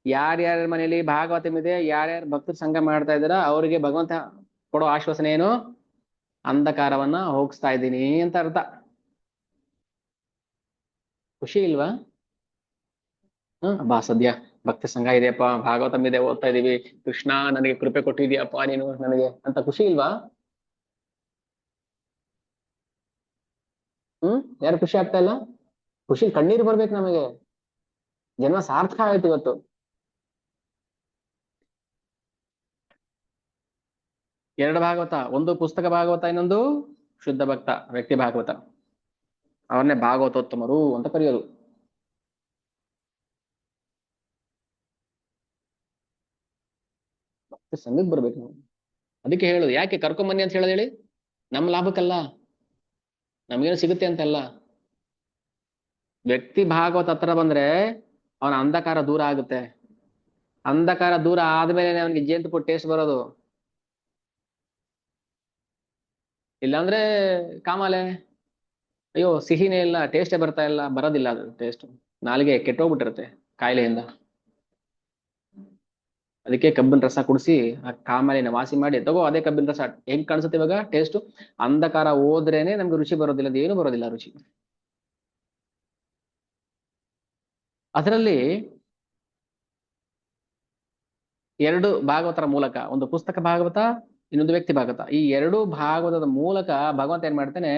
ಯಾರ್ಯಾರ ಮನೆಯಲ್ಲಿ ಭಾಗವತಂ ಇದೆ, ಯಾರ್ಯಾರು ಭಕ್ತರ ಸಂಘ ಮಾಡ್ತಾ ಇದಾರ, ಅವರಿಗೆ ಭಗವಂತ ಕೊಡೋ ಆಶ್ವಾಸನೆ ಏನು, ಅಂಧಕಾರವನ್ನ ಹೋಗಿಸ್ತಾ ಇದ್ದೀನಿ ಅಂತ ಅರ್ಥ. ಖುಷಿ ಇಲ್ವಾ? ಬಾ ಸದ್ಯ ಭಕ್ತಿ ಸಂಘ ಇದೆಯಪ್ಪ, ಭಾಗವತಂ ಇದೆ, ಓದ್ತಾ ಇದೀವಿ, ಕೃಷ್ಣ ನನಗೆ ಕೃಪೆ ಕೊಟ್ಟಿದ್ಯಪ್ಪ ನೀನು ನನಗೆ ಅಂತ ಖುಷಿ ಇಲ್ವಾ? ಯಾರು ಖುಷಿ ಆಗ್ತಾ ಇಲ್ಲ? ಖುಷಿ ಕಣ್ಣೀರು ಬರ್ಬೇಕು ನಮಗೆ. ಜನ್ಮ ಸಾರ್ಥಕ ಆಯ್ತು ಇವತ್ತು. ಎರಡು ಭಾಗವತ, ಒಂದು ಪುಸ್ತಕ ಭಾಗವತ, ಇನ್ನೊಂದು ಶುದ್ಧ ಭಕ್ತ ವ್ಯಕ್ತಿ ಭಾಗವತ. ಅವನ್ನೇ ಭಾಗವತೋತ್ತಮರು ಅಂತ ಕರೆಯೋದು. ಭಕ್ತಿ ಸಂಘಕ್ಕೆ ಬರ್ಬೇಕು ನಾವು. ಅದಕ್ಕೆ ಹೇಳುದು, ಯಾಕೆ ಕರ್ಕೊಂಬನ್ನಿ ಅಂತ ಹೇಳೋದು ಹೇಳಿ, ನಮ್ಮ ಲಾಭಕ್ಕಲ್ಲ, ನಮ್ಗೇನು ಸಿಗುತ್ತೆ ಅಂತಲ್ಲ. ವ್ಯಕ್ತಿ ಭಾಗವತ ಹತ್ರ ಬಂದ್ರೆ ಅವನ ಅಂಧಕಾರ ದೂರ ಆಗುತ್ತೆ. ಅಂಧಕಾರ ದೂರ ಆದ್ಮೇಲೆ ಅವನಿಗೆ ಜೇನುತುಪ್ಪ ಟೇಸ್ಟ್ ಬರೋದು. ಇಲ್ಲಾಂದ್ರೆ ಕಾಮಾಲೆ, ಅಯ್ಯೋ ಸಿಹಿನೇ ಇಲ್ಲ, ಟೇಸ್ಟೇ ಬರ್ತಾ ಇಲ್ಲ, ಬರೋದಿಲ್ಲ ಅದು ಟೇಸ್ಟ್, ನಾಲಿಗೆ ಕೆಟ್ಟೋಗ್ಬಿಟ್ಟಿರುತ್ತೆ ಕಾಯಿಲೆಯಿಂದ. ಅದಕ್ಕೆ ಕಬ್ಬಿನ ರಸ ಕುಡಿಸಿ ಆ ಕಾಮಾಲೆನ ವಾಸಿ ಮಾಡಿ ತಗೋ. ಅದೇ ಕಬ್ಬಿನ ರಸ ಹೆಂಗ್ ಕಾಣಿಸುತ್ತೆ ಇವಾಗ ಟೇಸ್ಟ್. ಅಂಧಕಾರ ಹೋದ್ರೇನೆ ನಮ್ಗೆ ರುಚಿ ಬರೋದಿಲ್ಲ, ಅದು ಏನು ಬರೋದಿಲ್ಲ ರುಚಿ. ಅದರಲ್ಲಿ 2 ಭಾಗವತರ ಮೂಲಕ, ಒಂದು ಪುಸ್ತಕ ಭಾಗವತ, ಇನ್ನೊಂದು ವ್ಯಕ್ತಿ ಭಾಗವತ. ಈ 2 ಭಾಗವತದ ಮೂಲಕ ಭಗವಂತ ಏನ್ ಮಾಡ್ತಾನೆ,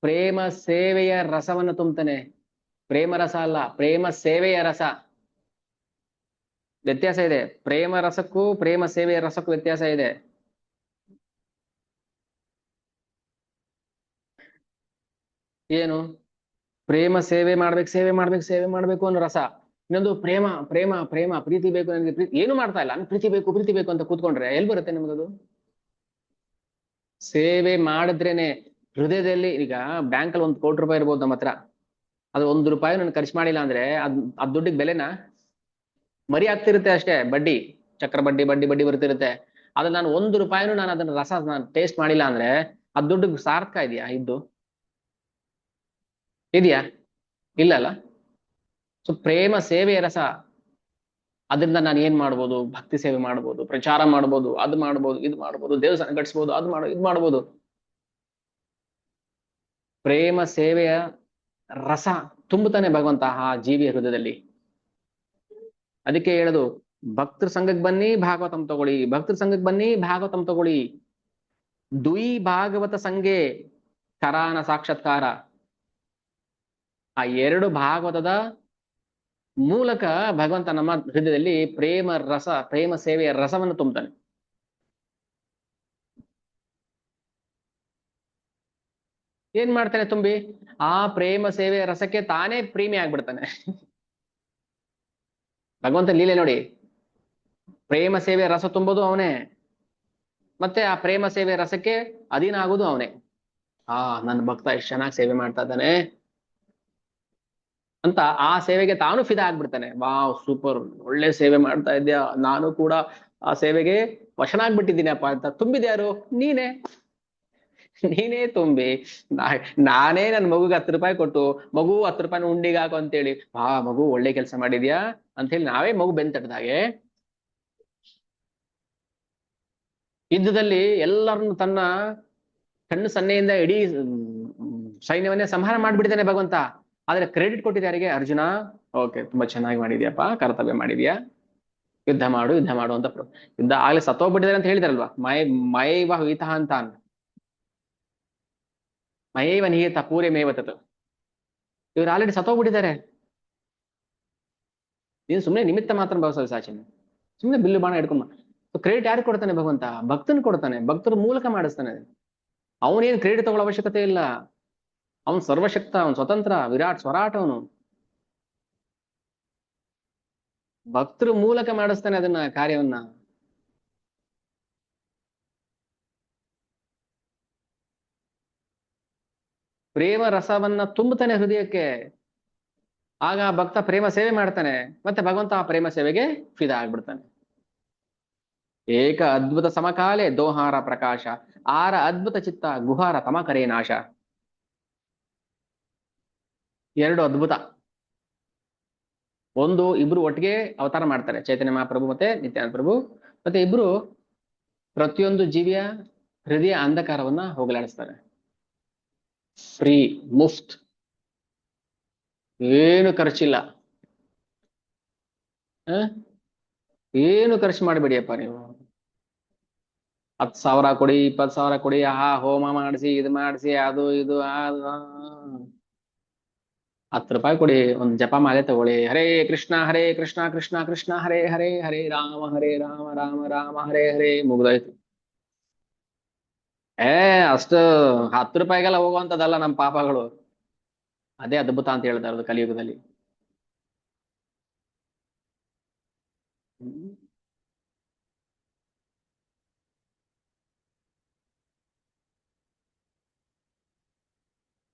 ಪ್ರೇಮ ಸೇವೆಯ ರಸವನ್ನು ತುಂಬತಾನೆ. ಪ್ರೇಮ ರಸ ಅಲ್ಲ, ಪ್ರೇಮ ಸೇವೆಯ ರಸ. ವ್ಯತ್ಯಾಸ ಇದೆ. ಪ್ರೇಮ ರಸಕ್ಕೂ ಪ್ರೇಮ ಸೇವೆಯ ರಸಕ್ಕೂ ವ್ಯತ್ಯಾಸ ಇದೆ. ಏನು? ಪ್ರೇಮ ಸೇವೆ ಮಾಡ್ಬೇಕು ಅನ್ನೋ ರಸ. ಇನ್ನೊಂದು ಪ್ರೇಮ ಪ್ರೇಮ ಪ್ರೇಮ ಪ್ರೀತಿ ಬೇಕು ನನಗೆ, ಪ್ರೀತಿ ಏನು ಮಾಡ್ತಾ ಇಲ್ಲ, ನನ್ ಪ್ರೀತಿ ಬೇಕು ಅಂತ ಕೂತ್ಕೊಂಡ್ರೆ ಎಲ್ಲಿ ಬರುತ್ತೆ ನಮಗದು? ಸೇವೆ ಮಾಡಿದ್ರೇನೆ ಹೃದಯದಲ್ಲಿ. ಈಗ ಬ್ಯಾಂಕಲ್ಲಿ 1 ಕೋಟಿ ರೂಪಾಯಿ ಇರ್ಬೋದು ನಮ್ಮ ಹತ್ರ, ಅದು 1 ರೂಪಾಯಿ ನಾನು ಖರ್ಚು ಮಾಡಿಲ್ಲ ಅಂದ್ರೆ ಅದ್ ದುಡ್ಡಿಗೆ ಬೆಲೆನಾ? ಮರಿ ಆಗ್ತಿರುತ್ತೆ ಅಷ್ಟೇ, ಬಡ್ಡಿ, ಚಕ್ರ ಬಡ್ಡಿ ಬಡ್ಡಿ ಬಡ್ಡಿ ಬರ್ತಿರುತ್ತೆ. ಅದ್ರ ನಾನು 1 ರೂಪಾಯಿನೂ ನಾನು ಅದನ್ನ ರಸ ನಾನು ಟೇಸ್ಟ್ ಮಾಡಿಲ್ಲ ಅಂದ್ರೆ ಆ ದುಡ್ಡಿಗೆ ಸಾರ್ಥಕ ಇದೆಯಾ ಇದ್ದು? ಇದೆಯಾ? ಇಲ್ಲ ಅಲ್ಲ. ಸೊ ಪ್ರೇಮ ಸೇವೆಯ ರಸ, ಅದರಿಂದ ನಾನು ಏನ್ ಮಾಡ್ಬೋದು, ಭಕ್ತಿ ಸೇವೆ ಮಾಡ್ಬೋದು, ಪ್ರಚಾರ ಮಾಡ್ಬೋದು, ಅದು ಮಾಡ್ಬೋದು, ಇದು ಮಾಡ್ಬೋದು, ದೇವಸ್ಥಾನ ಕಟ್ಸ್ಬೋದು, ಇದು ಮಾಡ್ಬೋದು. ಪ್ರೇಮ ಸೇವೆಯ ರಸ ತುಂಬುತ್ತಾನೆ ಭಗವಂತ ಆ ಜೀವಿಯ ಹೃದಯದಲ್ಲಿ. ಅದಕ್ಕೆ ಹೇಳೋದು, ಭಕ್ತರ ಸಂಘಕ್ಕೆ ಬನ್ನಿ ಭಾಗವತಂ ತಗೊಳ್ಳಿ, ಭಕ್ತರ ಸಂಘಕ್ಕೆ ಬನ್ನಿ ಭಾಗವತಂ ತಗೊಳ್ಳಿ. ದ್ವಿ ಭಾಗವತ ಸಂಘೆ ಕರಾನ ಸಾಕ್ಷಾತ್ಕಾರ. ಆ 2 ಭಾಗವತದ ಮೂಲಕ ಭಗವಂತ ನಮ್ಮ ಹೃದಯದಲ್ಲಿ ಪ್ರೇಮ ರಸ, ಪ್ರೇಮ ಸೇವೆಯ ರಸವನ್ನು ತುಂಬುತ್ತಾನೆ. ಏನ್ ಮಾಡ್ತಾನೆ ತುಂಬಿ? ಆ ಪ್ರೇಮ ಸೇವೆಯ ರಸಕ್ಕೆ ತಾನೇ ಪ್ರೇಮಿ ಆಗ್ಬಿಡ್ತಾನೆ. ಭಗವಂತ ಲೀಲೆ ನೋಡಿ. ಪ್ರೇಮ ಸೇವೆ ರಸ ತುಂಬೋದು ಅವನೇ, ಮತ್ತೆ ಆ ಪ್ರೇಮ ಸೇವೆ ರಸಕ್ಕೆ ಅಧೀನ ಆಗೋದು ಅವನೇ. ನನ್ನ ಭಕ್ತ ಎಷ್ಟು ಚೆನ್ನಾಗಿ ಸೇವೆ ಮಾಡ್ತಾ ಇದ್ದಾನೆ ಅಂತ ಆ ಸೇವೆಗೆ ತಾನು ಫಿದಾ ಆಗ್ಬಿಡ್ತಾನೆ. ವಾವ್ ಸೂಪರ್, ಒಳ್ಳೆ ಸೇವೆ ಮಾಡ್ತಾ ಇದ್ಯಾ, ನಾನು ಕೂಡ ಆ ಸೇವೆಗೆ ವಶನಾಗ್ಬಿಟ್ಟಿದ್ದೀನಪ್ಪ ಅಂತ ತುಂಬಿದ್ಯಾರು? ನೀನೇ. ನೀನೇ ತುಂಬಿ ನಾನೇ ನನ್ನ ಮಗುಗೆ 10 ರೂಪಾಯಿ ಕೊಟ್ಟು, ಮಗು 10 ರೂಪಾಯಿನ ಉಂಡಿಗೆ ಹಾಕು ಅಂತೇಳಿ, ಮಗು ಒಳ್ಳೆ ಕೆಲಸ ಮಾಡಿದ್ಯಾ ಅಂತ ಹೇಳಿ ನಾವೇ ಮಗು ಬೆಂತಟ್ಟದಾಗೆ ಯುದ್ಧದಲ್ಲಿ ಎಲ್ಲರನ್ನು ತನ್ನ ಕಣ್ಣು ಸನ್ನೆಯಿಂದ ಇಡೀ ಸೈನ್ಯವನ್ನೇ ಸಂಹಾರ ಮಾಡ್ಬಿಟ್ಟಿದ್ದಾನೆ ಭಗವಂತ. ಆದ್ರೆ ಕ್ರೆಡಿಟ್ ಕೊಟ್ಟಿದ್ದ ಯಾರಿಗೆ? ಅರ್ಜುನ. ಓಕೆ, ತುಂಬಾ ಚೆನ್ನಾಗಿ ಮಾಡಿದ್ಯಪ್ಪ, ಕರ್ತವ್ಯ ಮಾಡಿದ್ಯಾ, ಯುದ್ಧ ಮಾಡು ಯುದ್ಧ ಮಾಡು ಅಂತ. ಯುದ್ಧ ಆಗ್ಲೇ ಸತ್ತೋಗ್ಬಿಟ್ಟಿದ್ದಾರೆ ಅಂತ ಹೇಳಿದಾರಲ್ವಾ, ಮಯೈವ ಹಿತಃ ಅಂತ, ಮಯೈವ ನಿಹಿತ ಪೂರೇ ಮೇವತತ್. ಇವ್ರು ಆಲ್ರೆಡಿ ಸತ್ತೋಗ್ಬಿಟ್ಟಿದ್ದಾರೆ. ನೀನು ಸುಮ್ಮನೆ ನಿಮಿತ್ತ ಮಾತ್ರ ಭಾವಿಸೋ ಸಾಚಿನ, ಸುಮ್ಮನೆ ಬಿಲ್ಲು ಬಾಣ ಹಿಡ್ಕೊಂಡ. ಕ್ರೆಡಿಟ್ ಯಾರು ಕೊಡ್ತಾನೆ? ಭಗವಂತ ಭಕ್ತನ್ ಕೊಡ್ತಾನೆ, ಭಕ್ತರ ಮೂಲಕ ಮಾಡಿಸ್ತಾನೆ. ಅವನೇನು ಕ್ರೆಡಿಟ್ ತಗೊಳ್ಳೋ ಅವಶ್ಯಕತೆ ಇಲ್ಲ. ಅವನ್ ಸರ್ವಶಕ್ತ, ಅವನ್ ಸ್ವತಂತ್ರ, ವಿರಾಟ್ ಸ್ವರಾಟ್. ಅವನು ಭಕ್ತರ ಮೂಲಕ ಮಾಡಿಸ್ತಾನೆ ಅದನ್ನ, ಕಾರ್ಯವನ್ನ. ಪ್ರೇಮ ರಸವನ್ನ ತುಂಬುತ್ತಾನೆ ಹೃದಯಕ್ಕೆ. ಆಗ ಭಕ್ತ ಪ್ರೇಮ ಸೇವೆ ಮಾಡ್ತಾನೆ, ಮತ್ತೆ ಭಗವಂತ ಆ ಪ್ರೇಮ ಸೇವೆಗೆ ಫಿದಾ ಆಗ್ಬಿಡ್ತಾನೆ. ಏಕ ಅದ್ಭುತ ಸಮಕಾಲೆ ದೋಹಾರ ಪ್ರಕಾಶ, ಆರ ಅದ್ಭುತ ಚಿತ್ತ ಗುಹಾರ ತಮಕರೇ ನಾಶ. ಎರಡು ಅದ್ಭುತ. ಒಂದು, ಇಬ್ರು ಒಟ್ಟಿಗೆ ಅವತಾರ ಮಾಡ್ತಾರೆ, ಚೈತನ್ಯ ಮಹಾಪ್ರಭು ಮತ್ತೆ ನಿತ್ಯಾನಂದ ಪ್ರಭು. ಮತ್ತೆ ಇಬ್ರು ಪ್ರತಿಯೊಂದು ಜೀವಿಯ ಹೃದಯ ಅಂಧಕಾರವನ್ನ ಹೋಗಲಾಡಿಸ್ತಾರೆ. ಫ್ರೀ, ಮುಫ್ತ್, ಏನು ಖರ್ಚಿಲ್ಲ. ಏನು ಖರ್ಚು ಮಾಡಬೇಡಿಯಪ್ಪ ನೀವು. 10,000 ಕೊಡಿ, 20,000 ಕೊಡಿ, ಹೋಮ ಮಾಡಿಸಿ, ಇದು ಮಾಡಿಸಿ, ಅದು ಇದು 10 ರೂಪಾಯಿ ಕೊಡಿ, ಒಂದು ಜಪ ಮಾಲೆ ತಗೊಳ್ಳಿ, ಹರೇ ಕೃಷ್ಣ ಕೃಷ್ಣ ಕೃಷ್ಣ ಹರೇ ಹರೇ, ಹರೇ ರಾಮ ರಾಮ ರಾಮ ಹರೇ ಹರೇ, ಮುಗ್ದಾಯ್ತು. ಅಷ್ಟು 10 ರೂಪಾಯಿಗೆಲ್ಲ ಹೋಗುವಂತದ್ದಲ್ಲ ನಮ್ಮ ಪಾಪಗಳು. ಅದೇ ಅದ್ಭುತ ಅಂತ ಹೇಳ್ತಾ ಇರೋದು ಕಲಿಯುಗದಲ್ಲಿ.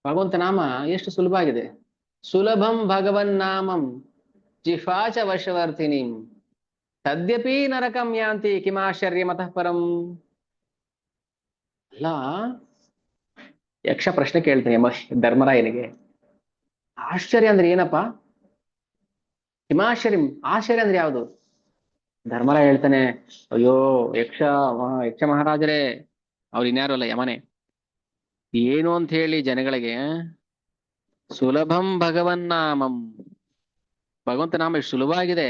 ಭಗವಂತ ನಾಮ ಎಷ್ಟು ಸುಲಭ ಆಗಿದೆ. ಸುಲಭಂ ಭಗವನ್ ನಾಮಂ ಜಿಹ್ವಾಚ ವಶವರ್ತಿನಿ, ತದ್ಯಪಿ ನರಕಂ ಯಾಂತಿ ಕಿಮಾಶ್ಚರ್ಯ ಮತಃ ಪರಂ. ಅಲ್ಲ, ಯಕ್ಷ ಪ್ರಶ್ನೆ ಕೇಳ್ತೀನಿ ಧರ್ಮರಾಯನಿಗೆ, ಆಶ್ಚರ್ಯ ಅಂದ್ರೆ ಏನಪ್ಪಾ? ಕಿಮಾಶ್ಚರ್ಯಂ, ಆಶ್ಚರ್ಯ ಅಂದ್ರೆ ಯಾವುದು? ಧರ್ಮರಾಯ ಹೇಳ್ತಾನೆ, ಅಯ್ಯೋ ಯಕ್ಷ ಮಹಾರಾಜರೇ, ಅವ್ರು ಇನ್ಯಾರು ಅಲ್ಲ, ಯಮನೆ. ಏನು ಅಂತ ಹೇಳಿ ಜನಗಳಿಗೆ ಸುಲಭಂ ಭಗವನ್ ನಾಮಂ, ಭಗವಂತ ನಾಮ ಎಷ್ಟು ಸುಲಭವಾಗಿದೆ.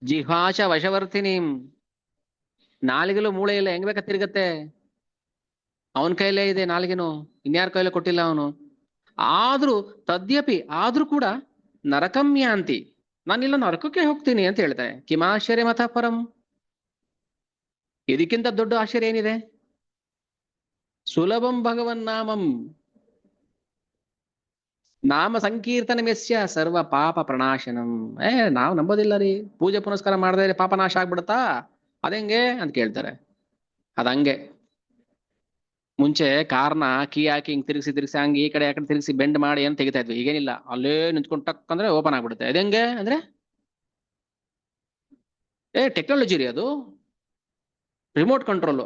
ಜಿಹ್ವಾಚ ವಶವರ್ತಿನಿ, ನಾಲಿಗೆಲು ಮೂಳೆ ಇಲ್ಲ, ಹೆಂಗ್ ಬೇಕಾ ತಿರುಗತ್ತೆ. ಅವನ ಕೈಲೇ ಇದೆ ನಾಲಿಗೆನು, ಇನ್ಯಾರ ಕೈಲೇ ಕೊಟ್ಟಿಲ್ಲ ಅವನು. ಆದ್ರೂ ತದ್ಯಪಿ, ಆದ್ರೂ ಕೂಡ ನರಕಂ ಯಾಂತಿ, ನಾನಿಲ್ಲ ನರಕಕ್ಕೆ ಹೋಗ್ತೀನಿ ಅಂತ ಹೇಳ್ತಾರೆ. ಕಿಮಾಶ್ಚರ್ಯ ಮತಃ ಪರಂ, ಇದಕ್ಕಿಂತ ದೊಡ್ಡ ಆಶ್ಚರ್ಯ ಏನಿದೆ? ಸುಲಭಂ ಭಗವನ್ ನಾಮಂ, ನಾಮ ಸಂಕೀರ್ತನ ಮೆಸ್ಯ ಸರ್ವ ಪಾಪ ಪ್ರಣಾಶನಂ. ನಾವು ನಂಬೋದಿಲ್ಲ ರೀ, ಪೂಜೆ ಪುನಸ್ಕಾರ ಮಾಡದೇ ಪಾಪ ನಾಶ ಆಗ್ಬಿಡತ್ತಾ, ಅದೆಂಗೆ ಅಂತ ಕೇಳ್ತಾರೆ. ಅದಂಗೆ. ಮುಂಚೆ ಕಾರ್ನ ಕೀ ಹಾಕಿ ಹಿಂಗ್ ತಿರುಗಿಸಿ ಹಂಗೆ ಈ ಕಡೆ ಆ ಕಡೆ ತಿರುಗಿಸಿ ಬೆಂಡ್ ಮಾಡಿ ಏನ್ ತೆಗಿತಾ ಇದ್ವಿ. ಈಗೇನಿಲ್ಲ, ಅಲ್ಲೇ ನಿಂತ್ಕೊಂಡು ಟಕ್ ಅಂದ್ರೆ ಓಪನ್ ಆಗ್ಬಿಡುತ್ತೆ. ಅದೆಂಗೆ ಅಂದ್ರೆ ಟೆಕ್ನಾಲಜಿ ರೀ ಅದು. Remote control.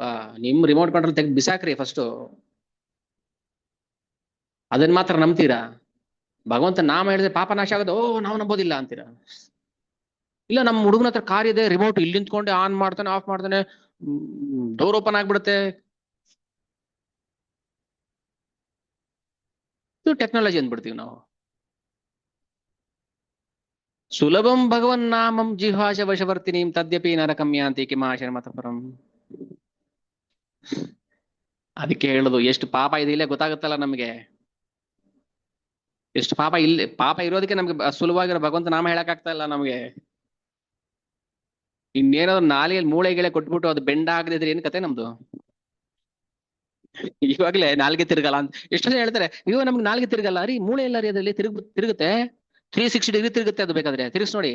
ನಿಮ್ ರಿಮೋಟ್ ಕಂಟ್ರೋಲ್ ತೆಗೆದು ಬಿಸಾಕ್ರಿ ಫಸ್ಟ್. ಅದನ್ನ ಮಾತ್ರ ನಂಬ್ತೀರಾ? ಭಗವಂತ ನಾಮ ಹೇಳಿದ್ರೆ ಪಾಪ ನಾಶ ಆಗೋದು, ನಾವು ನಂಬೋದಿಲ್ಲ ಅಂತೀರಾ? ಇಲ್ಲ, ನಮ್ಮ ಹುಡುಗನ ಹತ್ರ ಕಾರ್ ಇದೆ, ರಿಮೋಟ್ ಇಲ್ಲಿ ನಿಂತ್ಕೊಂಡೆ ಆನ್ ಮಾಡ್ತಾನೆ ಆಫ್ ಮಾಡ್ತಾನೆ, ಡೋರ್ ಓಪನ್ ಆಗ್ಬಿಡುತ್ತೆ. ಇದು ಟೆಕ್ನಾಲಜಿ ಅಂದ್ಬಿಡ್ತೀವಿ ನಾವು. ಸುಲಭಂ ಭಗವನ್ ನಾಮಂ ಜಿಹ್ವಾಚ ವಶವರ್ತಿನಿ, ತದ್ಯಪಿ ನರಕಂ ಯಾಂತಿ ಕಿಮಾಶ್ಚರ್ಯ ಮತಃ ಪರಂ. ಅದಕ್ಕೆ ಹೇಳುದು, ಎಷ್ಟು ಪಾಪ ಇದೆ ಇಲ್ಲೇ ಗೊತ್ತಾಗುತ್ತಲ್ಲ ನಮ್ಗೆ. ಎಷ್ಟು ಪಾಪ ಇಲ್ಲಿ, ಪಾಪ ಇರೋದಕ್ಕೆ ನಮ್ಗೆ ಸುಲಭವಾಗಿರೋ ಭಗವಂತ ನಾಮ ಹೇಳಕ್ ಆಗ್ತಾ ಇಲ್ಲ ನಮ್ಗೆ. ಇನ್ನೇನಾದ್ರು ನಾಲಿಗೆಯಲ್ಲಿ ಮೂಳೆಗೆಳೆ ಕೊಟ್ಬಿಟ್ಟು ಅದು ಬೆಂಡ ಆಗದಿದ್ರೆ ಏನ್ ಕತೆ ನಮ್ದು? ಇವಾಗ್ಲೇ ನಾಲ್ಗೆ ತಿರುಗಲ್ಲ ಅಂತ ಎಷ್ಟೋ ಜನ ಹೇಳ್ತಾರೆ, ಇವಾಗ ನಮ್ಗೆ ನಾಲ್ಗೆ ತಿರುಗಲ್ಲ ರೀ, ಮೂಳೆ ಇಲ್ಲ ರೀ, ಅದ್ರಲ್ಲಿ ತಿರುಗುತ್ತೆ 360 ಡಿಗ್ರಿ ತಿರುಗುತ್ತೆ. ಅದು ಬೇಕಾದ್ರೆ ತಿರುಗಿಸ್ ನೋಡಿ.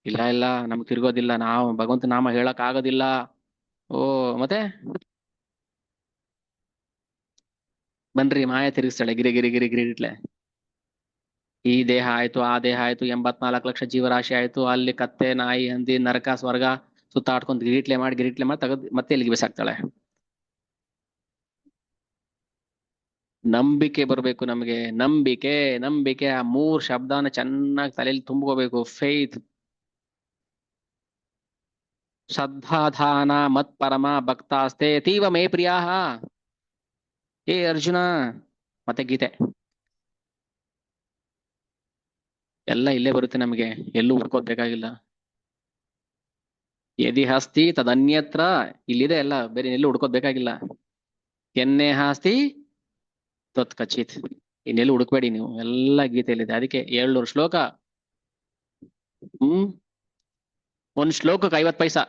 ಇಲ್ಲ ಇಲ್ಲ, ನಮ್ಗೆ ತಿರ್ಗೋದಿಲ್ಲ, ನಾವು ಭಗವಂತ ನಾಮ ಹೇಳಕ್ ಆಗೋದಿಲ್ಲ. ಓ, ಮತ್ತೆ ಬನ್ರಿ, ಮಾಯ ತಿರುಗಿಸ್ತಾಳೆ ಗಿರಿ ಗಿರಿ ಗಿರಿ ಗಿರಿ ಇಟ್ಲೆ. ಈ ದೇಹ ಆಯ್ತು, ಆ ದೇಹ ಆಯ್ತು, 84 ಲಕ್ಷ ಜೀವರಾಶಿ ಆಯ್ತು, ಅಲ್ಲಿ ಕತ್ತೆ ನಾಯಿ ಹಂದಿ ನರಕ ಸ್ವರ್ಗ ಸುತ್ತಾಡ್ಕೊಂಡ್ ಗಿರಿಟ್ಲೆ ಮಾಡಿ ತೆಗೆದು ಮತ್ತೆ ಇಲ್ಲಿಗೆ ಬಿಸಾಕ್ತಾಳೆ. ನಂಬಿಕೆ ಬರ್ಬೇಕು ನಮಗೆ, ನಂಬಿಕೆ. ನಂಬಿಕೆ, ಆ 3 ಶಬ್ದನ ಚೆನ್ನಾಗಿ ತಲೆಯಲ್ಲಿ ತುಂಬ್ಕೋಬೇಕು. ಫೇತ್, ಶ್ರದ್ಧಾಧಾನ ಮತ್ ಪರಮ ಭಕ್ತಾಸ್ತೆ ತೀವ ಮೇ ಪ್ರಿಯಾ. ಏ ಅರ್ಜುನ, ಮತ್ತೆ ಗೀತೆ ಎಲ್ಲ ಇಲ್ಲೇ ಬರುತ್ತೆ ನಮಗೆ, ಎಲ್ಲೂ ಹುಡ್ಕೋದ್ ಬೇಕಾಗಿಲ್ಲ. ಯದಿ ಹಸ್ತಿ ತದನ್ಯತ್ರ, ಇಲ್ಲಿದೆ ಎಲ್ಲ, ಬೇರೆ ಎಲ್ಲೂ ಹುಡ್ಕೋದ್ ಬೇಕಾಗಿಲ್ಲ. ಎನ್ನೆ ಹಾಸ್ತಿ ತತ್ ಕಚಿತ್, ಇನ್ನೆಲ್ಲೂ ಹುಡುಕ್ಬೇಡಿ ನೀವು, ಎಲ್ಲ ಗೀತೆಯಲ್ಲಿದೆ. ಅದಕ್ಕೆ 700 ಶ್ಲೋಕ. ಹ್ಮ್, ಒಂದ್ ಶ್ಲೋಕಕ್ಕೆ 50 ಪೈಸಾ.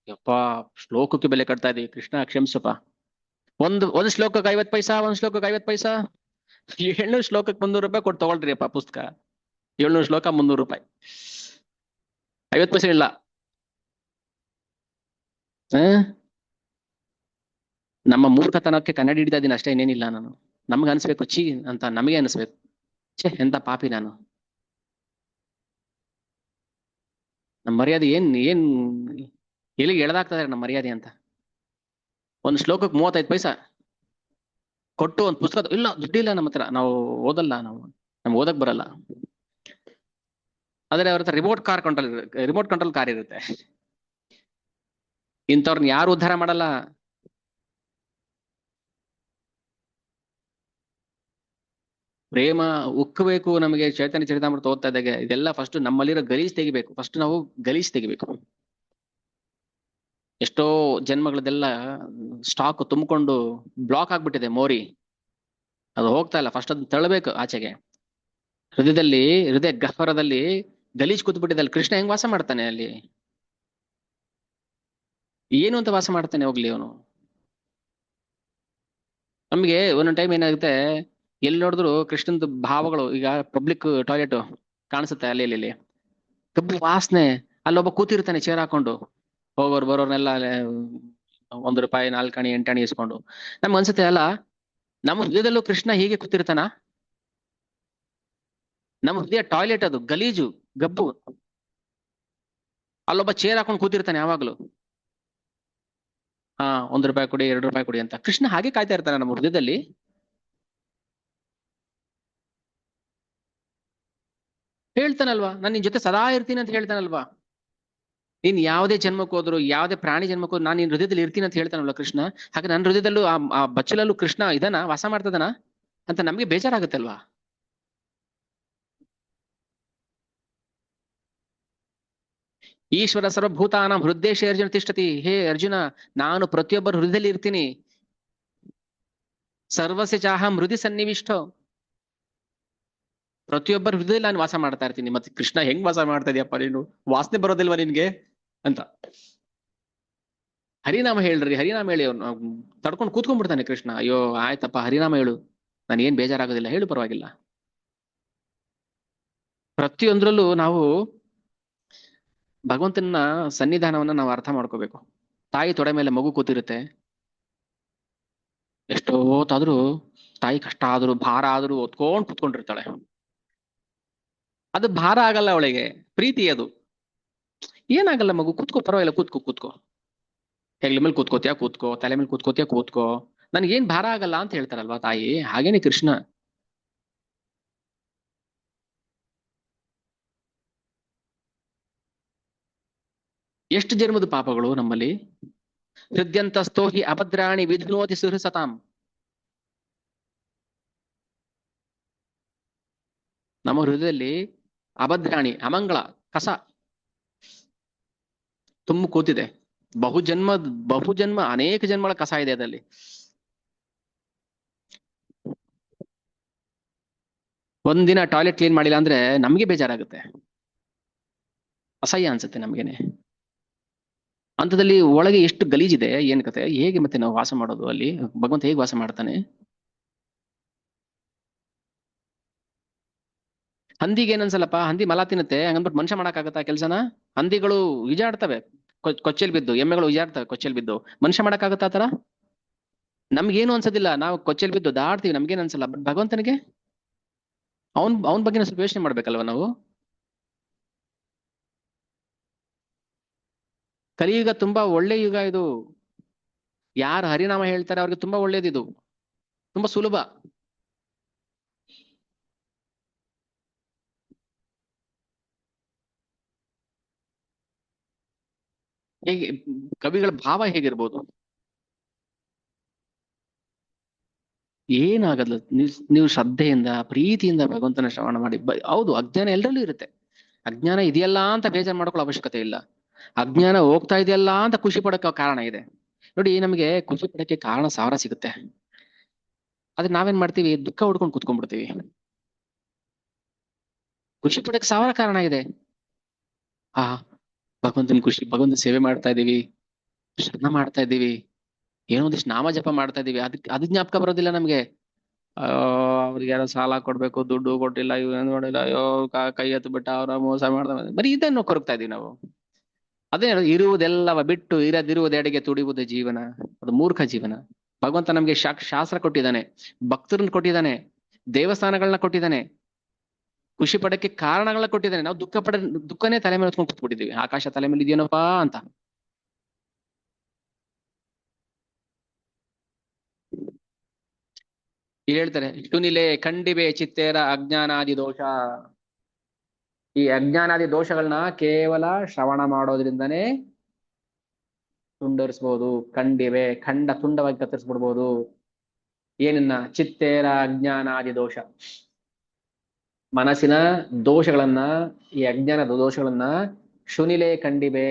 ಯಪ್ಪಾ, ಶ್ಲೋಕಕ್ಕೆ ಬೆಲೆ ಕಟ್ತಾ ಇದೀವಿ, ಕೃಷ್ಣ ಕ್ಷಮಿಸಪ್ಪ. ಒಂದ್ ಶ್ಲೋಕಕ್ಕೆ 50 ಪೈಸಾ, ಒಂದ್ ಶ್ಲೋಕಕ್ಕೆ 50 ಪೈಸಾ. 700 ಶ್ಲೋಕಕ್ಕೆ 300 ರೂಪಾಯಿ ಕೊಟ್ಟು ತಗೊಳ್ರಿ ಅಪ್ಪ ಪುಸ್ತಕ. 700 ಶ್ಲೋಕ 300 ರೂಪಾಯಿ, 50 ಪೈಸೆ ಇಲ್ಲ. ಆ? ನಮ್ಮ ಮೂರ್ಖತನಕ್ಕೆ ಕನ್ನಡಿ ಹಿಡಿತಾ ಇದೀನಿ ಅಷ್ಟೇ, ಇನ್ನೇನಿಲ್ಲ. ನಾನು ನಮ್ಗೆ ಅನ್ಸ್ಬೇಕು ಚೀ ಅಂತ, ನಮಗೆ ಅನ್ಸ್ಬೇಕು ಛೇ ಎಂತ ಪಾಪಿ ನಾನು. ನಮ್ಮ ಮರ್ಯಾದೆ ಏನ್ ಏನ್ ಎಲ್ಲಿಗೆ ಎಳೆದಾಗ್ತದೆ ನಮ್ಮ ಮರ್ಯಾದೆ ಅಂತ. ಒಂದ್ ಶ್ಲೋಕಕ್ಕೆ 35 ಪೈಸಾ ಕೊಟ್ಟು ಒಂದ್ ಪುಸ್ತಕ ಇಲ್ಲ, ದುಡ್ಡಿಲ್ಲ ನಮ್ಮ ಹತ್ರ, ನಾವು ಓದಲ್ಲ, ನಮ್ಗೆ ಓದಕ್ ಬರಲ್ಲ. ಆದ್ರೆ ಅವ್ರ ಹತ್ರ ರಿಮೋಟ್ ಕಂಟ್ರೋಲ್ ಕಾರ್ ಇರುತ್ತೆ. ಇಂಥವ್ರನ್ನ ಯಾರು ಉದ್ಧಾರ ಮಾಡಲ್ಲ. ಪ್ರೇಮ ಉಕ್ಕಬೇಕು ನಮಗೆ. ಚೈತನ್ಯ ಚರಿತಾಮೃತ ಓದ್ತಾ ಇದ್ದಾಗ ಇದೆಲ್ಲ ಫಸ್ಟ್ ನಮ್ಮಲ್ಲಿರೋ ಗಲೀಜ್ ತೆಗಿಬೇಕು. ಫಸ್ಟ್ ನಾವು ಗಲೀಜ್ ತೆಗಿಬೇಕು. ಎಷ್ಟೋ ಜನ್ಮಗಳದೆಲ್ಲ ಸ್ಟಾಕ್ ತುಂಬಿಕೊಂಡು ಬ್ಲಾಕ್ ಆಗ್ಬಿಟ್ಟಿದೆ ಮೋರಿ, ಅದು ಹೋಗ್ತಾ ಇಲ್ಲ. ಫಸ್ಟ್ ಅದನ್ನ ತಳ್ಳಬೇಕು ಆಚೆಗೆ. ಹೃದಯದಲ್ಲಿ, ಹೃದಯ ಗಹ್ವರದಲ್ಲಿ ಗಲೀಜ್ ಕೂತ್ಬಿಟ್ಟಿದೆ. ಅಲ್ಲಿ ಕೃಷ್ಣ ಹೆಂಗ್ ವಾಸ ಮಾಡ್ತಾನೆ? ಅಲ್ಲಿ ಏನು ಅಂತ ವಾಸ ಮಾಡ್ತಾನೆ ಹೋಗ್ಲಿ ಅವನು. ನಮ್ಗೆ ಒಂದೊಂದು ಟೈಮ್ ಏನಾಗುತ್ತೆ, ಎಲ್ಲಿ ನೋಡಿದ್ರು ಕೃಷ್ಣಂದು ಭಾವಗಳು. ಈಗ ಪಬ್ಲಿಕ್ ಟಾಯ್ಲೆಟ್ ಕಾಣಿಸುತ್ತೆ ಅಲ್ಲಿ ಇಲ್ಲಿ ಕಬ್ಬು ವಾಸನೆ. ಅಲ್ಲೊಬ್ಬ ಕೂತಿರ್ತಾನೆ ಚೇರ್ ಹಾಕೊಂಡು, ಹೋಗೋರು ಬರೋರ್ನೆಲ್ಲ 1 ರೂಪಾಯಿ 4 ಆಣೆ 8 ಆಣೆ ಇಸ್ಕೊಂಡು. ನಮ್ಗೆ ಅನ್ಸುತ್ತೆ ಅಲ್ಲ, ನಮ್ಮ ಹೃದಯದಲ್ಲೂ ಕೃಷ್ಣ ಹೀಗೆ ಕೂತಿರ್ತಾನ? ನಮ್ಮ ಹೃದಯ ಟಾಯ್ಲೆಟ್, ಅದು ಗಲೀಜು ಗಬ್ಬು. ಅಲ್ಲೊಬ್ಬ ಚೇರ್ ಹಾಕೊಂಡು ಕೂತಿರ್ತಾನೆ ಯಾವಾಗ್ಲೂ. ಹಾ, 1 ರೂಪಾಯಿ ಕೊಡಿ 2 ರೂಪಾಯಿ ಕೊಡಿ ಅಂತ. ಕೃಷ್ಣ ಹಾಗೆ ಕಾಯ್ತಾ ಇರ್ತಾನೆ ನಮ್ಮ ಹೃದಯದಲ್ಲಿ. ಹೇಳ್ತಾನಲ್ವಾ, ನಾನು ನಿನ್ ಜೊತೆ ಸದಾ ಇರ್ತೀನಿ ಅಂತ ಹೇಳ್ತಾನಲ್ವಾ. ನೀನ್ ಯಾವುದೇ ಜನ್ಮಕ್ಕೆ ಹೋದ್ರು, ಯಾವುದೇ ಪ್ರಾಣಿ ಜನ್ಮಕ್ಕೆ ಹೋದ್ರು, ನಾನು ನಿನ್ ಹೃದಯದಲ್ಲಿ ಇರ್ತೀನಿ ಅಂತ ಹೇಳ್ತಾನಲ್ವಾ ಕೃಷ್ಣ. ಹಾಗೆ ನನ್ನ ಹೃದಯದಲ್ಲೂ ಆ ಬಚ್ಚಲಲ್ಲೂ ಕೃಷ್ಣ ಇದನ ವಾಸ ಮಾಡ್ತದನ ಅಂತ ನಮ್ಗೆ ಬೇಜಾರಾಗುತ್ತಲ್ವಾ. ಈಶ್ವರ ಸರ್ವಭೂತಾನಾಂ ಹೃದಯೇಶೇ ಅರ್ಜುನ ತಿಷ್ಠತಿ. ಹೇ ಅರ್ಜುನ, ನಾನು ಪ್ರತಿಯೊಬ್ಬರ ಹೃದಯದಲ್ಲಿ ಇರ್ತೀನಿ. ಸರ್ವಸ್ಯ ಚಾಹಂ ಹೃದಯ ಸನ್ನಿವಿಷ್ಟೋ, ಪ್ರತಿಯೊಬ್ಬರ ಹೃದಯದಲ್ಲಿ ನಾನು ವಾಸ ಮಾಡ್ತಾ ಇರ್ತೀನಿ. ಮತ್ತೆ ಕೃಷ್ಣ ಹೆಂಗ್ ವಾಸ ಮಾಡ್ತಾ ಇದೀಯಪ್ಪ ನೀನು? ವಾಸನೆ ಬರೋದಿಲ್ವಾ ನಿನ್ಗೆ ಅಂತ. ಹರಿನಾಮ ಹೇಳ್ರಿ, ಹರಿನಾಮ ಹೇಳಿ. ಅವ್ನು ತಡ್ಕೊಂಡು ಕೂತ್ಕೊಂಡ್ಬಿಡ್ತಾನೆ ಕೃಷ್ಣ. ಅಯ್ಯೋ ಆಯ್ತಪ್ಪ, ಹರಿನಾಮ ಹೇಳು, ನಾನು ಏನ್ ಬೇಜಾರಾಗೋದಿಲ್ಲ, ಹೇಳು ಪರವಾಗಿಲ್ಲ. ಪ್ರತಿಯೊಂದ್ರಲ್ಲೂ ನಾವು ಭಗವಂತನ ಸನ್ನಿಧಾನವನ್ನ ನಾವು ಅರ್ಥ ಮಾಡ್ಕೋಬೇಕು. ತಾಯಿ ತೊಡೆ ಮೇಲೆ ಮಗು ಕೂತಿರುತ್ತೆ, ಎಷ್ಟೋ ಹೊತ್ತಾದ್ರೂ ತಾಯಿ ಕಷ್ಟ ಆದ್ರೂ ಭಾರ ಆದ್ರೂ ಹೊತ್ಕೊಂಡ್ ಕೂತ್ಕೊಂಡಿರ್ತಾಳೆ. ಅದು ಭಾರ ಆಗಲ್ಲ ಅವಳಿಗೆ, ಪ್ರೀತಿ ಅದು. ಏನಾಗಲ್ಲ ಮಗು, ಕೂತ್ಕೋ ಪರವಾಗಿಲ್ಲ, ಕೂತ್ಕೋ ಕೂತ್ಕೋ. ಹೆಗ್ಲ ಮೇಲೆ ಕೂತ್ಕೋತಿಯಾ ಕೂತ್ಕೋ, ತಲೆ ಮೇಲೆ ಕೂತ್ಕೋತಿಯಾ ಕೂತ್ಕೋ, ನನ್ಗೇನ್ ಭಾರ ಆಗಲ್ಲ ಅಂತ ಹೇಳ್ತಾರಲ್ವಾ ತಾಯಿ. ಹಾಗೇನೆ ಕೃಷ್ಣ. ಎಷ್ಟು ಜನ್ಮದ ಪಾಪಗಳು ನಮ್ಮಲ್ಲಿ. ಹೃದ್ಯಂತಸ್ಥೋ ಹಿ ಅಭದ್ರಾಣಿ ವಿಧ್ನೋತಿ ಸುಹೃಸತಾಂ. ನಮ್ಮ ಹೃದಯದಲ್ಲಿ ಅಭದ್ರಾಣಿ, ಅಮಂಗಳ ಕಸ ತುಂಬ ಕೂತಿದೆ. ಬಹುಜನ್ಮ ಅನೇಕ ಜನ್ಮಗಳ ಕಸ ಇದೆ ಅದಲ್ಲಿ. ಒಂದಿನ ಟಾಯ್ಲೆಟ್ ಕ್ಲೀನ್ ಮಾಡಿಲ್ಲ ಅಂದ್ರೆ ನಮ್ಗೆ ಬೇಜಾರಾಗುತ್ತೆ, ಅಸಹ್ಯ ಅನ್ಸುತ್ತೆ ನಮ್ಗೇನೆ. ಅಂತದಲ್ಲಿ ಒಳಗೆ ಎಷ್ಟು ಗಲೀಜಿದೆ, ಏನ್ ಕತೆ, ಹೇಗೆ ಮತ್ತೆ ನಾವು ವಾಸ ಮಾಡೋದು ಅಲ್ಲಿ? ಭಗವಂತ ಹೇಗೆ ವಾಸ ಮಾಡ್ತಾನೆ? ಹಂದಿಗೆ ಏನ್ ಅನ್ಸಲ್ಲಪ್ಪ, ಹಂದಿ ಮಲ ತಿನ್ನುತ್ತೆ, ಹಂಗನ್ಬಿಟ್ಟು ಮನುಷ್ಯ ಮಾಡಕ್ಕಾಗತ್ತಾ ಕೆಲ್ಸನ? ಹಂದಿಗಳು ಈಜಾಡ್ತವೆ ಕೊಚ್ಚೆಲ್ ಬಿದ್ದು, ಎಮ್ಮೆಗಳು ಈಜಾಡ್ತವೆ ಕೊಚ್ಚೆಲ್ ಬಿದ್ದು, ಮನುಷ್ಯ ಮಾಡಕ್ಕಾಗತ್ತಾ ಆತರ? ನಮ್ಗೇನು ಅನ್ಸೋದಿಲ್ಲ, ನಾವು ಕೊಚ್ಚೆಲ್ ಬಿದ್ದು ದಾಡ್ತೀವಿ, ನಮ್ಗೇನ್ ಅನ್ಸಲ್ಲ. ಬಟ್ ಭಗವಂತನಿಗೆ ಅವನ್ ಬಗ್ಗೆ ಸ್ವಲ್ಪ ಯೋಚನೆ ಮಾಡ್ಬೇಕಲ್ವಾ ನಾವು. ಕಲಿಯುಗ ತುಂಬಾ ಒಳ್ಳೆ ಯುಗ ಇದು. ಯಾರು ಹರಿನಾಮ ಹೇಳ್ತಾರೆ ಅವ್ರಿಗೆ ತುಂಬಾ ಒಳ್ಳೇದಿದು, ತುಂಬಾ ಸುಲಭ. ಹೇಗೆ ಕವಿಗಳ ಭಾವ ಹೇಗಿರ್ಬೋದು? ಏನಾಗಲ್ಲ, ನೀವು ಶ್ರದ್ಧೆಯಿಂದ ಪ್ರೀತಿಯಿಂದ ಭಗವಂತನ ಶ್ರವಣ ಮಾಡಿ. ಹೌದು, ಅಜ್ಞಾನ ಎಲ್ಲರಲ್ಲೂ ಇರುತ್ತೆ. ಅಜ್ಞಾನ ಇದೆಯಲ್ಲ ಅಂತ ಬೇಜಾರು ಮಾಡ್ಕೊಳ್ಳೋ ಅವಶ್ಯಕತೆ ಇಲ್ಲ. ಅಜ್ಞಾನ ಹೋಗ್ತಾ ಇದೆಯಲ್ಲ ಅಂತ ಖುಷಿ ಪಡಕ್ಕೆ ಕಾರಣ ಇದೆ. ನೋಡಿ, ನಮಗೆ ಖುಷಿ ಪಡಕ್ಕೆ ಕಾರಣ ಸಾವಿರ ಸಿಗುತ್ತೆ, ಆದ್ರೆ ನಾವೇನ್ ಮಾಡ್ತೀವಿ, ದುಃಖ ಹುಡ್ಕೊಂಡು ಕುತ್ಕೊಂಡ್ಬಿಡ್ತೀವಿ. ಖುಷಿ ಪಡಕ್ಕೆ ಸಾವಿರ ಕಾರಣ ಇದೆ. ಆ ಭಗವಂತನ ಖುಷಿ, ಭಗವಂತನ ಸೇವೆ ಮಾಡ್ತಾ ಇದೀವಿ, ಶ್ರವಣ ಮಾಡ್ತಾ ಇದ್ದೀವಿ, ಏನೋ ಒಂದಿಷ್ಟು ನಾಮ ಜಪ ಮಾಡ್ತಾ ಇದೀವಿ, ಅದಕ್ಕೆ ಅದು ಜ್ಞಾಪಕ ಬರೋದಿಲ್ಲ ನಮ್ಗೆ. ಆ ಅವ್ರಿಗೆ ಯಾರೋ ಸಾಲ ಕೊಡ್ಬೇಕು, ದುಡ್ಡು ಕೊಟ್ಟಿಲ್ಲ, ಇವ್ ಏನ್ ಮಾಡಿಲ್ಲ, ಅಯ್ಯೋ ಕೈ ಎತ್ತು ಬಿಟ್ಟ, ಅವ್ರ ಮೋಸ ಮಾಡ್ದ, ಬರೀ ಇದನ್ನು ಕೊರಗ್ತಾ ಇದೀವಿ ನಾವು. ಅದೇ ಇರುವುದೆಲ್ಲವ ಬಿಟ್ಟು ಇರದಿರುವುದೆಡೆಗೆ ತುಡಿಯುವುದು ಜೀವನ, ಅದು ಮೂರ್ಖ ಜೀವನ. ಭಗವಂತ ನಮ್ಗೆ ಶಾಸ್ತ್ರ ಕೊಟ್ಟಿದ್ದಾನೆ, ಭಕ್ತರನ್ನ ಕೊಟ್ಟಿದ್ದಾನೆ, ದೇವಸ್ಥಾನಗಳನ್ನ ಕೊಟ್ಟಿದ್ದಾನೆ, ಖುಷಿ ಪಡಕ್ಕೆ ಕಾರಣಗಳನ್ನ ಕೊಟ್ಟಿದ್ದಾನೆ. ನಾವು ದುಃಖನೇ ತಲೆ ಮೇಲೆ ಹೊತ್ಕೊಂಡು ಕೂತ್ಬಿಟ್ಟಿದೀವಿ, ಆಕಾಶ ತಲೆ ಮೇಲೆ ಇದೆಯೇನಪ್ಪಾ ಅಂತ. ಇಲ್ಲಿ ಹೇಳ್ತಾರೆ, ಶುನಿಲೆ ಖಂಡಿಬೆ ಚಿತ್ತೇರ ಅಜ್ಞಾನಾದಿ ದೋಷ. ಈ ಅಜ್ಞಾನಾದಿ ದೋಷಗಳನ್ನ ಕೇವಲ ಶ್ರವಣ ಮಾಡೋದ್ರಿಂದನೇ ತುಂಡರಿಸ್ಬೋದು. ಖಂಡಿವೆ, ತುಂಡವಾಗಿ ಕತ್ತರಿಸ್ಬಿಡ್ಬೋದು. ಏನನ್ನ? ಚಿತ್ತೇರ ಅಜ್ಞಾನಾದಿ ದೋಷ, ಮನಸ್ಸಿನ ದೋಷಗಳನ್ನ, ಈ ಅಜ್ಞಾನದ ದೋಷಗಳನ್ನ ಶುನಿಲೆ ಖಂಡಿಬೆ,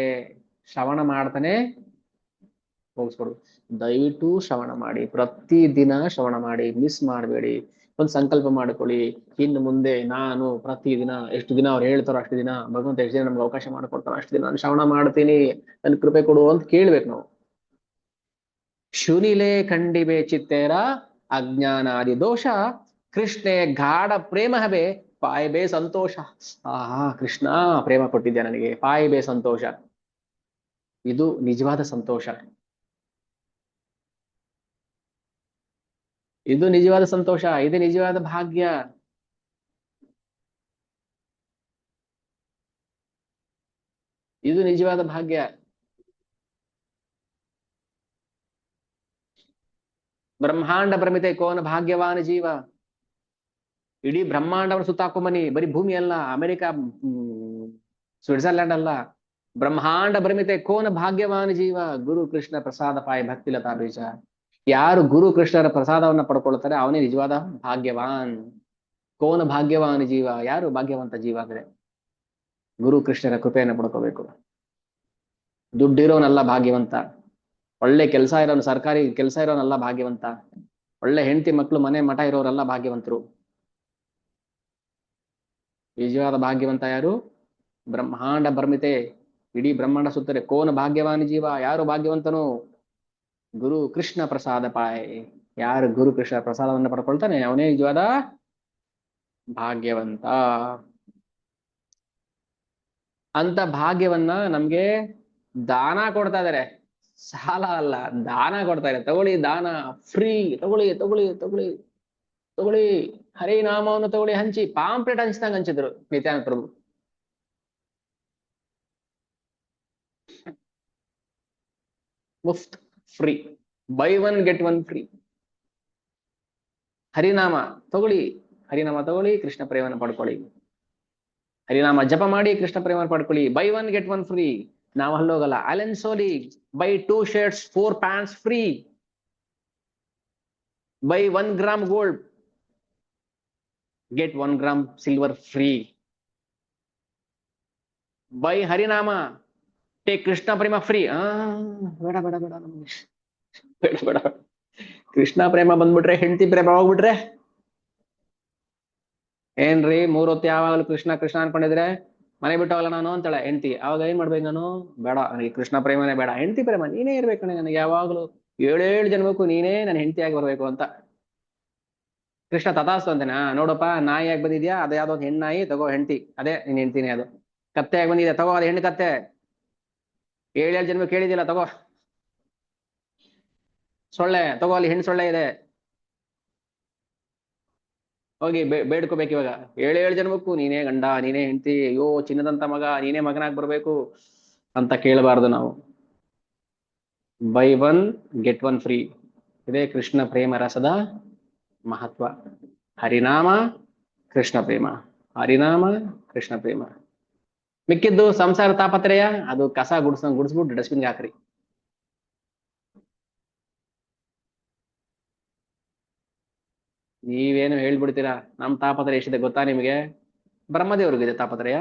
ಶ್ರವಣ ಮಾಡ್ತಾನೆ ಹೋಗಿಸ್ಕೊಡು. ದಯವಿಟ್ಟು ಶ್ರವಣ ಮಾಡಿ, ಪ್ರತಿ ದಿನ ಶ್ರವಣ ಮಾಡಿ, ಮಿಸ್ ಮಾಡಬೇಡಿ. ಒಂದು ಸಂಕಲ್ಪ ಮಾಡ್ಕೊಳ್ಳಿ, ಇನ್ನು ಮುಂದೆ ನಾನು ಪ್ರತಿ ದಿನ ಎಷ್ಟು ದಿನ ಅವ್ರು ಹೇಳ್ತಾರೋ ಅಷ್ಟು ದಿನ, ಭಗವಂತ ಎಷ್ಟು ದಿನ ನಮ್ಗೆ ಅವಕಾಶ ಮಾಡ್ಕೊಡ್ತಾರೋ ಅಷ್ಟು ದಿನ ನಾನು ಶ್ರವಣ ಮಾಡ್ತೀನಿ, ನನ್ ಕೃಪೆ ಕೊಡು ಅಂತ ಕೇಳ್ಬೇಕು ನಾವು. ಶುನಿಲೆ ಖಂಡಿಬೆ ಚಿತ್ತೇರ ಅಜ್ಞಾನಾದಿ ದೋಷ, ಕೃಷ್ಣೆ ಗಾಢ ಪ್ರೇಮ ಹಬೆ ಪಾಯ್ಬೆ ಸಂತೋಷ. ಕೃಷ್ಣ ಪ್ರೇಮ ಕೊಟ್ಟಿದ್ದೆ ನನಗೆ, ಪಾಯ್ಬೆ ಸಂತೋಷ. ಇದು ನಿಜವಾದ ಸಂತೋಷ, ಇದು ನಿಜವಾದ ಸಂತೋಷ, ಇದು ನಿಜವಾದ ಭಾಗ್ಯ. ಇದು ನಿಜವಾದ ಭಾಗ್ಯ. ಬ್ರಹ್ಮಾಂಡ ಭ್ರಮಿತೆ ಕೋನ ಭಾಗ್ಯವಾನ ಜೀವ. ಇಡೀ ಬ್ರಹ್ಮಾಂಡವನ್ನು ಸುತ್ತಾಕೊಂಬನಿ, ಬರೀ ಭೂಮಿ ಅಲ್ಲ, ಅಮೆರಿಕ, ಸ್ವಿಟ್ಜರ್ಲ್ಯಾಂಡ್ ಅಲ್ಲ, ಬ್ರಹ್ಮಾಂಡ ಭ್ರಮಿತೆ ಕೋನ ಭಾಗ್ಯವಾನ ಜೀವ. ಗುರು ಕೃಷ್ಣ ಪ್ರಸಾದ ಪಾಯ ಭಕ್ತಿ ಲತಾ ಬೀಜ. ಯಾರು ಗುರು ಕೃಷ್ಣರ ಪ್ರಸಾದವನ್ನ ಪಡ್ಕೊಳ್ತಾರೆ ಅವನೇ ನಿಜವಾದ ಭಾಗ್ಯವಾನ್. ಕೋನ ಭಾಗ್ಯವಾನ್ ಜೀವ, ಯಾರು ಭಾಗ್ಯವಂತ ಜೀವ ಅಂದ್ರೆ ಗುರು ಕೃಷ್ಣರ ಕೃಪೆಯನ್ನು ಪಡ್ಕೋಬೇಕು. ದುಡ್ಡಿರೋನಲ್ಲ ಭಾಗ್ಯವಂತ, ಒಳ್ಳೆ ಕೆಲಸ ಇರೋನು, ಸರ್ಕಾರಿ ಕೆಲಸ ಇರೋನಲ್ಲ ಭಾಗ್ಯವಂತ, ಒಳ್ಳೆ ಹೆಂಡತಿ ಮಕ್ಕಳು ಮನೆ ಮಠ ಇರೋರೆಲ್ಲ ಭಾಗ್ಯವಂತರು. ನಿಜವಾದ ಭಾಗ್ಯವಂತ ಯಾರು? ಬ್ರಹ್ಮಾಂಡ ಭ್ರಮಿತೆ, ಇಡೀ ಬ್ರಹ್ಮಾಂಡ ಸುತ್ತರೆ ಕೋನ ಭಾಗ್ಯವಾನ್ ಜೀವ, ಯಾರು ಭಾಗ್ಯವಂತನು? ಗುರು ಕೃಷ್ಣ ಪ್ರಸಾದ ಪಾಯ್, ಯಾರು ಗುರು ಕೃಷ್ಣ ಪ್ರಸಾದವನ್ನು ಪಡ್ಕೊಳ್ತಾನೆ ಅವನೇ ನಿಜವಾದ ಭಾಗ್ಯವಂತ. ಅಂತ ಭಾಗ್ಯವನ್ನ ನಮ್ಗೆ ದಾನ ಕೊಡ್ತಾ ಇದಾರೆ, ಸಾಲ ಅಲ್ಲ, ದಾನ ಕೊಡ್ತಾ ಇದ್ದಾರೆ. ತಗೊಳ್ಳಿ ದಾನ, ಫ್ರೀ, ತಗೊಳ್ಳಿ ತಗೊಳ್ಳಿ ತಗೊಳ್ಳಿ ತಗೊಳ್ಳಿ, ಹರಿನಾಮವನ್ನು ತಗೊಳ್ಳಿ, ಹಂಚಿ. ಪಾಂಪ್ಲೆಟ್ ಹಂಚಿದಂಗ ಹಂಚಿದ್ರು ನಿತ್ಯಾನಂದ ಪ್ರಭು. ಮುಫ್ತ್, free, buy one get one free. ಹರಿನಾಮ ತಗೊಳ್ಳಿ, ಹರಿನಾಮ ತಗೊಳ್ಳಿ, ಕೃಷ್ಣ ಪ್ರೇಮನ ಪಡ್ಕೊಳ್ಳಿ, ಹರಿನಾಮ ಜಪ ಮಾಡಿ, ಕೃಷ್ಣ ಪ್ರೇಮನ ಪಡ್ಕೊಳ್ಳಿ, buy one get one free. ನಾವು ಅಲ್ಲೋಗಲ್ಲ, Allen Solly, buy 2 shirts 4 pants free, buy 1 gram gold get 1 gram silver free, buy ಹರಿನಾಮ ಟೇಕ್ ಕೃಷ್ಣ ಪ್ರೇಮ ಫ್ರೀ. ಬೇಡ ಬೇಡ ಬೇಡ ನಮ್ಗೆ, ಬೇಡ ಬೇಡ. ಕೃಷ್ಣ ಪ್ರೇಮ ಬಂದ್ಬಿಟ್ರೆ, ಹೆಂಡತಿ ಪ್ರೇಮ ಹೋಗ್ಬಿಟ್ರೆ ಏನ್ರಿ, 3 ಹೊತ್ತು ಯಾವಾಗಲೂ ಕೃಷ್ಣ ಕೃಷ್ಣ ಅನ್ಕೊಂಡಿದ್ರೆ ಮನೆ ಬಿಟ್ಟು ಹೋಗಲ್ಲ ನಾನು ಅಂತಾಳೆ ಹೆಂಡತಿ. ಅವಾಗ ಏನ್ ಮಾಡ್ಬೇಕು ನಾನು? ಬೇಡ, ನನಗೆ ಕೃಷ್ಣ ಪ್ರೇಮನೇ ಬೇಡ, ಹೆಂಡತಿ ಪ್ರೇಮ ನೀನೇ ಇರ್ಬೇಕು ನನಗೆ ಯಾವಾಗ್ಲೂ, 7 ಜನ್ಮಕ್ಕೂ ನೀನೇ ನನ್ನ ಹೆಂಡತಿಯಾಗಿ ಬರ್ಬೇಕು ಅಂತ. ಕೃಷ್ಣ ತಥಾಸ್ತು ಅಂತಾನೆ. ನೋಡಪ್ಪ, ನಾಯಿಯಾಗಿ ಬಂದಿದ್ಯಾ, ಅದು ಯಾವ್ದೋ ಒಂದು ಹೆಣ್ಣಾಯಿ, ತಗೋ ಹೆಂಡತಿ, ಅದೇ ನೀನ್ ಹೆಂಡ್ತೀನಿ. ಅದು ಕತ್ತೆಯಾಗಿ ಬಂದಿದ್ಯಾ, ತಗೋ ಅದು ಹೆಣ್ಣು ಕತ್ತೆ, ಏಳೇಳು ಜನ್ಮ ಕೇಳಿದಿಲ್ಲ, ತಗೋ. ಸೊಳ್ಳೆ, ತಗೋ ಅಲ್ಲಿ ಹೆಣ್ಣು ಸೊಳ್ಳೆ ಇದೆ, ಹೋಗಿ ಬೇಡ್ಕೋಬೇಕು ಇವಾಗ. ಏಳೇಳು ಜನ್ಮಕ್ಕೂ ನೀನೇ ಗಂಡ, ನೀನೇ ಹೆಂಡತಿ, ಅಯ್ಯೋ ಚಿನ್ನದಂತ ಮಗ, ನೀನೇ ಮಗನಾಗಿ ಬರ್ಬೇಕು ಅಂತ ಕೇಳಬಾರ್ದು ನಾವು. By one get one free. ಇದೇ ಕೃಷ್ಣ ಪ್ರೇಮ ರಸದ ಮಹತ್ವ. ಹರಿನಾಮ ಕೃಷ್ಣ ಪ್ರೇಮ, ಹರಿನಾಮ ಕೃಷ್ಣ ಪ್ರೇಮ. ಮಿಕ್ಕಿದ್ದು ಸಂಸಾರ ತಾಪತ್ರಯ, ಅದು ಕಸ ಗುಡಿಸ್ಬಿಟ್ಟು ಡಸ್ಟ್ಬಿನ್ಗೆ ಹಾಕ್ರಿ. ನೀವೇನು ಹೇಳ್ಬಿಡ್ತೀರಾ, ನಮ್ ತಾಪತ್ರಯ ಎಷ್ಟಿದೆ ಗೊತ್ತಾ ನಿಮಗೆ? ಬ್ರಹ್ಮದೇವ್ರಿಗಿದೆ ತಾಪತ್ರಯ,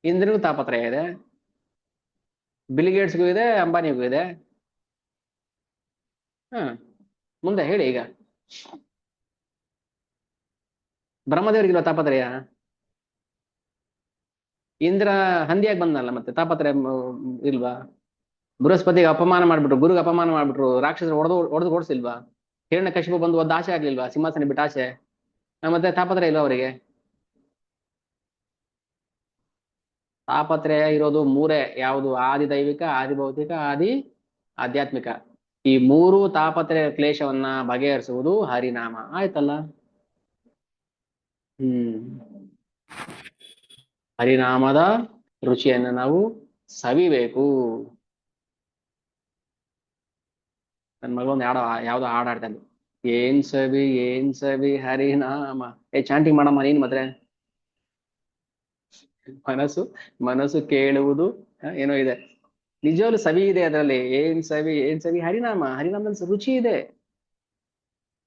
ಇಂದ್ರನಿಗೂ ತಾಪತ್ರಯ ಇದೆ, ಬಿಲ್ಗೇಟ್ಸ್ಗೂ ಇದೆ, ಅಂಬಾನಿಗೂ ಇದೆ. ಹ ಮುಂದೆ ಹೇಳಿ ಈಗ. ಬ್ರಹ್ಮದೇವರಿಗಿಲ್ವ ತಾಪತ್ರಯ? ಇಂದ್ರ ಹಂದಿಯಾಗಿ ಬಂದಲ್ಲ, ಮತ್ತೆ ತಾಪತ್ರಯ ಇಲ್ವಾ? ಬೃಹಸ್ಪತಿಗೆ ಅಪಮಾನ ಮಾಡ್ಬಿಟ್ರು, ಗುರುಗೆ ಅಪಮಾನ ಮಾಡ್ಬಿಟ್ರು, ರಾಕ್ಷಸರು ಹೊಡೆದು ಓಡಿಸಿಲ್ವಾ? ಹಿರಣ್ಯ ಕಶಿಪು ಬಂದು ಒಂದು ಆಸೆ ಆಗ್ಲಿಲ್ವಾ, ಸಿಂಹಾಸನ ಬಿಟ್ಟು ಆಸೆ? ಮತ್ತೆ ತಾಪತ್ರಯ ಇಲ್ವಾ ಅವರಿಗೆ? ತಾಪತ್ರಯ ಇರೋದು ಮೂರೇ, ಯಾವುದು? ಆದಿ ದೈವಿಕ, ಆದಿ ಭೌತಿಕ, ಆದಿ ಆಧ್ಯಾತ್ಮಿಕ. ಈ ಮೂರು ತಾಪತ್ರಯ ಕ್ಲೇಶವನ್ನ ಬಗೆಹರಿಸುವುದು ಹರಿನಾಮ. ಆಯ್ತಲ್ಲ. ಹ್ಮ್. ಹರಿನಾಮದ ರುಚಿಯನ್ನು ನಾವು ಸವಿಬೇಕು. ನನ್ ಮಗ ಒಂದು ಯಾವ್ದೋ ಹಾಡಾಡ್ತಾನೆ, ಏನ್ ಸವಿ ಹರಿನಾಮ. ಚಾಂಟಿಂಗ್ ಮಾಡಮ್ಮ ನೀನ್ ಮಾತ್ರ. ಮನಸ್ಸು ಮನಸ್ಸು ಕೇಳುವುದು ಏನೋ ಇದೆ, ನಿಜವಾಗ್ಲೂ ಸವಿ ಇದೆ ಅದರಲ್ಲಿ. ಏನ್ ಸವಿ ಹರಿನಾಮ. ಹರಿನಾಮದಲ್ಲಿ ರುಚಿ ಇದೆ,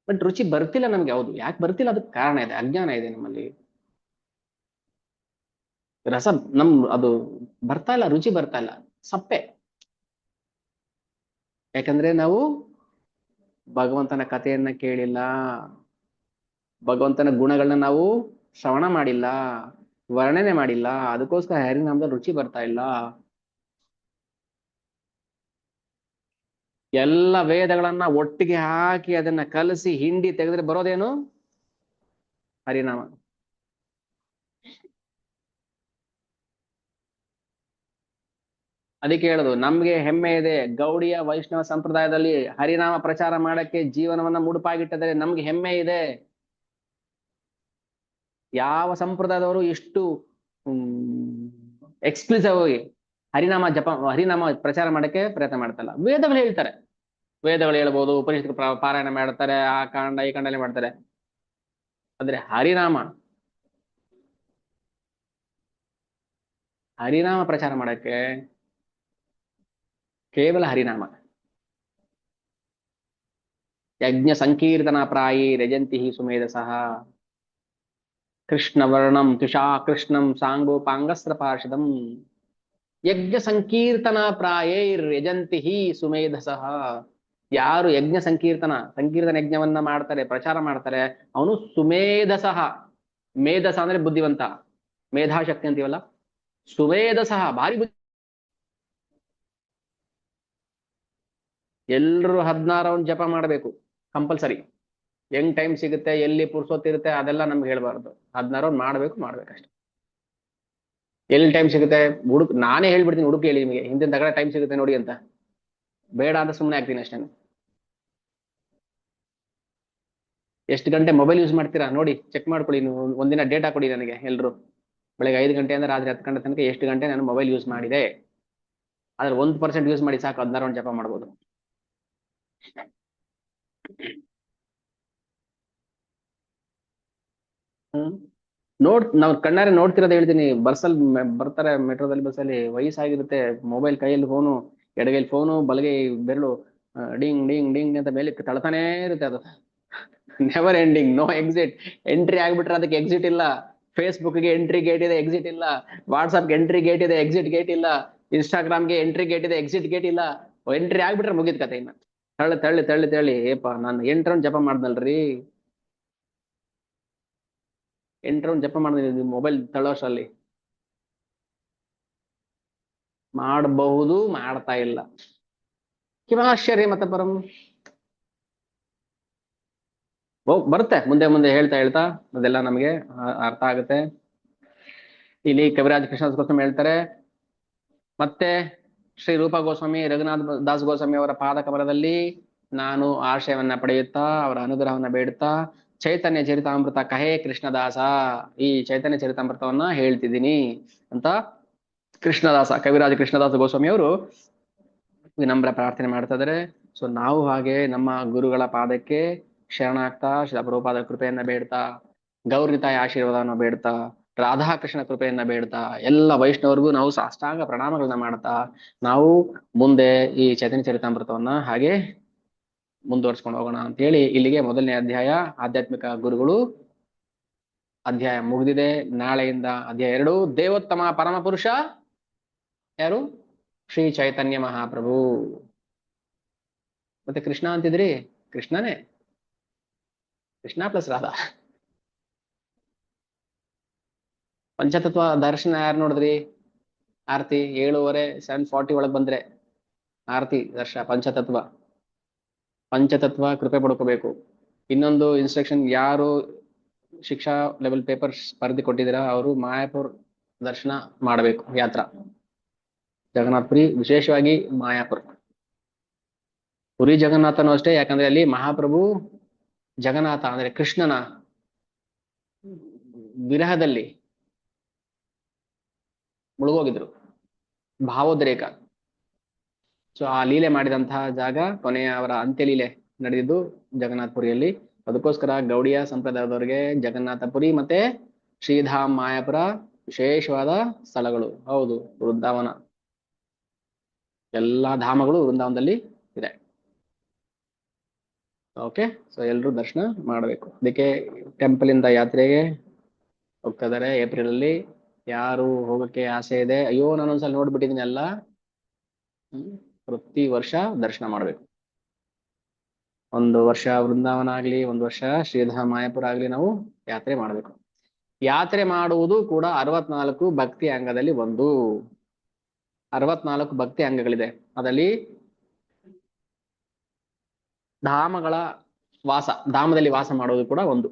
ಬಟ್ ರುಚಿ ಬರ್ತಿಲ್ಲ ನಮ್ಗೆ. ಹೌದು, ಯಾಕೆ ಬರ್ತಿಲ್ಲ? ಅದಕ್ಕೆ ಕಾರಣ ಇದೆ, ಅಜ್ಞಾನ ಇದೆ ನಮ್ಮಲ್ಲಿ. ರಸ ಅದು ಬರ್ತಾ ಇಲ್ಲ, ರುಚಿ ಬರ್ತಾ ಇಲ್ಲ, ಸಪ್ಪೆ. ಯಾಕಂದ್ರೆ ನಾವು ಭಗವಂತನ ಕಥೆಯನ್ನ ಕೇಳಿಲ್ಲ, ಭಗವಂತನ ಗುಣಗಳನ್ನ ನಾವು ಶ್ರವಣ ಮಾಡಿಲ್ಲ, ವರ್ಣನೆ ಮಾಡಿಲ್ಲ. ಅದಕ್ಕೋಸ್ಕರ ಹರಿನಾಮದಲ್ಲಿ ರುಚಿ ಬರ್ತಾ ಇಲ್ಲ. ಎಲ್ಲ ವೇದಗಳನ್ನ ಒಟ್ಟಿಗೆ ಹಾಕಿ ಅದನ್ನ ಕಲಸಿ ಹಿಂಡಿ ತೆಗೆದ್ರೆ ಬರೋದೇನು? ಹರಿನಾಮ. ಅದಕ್ಕೆ ಹೇಳುದು, ನಮ್ಗೆ ಹೆಮ್ಮೆ ಇದೆ, ಗೌಡಿಯ ವೈಷ್ಣವ ಸಂಪ್ರದಾಯದಲ್ಲಿ ಹರಿನಾಮ ಪ್ರಚಾರ ಮಾಡಕ್ಕೆ ಜೀವನವನ್ನ ಮುಡುಪಾಗಿಟ್ಟಿದ್ದಾರೆ. ನಮ್ಗೆ ಹೆಮ್ಮೆ ಇದೆ. ಯಾವ ಸಂಪ್ರದಾಯದವರು ಇಷ್ಟು ಎಕ್ಸ್ಕ್ಲೂಸಿವ್ ಆಗಿ ಹರಿನಾಮ ಪ್ರಚಾರ ಮಾಡಕ್ಕೆ ಪ್ರಯತ್ನ ಮಾಡ್ತಲ್ಲ. ವೇದಗಳು ಹೇಳ್ತಾರೆ, ವೇದಗಳು ಹೇಳ್ಬೋದು, ಉಪನಿಷತ್ ಪಾರಾಯಣ ಮಾಡ್ತಾರೆ, ಆ ಕಾಂಡ ಈ ಕಾಂಡಲ್ಲಿ ಮಾಡ್ತಾರೆ. ಆದ್ರೆ ಹರಿನಾಮ ಪ್ರಚಾರ ಮಾಡಕ್ಕೆ ಕೇವಲ ಹರಿನಾಮ. ಯಜ್ಞ ಸಂಕೀರ್ತನ ಪ್ರಾಯಿ ರಜಂತಿ ಸುಮೇಧಸಃ, ಕೃಷ್ಣ ವರ್ಣಂ ತುಷಾ ಕೃಷ್ಣಂ ಸಾಂಗೋಪಾಂಗಸ್ತ್ರ ಪಾರ್ಷದಂ, ಯಜ್ಞ ಸಂಕೀರ್ತನ ಪ್ರಾಯೈರ್ ಯಜಂತಿ ಸುಮೇಧಸಃ. ಯಾರು ಯಜ್ಞ ಸಂಕೀರ್ತನ ಯಜ್ಞವನ್ನ ಮಾಡ್ತಾರೆ, ಪ್ರಚಾರ ಮಾಡ್ತಾರೆ, ಅವನು ಸುಮೇಧಸಃ. ಮೇಧಸ ಅಂದ್ರೆ ಬುದ್ಧಿವಂತ, ಮೇಧಾಶಕ್ತಿ ಅಂತೀವಲ್ಲ, ಸುಮೇಧಸಃ ಭಾರಿ ಬುದ್ಧಿ. ಎಲ್ರು 16 ರೌಂಡ್ ಜಪ ಮಾಡಬೇಕು ಕಂಪಲ್ಸರಿ. ಹೆಂಗ್ ಟೈಮ್ ಸಿಗುತ್ತೆ, ಎಲ್ಲಿ ಪುರ್ಸೊತ್ತಿರುತ್ತೆ ಅದೆಲ್ಲ ನಮ್ಗೆ ಹೇಳ್ಬಾರ್ದು. 16 ರೌಂಡ್ ಮಾಡ್ಬೇಕಷ್ಟೆ. ಎಲ್ಲಿ ಟೈಮ್ ಸಿಗುತ್ತೆ ನಾನೇ ಹೇಳ್ಬಿಡ್ತೀನಿ, ಹುಡುಕಿ ಹೇಳಿ ನಿಮಗೆ, ಹಿಂದಿನ ತಗಡೆ ಟೈಮ್ ಸಿಗುತ್ತೆ ನೋಡಿ ಅಂತ. ಬೇಡ ಅಂತ ಸುಮ್ಮನೆ ಆಗ್ತೀನಿ ಅಷ್ಟೇ. ಎಷ್ಟು ಗಂಟೆ ಮೊಬೈಲ್ ಯೂಸ್ ಮಾಡ್ತೀರಾ ನೋಡಿ, ಚೆಕ್ ಮಾಡ್ಕೊಳ್ಳಿ ನೀವು. ಒಂದಿನ ಡೇಟಾ ಕೊಡಿ ನನಗೆ ಎಲ್ರು. ಬೆಳಗ್ಗೆ 5 ಗಂಟೆಯಿಂದ ರಾತ್ರಿ 10 ಗಂಟೆ ತನಕ ಎಷ್ಟು ಗಂಟೆ ನಾನು ಮೊಬೈಲ್ ಯೂಸ್ ಮಾಡಿದೆ. ಆದ್ರೆ 1% ಯೂಸ್ ಮಾಡಿ ಸಾಕು, 16 ರೌಂಡ್ ಜಪ ಮಾಡ್ಬೋದು. ಹ್ಮ್. ನಾವು ಕಣ್ಣಾರೆ ನೋಡ್ತಿರೋದು ಹೇಳ್ತೀನಿ. ಬರ್ತಾರೆ ಮೆಟ್ರೋದಲ್ಲಿ, ಬಸ್ಸಲ್ಲಿ, ವಯಸ್ಸಾಗಿರುತ್ತೆ, ಮೊಬೈಲ್ ಕೈಯಲ್ಲಿ ಫೋನು, ಎಡಗೈಲಿ ಫೋನು, ಬಲಗೈ ಬೆರಳು ಡಿಂಗ್ ಡಿಂಗ್ ಡಿಂಗ್ ಅಂತ ಮೇಲೆ ತಳ್ತಾನೇ ಇರುತ್ತೆ. ಅದು never ending, no exit. Entry ಆಗ್ಬಿಟ್ರೆ ಅದಕ್ಕೆ ಎಕ್ಸಿಟ್ ಇಲ್ಲ. ಫೇಸ್ಬುಕ್ಗೆ ಎಂಟ್ರಿ ಗೇಟ್ ಇದೆ, ಎಕ್ಸಿಟ್ ಇಲ್ಲ. ವಾಟ್ಸಪ್ಗೆ ಎಂಟ್ರಿ ಗೇಟ್ ಇದೆ, ಎಕ್ಸಿಟ್ ಗೇಟ್ ಇಲ್ಲ. ಇನ್ಸ್ಟಾಗ್ರಾಮ್ಗೆ ಎಂಟ್ರಿ ಗೇಟ್ ಇದೆ, ಎಕ್ಸಿಟ್ ಗೇಟ್ ಇಲ್ಲ. ಎಂಟ್ರಿ ಆಗ್ಬಿಟ್ರೆ ಮುಗಿದ್ ಕತೆ. ಇನ್ನ ತಳ್ಳಿ ತಳ್ಳಿ ತಳ್ಳಿ ತಳ್ಳಿ, ಏಪ ನಾನು 8 ರೌಂಡ್ ಜಪ ಮಾಡ್ದಲ್ರಿ. 8 ರೌಂಡ್ ಜಪ ಮಾಡಿದ್ವಿ ಮೊಬೈಲ್ ತಳ್ಳೋಷ್ಟರಲ್ಲಿ. ಮಾಡಬಹುದು, ಮಾಡ್ತಾ ಇಲ್ಲ. ಕಿಮಾಶ್ಚರ್ಯ ಮತ ಪರಂ. ಬರುತ್ತೆ ಮುಂದೆ ಮುಂದೆ ಹೇಳ್ತಾ ಹೇಳ್ತಾ ಅದೆಲ್ಲ ನಮಗೆ ಅರ್ಥ ಆಗುತ್ತೆ. ಇಲ್ಲಿ ಕವಿರಾಜ್ ಕೃಷ್ಣದಾಸ್ ಗೋಸ್ವಾಮಿ ಹೇಳ್ತಾರೆ, ಮತ್ತೆ ಶ್ರೀ ರೂಪ ಗೋಸ್ವಾಮಿ ರಘುನಾಥ್ ದಾಸ್ ಗೋಸ್ವಾಮಿ ಅವರ ಪಾದ ಕಮಲದಲ್ಲಿ ನಾನು ಆಶ್ರಯವನ್ನ ಪಡೆಯುತ್ತಾ ಅವರ ಅನುಗ್ರಹವನ್ನ ಬೇಡುತ್ತಾ ಚೈತನ್ಯ ಚರಿತಾಮೃತ ಕಹೇ ಕೃಷ್ಣದಾಸ, ಈ ಚೈತನ್ಯ ಚರಿತಾಮೃತವನ್ನ ಹೇಳ್ತಿದ್ದೀನಿ ಅಂತ ಕೃಷ್ಣದಾಸ ಕವಿರಾಜ ಕೃಷ್ಣದಾಸ ಗೋಸ್ವಾಮಿ ಅವರು ವಿನಮ್ರ ಪ್ರಾರ್ಥನೆ ಮಾಡ್ತಾ ಇದಾರೆ. ಸೊ ನಾವು ಹಾಗೆ ನಮ್ಮ ಗುರುಗಳ ಪಾದಕ್ಕೆ ಶರಣಾಗ್ತಾ ಶ್ರೀ ಪ್ರಭುಪಾದ ಕೃಪೆಯನ್ನ ಬೇಡ್ತಾ, ಗೌರಿತಾಯ ಆಶೀರ್ವಾದವನ್ನು ಬೇಡ್ತಾ, ರಾಧಾಕೃಷ್ಣ ಕೃಪೆಯನ್ನ ಬೇಡ್ತಾ, ಎಲ್ಲ ವೈಷ್ಣವರಿಗೂ ನಾವು ಸಾಷ್ಟಾಂಗ ಪ್ರಣಾಮಗಳನ್ನ ಮಾಡ್ತಾ ನಾವು ಮುಂದೆ ಈ ಚೈತನ್ಯ ಚರಿತಾಮೃತವನ್ನ ಹಾಗೆ ಮುಂದುವರ್ಸ್ಕೊಂಡು ಹೋಗೋಣ ಅಂತ ಹೇಳಿ ಇಲ್ಲಿಗೆ ಮೊದಲನೇ ಅಧ್ಯಾಯ ಆಧ್ಯಾತ್ಮಿಕ ಗುರುಗಳು ಅಧ್ಯಾಯ ಮುಗಿದಿದೆ. ನಾಳೆಯಿಂದ ಅಧ್ಯಾಯ 2 ದೇವೋತ್ತಮ ಪರಮ ಪುರುಷ ಯಾರು? ಶ್ರೀ ಚೈತನ್ಯ ಮಹಾಪ್ರಭು. ಮತ್ತೆ ಕೃಷ್ಣ ಅಂತಿದ್ರಿ, ಕೃಷ್ಣನೇ, ಕೃಷ್ಣ ಪ್ಲಸ್ ರಾಧಾ. ಪಂಚತತ್ವ ದರ್ಶನ ಯಾರು ನೋಡಿದ್ರಿ? ಆರತಿ 7:30 7:40 ಒಳಗೆ ಬಂದ್ರೆ ಆರತಿ ದರ್ಶ ಪಂಚತತ್ವ ಕೃಪೆ ಪಡ್ಕೋಬೇಕು. ಇನ್ನೊಂದು ಇನ್ಸ್ಟ್ರಕ್ಷನ್, ಯಾರು ಶಿಕ್ಷಾ ಲೆವೆಲ್ ಪೇಪರ್ಸ್ ಬರೆದು ಕೊಟ್ಟಿದ್ದೀರಾ ಅವರು ಮಾಯಾಪುರ್ ದರ್ಶನ ಮಾಡಬೇಕು. ಯಾತ್ರಾ ಜಗನ್ನಾಥಪುರಿ, ವಿಶೇಷವಾಗಿ ಮಾಯಾಪುರ್. ಪುರಿ ಜಗನ್ನಾಥನೂ ಅಷ್ಟೇ, ಯಾಕಂದ್ರೆ ಅಲ್ಲಿ ಮಹಾಪ್ರಭು ಜಗನ್ನಾಥ ಅಂದ್ರೆ ಕೃಷ್ಣನ ವಿರಹದಲ್ಲಿ ಮುಳುಗೋಗಿದ್ರು, ಭಾವೋದ್ರೇಕ. ಸೊ ಆ ಲೀಲೆ ಮಾಡಿದಂತಹ ಜಾಗ, ಕೊನೆಯ ಅವರ ಅಂತ್ಯಲೀಲೆ ನಡೆದಿದ್ದು ಜಗನ್ನಾಥಪುರಿಯಲ್ಲಿ. ಅದಕ್ಕೋಸ್ಕರ ಗೌಡಿಯ ಸಂಪ್ರದಾಯದವರಿಗೆ ಜಗನ್ನಾಥಪುರಿ ಮತ್ತೆ ಶ್ರೀಧಾಮ್ ಮಾಯಾಪುರ ವಿಶೇಷವಾದ ಸ್ಥಳಗಳು. ಹೌದು, ವೃಂದಾವನ, ಎಲ್ಲಾ ಧಾಮಗಳು ವೃಂದಾವನದಲ್ಲಿ ಇದೆ. ಓಕೆ, ಸೊ ಎಲ್ರೂ ದರ್ಶನ ಮಾಡಬೇಕು. ಅದಕ್ಕೆ ಟೆಂಪಲ್ ಇಂದ ಯಾತ್ರೆಗೆ ಹೋಗ್ತಾ ಇದಾರೆ ಏಪ್ರಿಲ್ ಅಲ್ಲಿ. ಯಾರು ಹೋಗಕ್ಕೆ ಆಸೆ ಇದೆ, ಅಯ್ಯೋ ನಾನೊಂದ್ಸಲ ನೋಡ್ಬಿಟ್ಟಿದ್ದೀನಿ ಎಲ್ಲ, ಪ್ರತಿ ವರ್ಷ ದರ್ಶನ ಮಾಡ್ಬೇಕು. 1 ವರ್ಷ ವೃಂದಾವನ ಆಗ್ಲಿ, 1 ವರ್ಷ ಶ್ರೀಧಾಮ ಮಾಯಾಪುರ ಆಗ್ಲಿ ನಾವು ಯಾತ್ರೆ ಮಾಡ್ಬೇಕು. ಯಾತ್ರೆ ಮಾಡುವುದು ಕೂಡ 64 ಭಕ್ತಿ ಅಂಗದಲ್ಲಿ ಒಂದು. 64 ಭಕ್ತಿ ಅಂಗಗಳಿದೆ. ಅದರಲ್ಲಿ ಧಾಮಗಳ ವಾಸ, ಧಾಮದಲ್ಲಿ ವಾಸ ಮಾಡುವುದು ಕೂಡ ಒಂದು.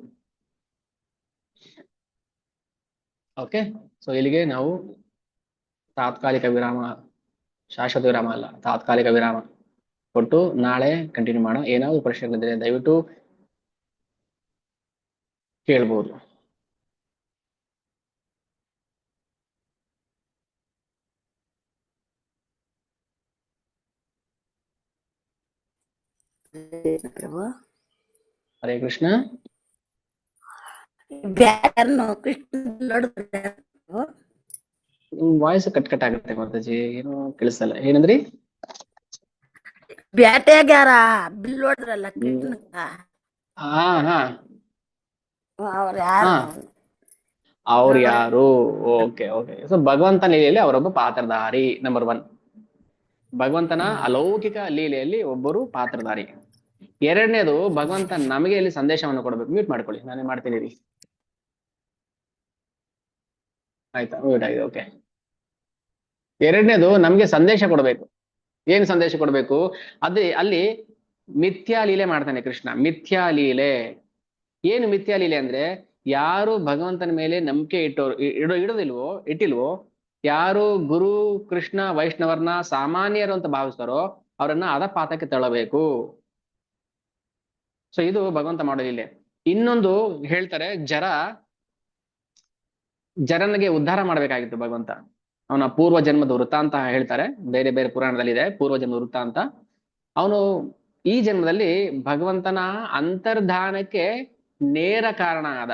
ಓಕೆ, ಸೊ ಇಲ್ಲಿಗೆ ನಾವು ತಾತ್ಕಾಲಿಕ ವಿರಾಮ, ಶಾಶ್ವತ ವಿರಾಮ ಅಲ್ಲ, ತಾತ್ಕಾಲಿಕ ವಿರಾಮ ಕೊಟ್ಟು ನಾಳೆ ಕಂಟಿನ್ಯೂ ಮಾಡೋಣ. ಏನಾದ್ರು ಪ್ರಶ್ನೆಗಳಿದ್ರೆ ದಯವಿಟ್ಟು ಕೇಳ್ಬೋದು. ಹರೇ ಕೃಷ್ಣ. ವಾಯ್ಸ್ ಕಟ್ ಆಗುತ್ತೆ ಮಾತಾಜಿ, ಏನೋ ಕೇಳಿಸಲ್ಲ. ಏನಂದ್ರಿ? ಬ್ಯಾಟ್ಯಾಗ್ಯಾರ ಬಿಲ್ ಹೊಡೆದ್ರಲ್ಲ ಕೃಷ್ಣಕ್ಕ. ಹಾ ಹಾ, ಯಾರು? ಅವ್ರು ಯಾರು? Okay okay. ಸೊ ಭಗವಂತ ಲೀಲೆಯಲ್ಲಿ ಅವರೊಬ್ಬ ಪಾತ್ರಧಾರಿ, ನಂಬರ್ 1. ಭಗವಂತನ ಅಲೌಕಿಕ ಲೀಲೆಯಲ್ಲಿ ಒಬ್ಬರು ಪಾತ್ರಧಾರಿ. 2ನೇದು, ಭಗವಂತ ನಮಗೆ ಇಲ್ಲಿ ಸಂದೇಶವನ್ನು ಕೊಡಬೇಕು. ಮ್ಯೂಟ್ ಮಾಡ್ಕೊಳ್ಳಿ, ನಾನೇ ಮಾಡ್ತೀನಿ ರೀ. ಆಯ್ತಾ, ಮ್ಯೂಟ್ ಆಗಿದೆ. ಓಕೆ. 2ನೇದು, ನಮ್ಗೆ ಸಂದೇಶ ಕೊಡಬೇಕು. ಏನ್ ಸಂದೇಶ ಕೊಡಬೇಕು? ಅದೇ ಅಲ್ಲಿ ಮಿಥ್ಯಾ ಲೀಲೆ ಮಾಡ್ತಾನೆ ಕೃಷ್ಣ. ಮಿಥ್ಯಾ ಲೀಲೆ ಏನು? ಮಿಥ್ಯಾ ಲೀಲೆ ಅಂದ್ರೆ ಯಾರು ಭಗವಂತನ ಮೇಲೆ ನಂಬಿಕೆ ಇಟ್ಟಿಲ್ವೋ, ಯಾರು ಗುರು ಕೃಷ್ಣ ವೈಷ್ಣವರನ್ನ ಸಾಮಾನ್ಯರು ಅಂತ ಭಾವಿಸ್ತಾರೋ ಅವರನ್ನ ಅಧಪಾತಕ್ಕೆ ತಳ್ಳಬೇಕು. ಸೊ ಇದು ಭಗವಂತ ಮಾಡೋ ಲೀಲೆ. ಇನ್ನೊಂದು ಹೇಳ್ತಾರೆ, ಜರನಿಗೆ ಉದ್ಧಾರ ಮಾಡ್ಬೇಕಾಗಿತ್ತು ಭಗವಂತ. ಅವನ ಪೂರ್ವ ಜನ್ಮದ ವೃತ್ತಾಂತ ಹೇಳ್ತಾರೆ, ಬೇರೆ ಬೇರೆ ಪುರಾಣದಲ್ಲಿ ಇದೆ ಪೂರ್ವ ಜನ್ಮದ ವೃತ್ತಾಂತ. ಅವನು ಈ ಜನ್ಮದಲ್ಲಿ ಭಗವಂತನ ಅಂತರ್ಧಾನಕ್ಕೆ ನೇರ ಕಾರಣ ಆದ.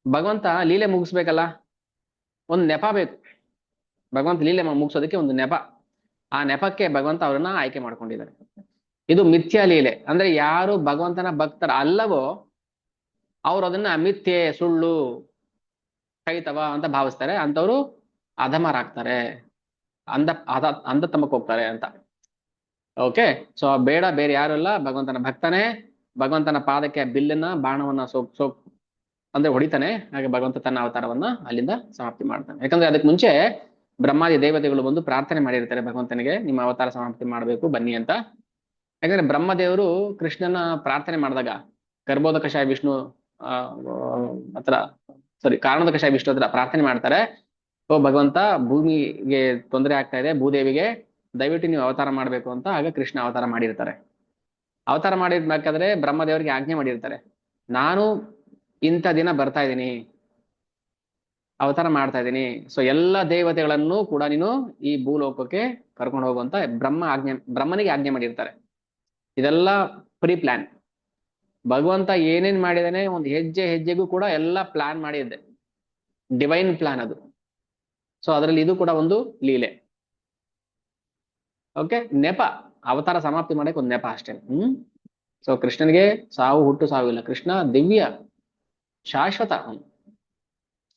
ಭಗವಂತ ಲೀಲೆ ಮುಗಿಸ್ಬೇಕಲ್ಲ, ಒಂದು ನೆಪ ಬೇಕು. ಭಗವಂತ ಲೀಲೆ ಮುಗಿಸೋದಕ್ಕೆ ಒಂದು ನೆಪ. ಆ ನೆಪಕ್ಕೆ ಭಗವಂತ ಅವರನ್ನ ಆಯ್ಕೆ ಮಾಡ್ಕೊಂಡಿದ್ದಾರೆ. ಇದು ಮಿಥ್ಯಾ ಲೀಲೆ. ಅಂದ್ರೆ ಯಾರು ಭಗವಂತನ ಭಕ್ತರ ಅಲ್ಲವೋ ಅವ್ರು ಅದನ್ನ ಮಿಥ್ಯೆ, ಸುಳ್ಳು, ಕೈತವ ಅಂತ ಭಾವಿಸ್ತಾರೆ. ಅಂತವ್ರು ಅಧಮರಾಗ್ತಾರೆ, ಅಂಧತಮಕ್ಕೆ ಹೋಗ್ತಾರೆ ಅಂತ. ಓಕೆ, ಸೊ ಬೇಡ, ಬೇರೆ ಯಾರು ಇಲ್ಲ, ಭಗವಂತನ ಭಕ್ತನೇ. ಭಗವಂತನ ಪಾದಕ್ಕೆ ಬಿಲ್ಲನ್ನ, ಬಾಣವನ್ನ ಅಂದ್ರೆ ಹೊಡಿತಾನೆ. ಹಾಗೆ ಭಗವಂತ ತನ್ನ ಅವತಾರವನ್ನ ಅಲ್ಲಿಂದ ಸಮಾಪ್ತಿ ಮಾಡ್ತಾನೆ. ಯಾಕಂದ್ರೆ ಅದಕ್ಕೆ ಮುಂಚೆ ಬ್ರಹ್ಮಾದಿ ದೇವತೆಗಳು ಬಂದು ಪ್ರಾರ್ಥನೆ ಮಾಡಿರ್ತಾರೆ ಭಗವಂತನಿಗೆ, ನಿಮ್ಮ ಅವತಾರ ಸಮಾಪ್ತಿ ಮಾಡ್ಬೇಕು ಬನ್ನಿ ಅಂತ. ಯಾಕಂದ್ರೆ ಬ್ರಹ್ಮದೇವರು ಕೃಷ್ಣನ ಪ್ರಾರ್ಥನೆ ಮಾಡಿದಾಗ ಗರ್ಭೋಧ ಕಷಾಯ ವಿಷ್ಣು ಹತ್ರ ಕಾರಣದ ಕಷಾಯ ವಿಷ್ಣು ಹತ್ರ ಪ್ರಾರ್ಥನೆ ಮಾಡ್ತಾರೆ. ಓ ಭಗವಂತ, ಭೂಮಿಗೆ ತೊಂದರೆ ಆಗ್ತಾ ಇದೆ, ಭೂದೇವಿಗೆ ದಯವಿಟ್ಟು ನೀವು ಅವತಾರ ಮಾಡ್ಬೇಕು ಅಂತ. ಆಗ ಕೃಷ್ಣ ಅವತಾರ ಮಾಡಿರ್ತಾರೆ. ಅವತಾರ ಮಾಡಿರ್ಬೇಕಾದ್ರೆ ಬ್ರಹ್ಮದೇವರಿಗೆ ಆಜ್ಞೆ ಮಾಡಿರ್ತಾರೆ, ನಾನು ಇಂಥ ದಿನ ಬರ್ತಾ ಇದ್ದೀನಿ, ಅವತಾರ ಮಾಡ್ತಾ ಇದ್ದೀನಿ. ಸೊ ಎಲ್ಲ ದೇವತೆಗಳನ್ನು ಕೂಡ ನೀನು ಈ ಭೂಲೋಕಕ್ಕೆ ಕರ್ಕೊಂಡು ಹೋಗುವಂತ ಬ್ರಹ್ಮನಿಗೆ ಆಜ್ಞೆ ಮಾಡಿರ್ತಾರೆ. ಇದೆಲ್ಲ ಪ್ರೀ ಪ್ಲಾನ್. ಭಗವಂತ ಏನೇನ್ ಮಾಡಿದಾನೆ, ಒಂದು ಹೆಜ್ಜೆ ಹೆಜ್ಜೆಗೂ ಕೂಡ ಎಲ್ಲ ಪ್ಲಾನ್ ಮಾಡಿದ್ದೆ, ಡಿವೈನ್ ಪ್ಲಾನ್ ಅದು. ಸೊ ಅದರಲ್ಲಿ ಇದು ಕೂಡ ಒಂದು ಲೀಲೆ. ಓಕೆ, ನೆಪ, ಅವತಾರ ಸಮಾಪ್ತಿ ಮಾಡಕ್ಕೆ ಒಂದು ನೆಪ ಅಷ್ಟೇ. ಸೊ ಕೃಷ್ಣನಿಗೆ ಸಾವು ಹುಟ್ಟು ಸಾವಿಲ್ಲ. ಕೃಷ್ಣ ದಿವ್ಯ, ಶಾಶ್ವತ,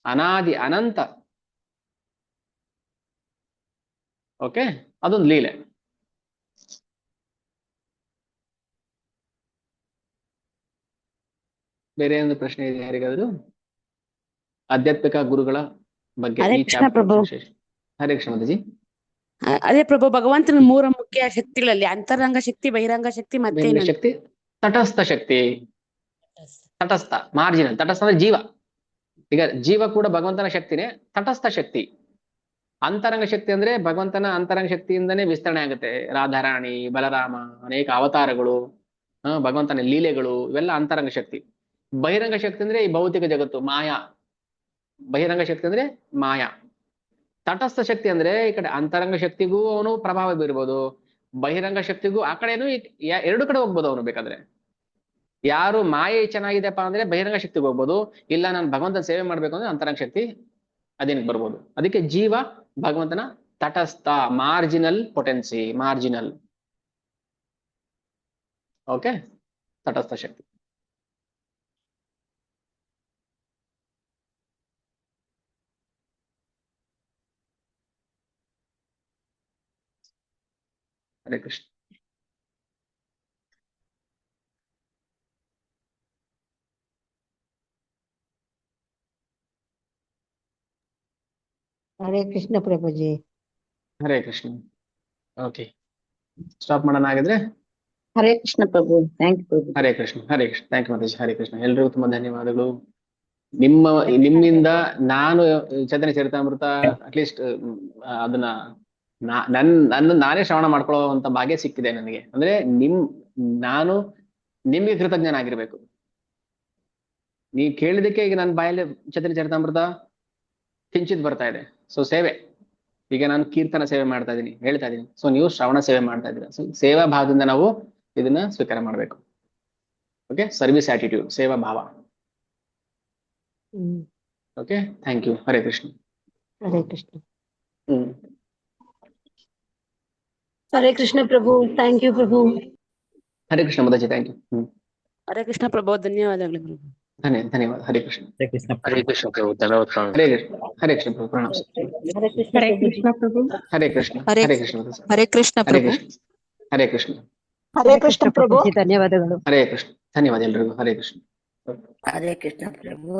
ಅನಾದಿ, ಅನಂತ. ಓಕೆ, ಅದೊಂದು ಲೀಲೆ. ಬೇರೆ ಒಂದು ಪ್ರಶ್ನೆ ಇದೆ ಯಾರಿಗಾದ್ರು? ಆಧ್ಯಾತ್ಮಿಕ ಗುರುಗಳ ಬಗ್ಗೆ ಹರೇ ಈ ಕೃಷ್ಣ ಚಾಪ್ಟರ್ ಪ್ರಭು. ವಿಶೇಷ. ಹರೇ ಕೃಷ್ಣ ಮಾತಾಜಿ. ಅದೇ ಪ್ರಭು, ಭಗವಂತನ 3 ಮುಖ್ಯ ಶಕ್ತಿಗಳಲ್ಲಿ ಅಂತರಂಗ ಶಕ್ತಿ, ಬಹಿರಂಗ ಶಕ್ತಿ, ಮತ್ತೆ ಬಹಿರಂಗ ಶಕ್ತಿ, ತಟಸ್ಥ ಶಕ್ತಿ. ತಟಸ್ಥ, ಮಾರ್ಜಿನಲ್. ತಟಸ್ಥ ಅಂದ್ರೆ ಜೀವ. ಈಗ ಜೀವ ಕೂಡ ಭಗವಂತನ ಶಕ್ತಿನೇ. ತಟಸ್ಥ ಶಕ್ತಿ, ಅಂತರಂಗ ಶಕ್ತಿ ಅಂದ್ರೆ ಭಗವಂತನ ಅಂತರಂಗ ಶಕ್ತಿಯಿಂದನೇ ವಿಸ್ತರಣೆ ಆಗುತ್ತೆ. ರಾಧಾರಾಣಿ, ಬಲರಾಮ, ಅನೇಕ ಅವತಾರಗಳು, ಭಗವಂತನ ಲೀಲೆಗಳು, ಇವೆಲ್ಲ ಅಂತರಂಗ ಶಕ್ತಿ. ಬಹಿರಂಗ ಶಕ್ತಿ ಅಂದ್ರೆ ಈ ಭೌತಿಕ ಜಗತ್ತು, ಮಾಯಾ. ಬಹಿರಂಗ ಶಕ್ತಿ ಅಂದ್ರೆ ಮಾಯಾ. ತಟಸ್ಥ ಶಕ್ತಿ ಅಂದ್ರೆ ಈ ಕಡೆ ಅಂತರಂಗ ಶಕ್ತಿಗೂ ಅವನು ಪ್ರಭಾವ ಬೀರ್ಬೋದು, ಬಹಿರಂಗ ಶಕ್ತಿಗೂ ಆ ಕಡೆನೂ ಎರಡು ಕಡೆ ಹೋಗ್ಬೋದು ಅವನು. ಬೇಕಾದ್ರೆ ಯಾರು ಮಾಯೆ ಚೆನ್ನಾಗಿದೆಪ್ಪ ಅಂದ್ರೆ ಬಹಿರಂಗ ಶಕ್ತಿಗೆ ಹೋಗ್ಬೋದು, ಇಲ್ಲ ನಾನು ಭಗವಂತನ ಸೇವೆ ಮಾಡ್ಬೇಕು ಅಂದ್ರೆ ಅಂತರಂಗ ಶಕ್ತಿ ಅದೇನಕ್ಕೆ ಬರ್ಬೋದು. ಅದಕ್ಕೆ ಜೀವ ಭಗವಂತನ ತಟಸ್ಥ, ಮಾರ್ಜಿನಲ್ ಪೊಟೆನ್ಸಿ, ಮಾರ್ಜಿನಲ್. ಓಕೆ, ತಟಸ್ಥ ಶಕ್ತಿ. ಹರೇ ಕೃಷ್ಣ. ಹರೇ ಕೃಷ್ಣ ಪ್ರಭುಜಿ. ಹರೇ ಕೃಷ್ಣ. ಓಕೆ, ಸ್ಟಾಪ್ ಮಾಡೋಣ ಹಾಗಿದ್ರೆ. Hare Krishna Prabhu. Thank you Prabhu. Hare Krishna, Hare Krishna. Thank you Mataji. Hare Krishna. ಎಲ್ರಿಗೂ ತುಂಬಾ ಧನ್ಯವಾದಗಳು. ನಿಮ್ಮಿಂದ ನಾನು ಚೈತನ್ಯ ಚರಿತಾಮೃತ ಅಟ್ಲೀಸ್ಟ್ ಅದನ್ನ ನನ್ನ ನಾನೇ ಶ್ರವಣ ಮಾಡ್ಕೊಳ್ಳೋ ಅಂತ ಭಾಗ್ಯ ಸಿಕ್ಕಿದೆ ನನಗೆ. ಅಂದ್ರೆ ನಾನು ನಿಮ್ಗೆ ಕೃತಜ್ಞನಾಗಿರ್ಬೇಕು. ನೀವು ಕೇಳಿದಕ್ಕೆ ಈಗ ನನ್ನ ಬಾಯಲ್ಲಿ ಚೈತನ್ಯ ಚರಿತಾಮೃತ ಕಿಂಚಿತ್ ಬರ್ತಾ ಇದೆ. ಸೊ ಸೇವೆ, ಈಗ ನಾನು ಕೀರ್ತನ ಸೇವೆ ಮಾಡ್ತಾ ಇದ್ದೀನಿ, ಹೇಳ್ತಾ ಇದ್ದೀನಿ. ಸೊ ನೀವು ಶ್ರವಣ ಸೇವೆ ಮಾಡ್ತಾ ಇದ್ದೀರಾ. ಸೊ ಸೇವಾ ಭಾವದಿಂದ ನಾವು ಇದನ್ನ ಸ್ವೀಕಾರ ಮಾಡ್ಬೇಕು. ಓಕೆ, ಸರ್ವಿಸ್ ಆಟಿಟ್ಯೂಡ್, ಸೇವಾ ಭಾವ. Okay, thank you. Hare Krishna. Hare Krishna. Hare Krishna Prabhu. Thank you Prabhu. Hare Krishna Mataji. Thank you. Hare Krishna Prabhu, ಧನ್ಯವಾದಗಳು ಪ್ರಭು. ಧನ್ಯವಾದ. ಹರೇ ಕೃಷ್ಣ. ಹರೇ ಕೃಷ್ಣ ಪ್ರಭು. ಧನ್ಯವಾದ. ಹರೇ ಕೃಷ್ಣ. ಹರೇ ಕೃಷ್ಣ ಪ್ರಭು. ಪ್ರಣಾಮ. ಹರೇ ಕೃಷ್ಣ ಪ್ರಭು. ಹರೇ ಕೃಷ್ಣ. ಹರೇ ಹರೇ ಕೃಷ್ಣ ಮಾತಾಜಿ. ಹರೇ ಕೃಷ್ಣ ಹರೇ ಪ್ರಭು. ಕೃಷ್ಣ. ಹರೇ ಕೃಷ್ಣ. ಹರೇ ಕೃಷ್ಣ ಪ್ರಭು. ಧನ್ಯವಾದಗಳು. ಹರೇ ಕೃಷ್ಣ. ಧನ್ಯವಾದ ಎಲ್ರಿಗೂ. ಹರೇ ಕೃಷ್ಣ. ಹರೇ ಕೃಷ್ಣ ಪ್ರಭು.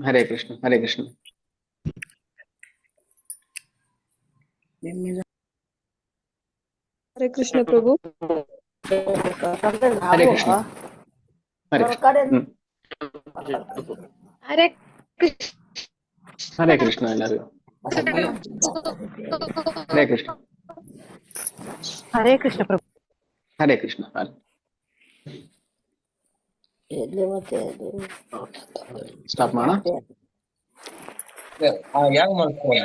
ಹರೇ ಕೃಷ್ಣ. ಹರೇ ಕೃಷ್ಣ. ನಿಮ್ಮಿಂದ ಹರೇ ಕೃಷ್ಣ ಪ್ರಭು. ಹರೇ ಕೃಷ್ಣ. ಹರೇ ಕೃಷ್ಣ. ಹರೇ ಕೃಷ್ಣ. ಹರೇ ಕೃಷ್ಣ ಎಲ್ಲರಿಗೂ. ಹರೇ ಕೃಷ್ಣ. ಹರೇ ಕೃಷ್ಣ ಪ್ರಭು. ಹರೇ ಕೃಷ್ಣ. ಎಲ್ಲಿ ಮತ್ತೆ ಸ್ಟಾಪ್ ಮಾಡೋಣ. ಯಾಕೆ ಮಾಡ್ತಾರೆ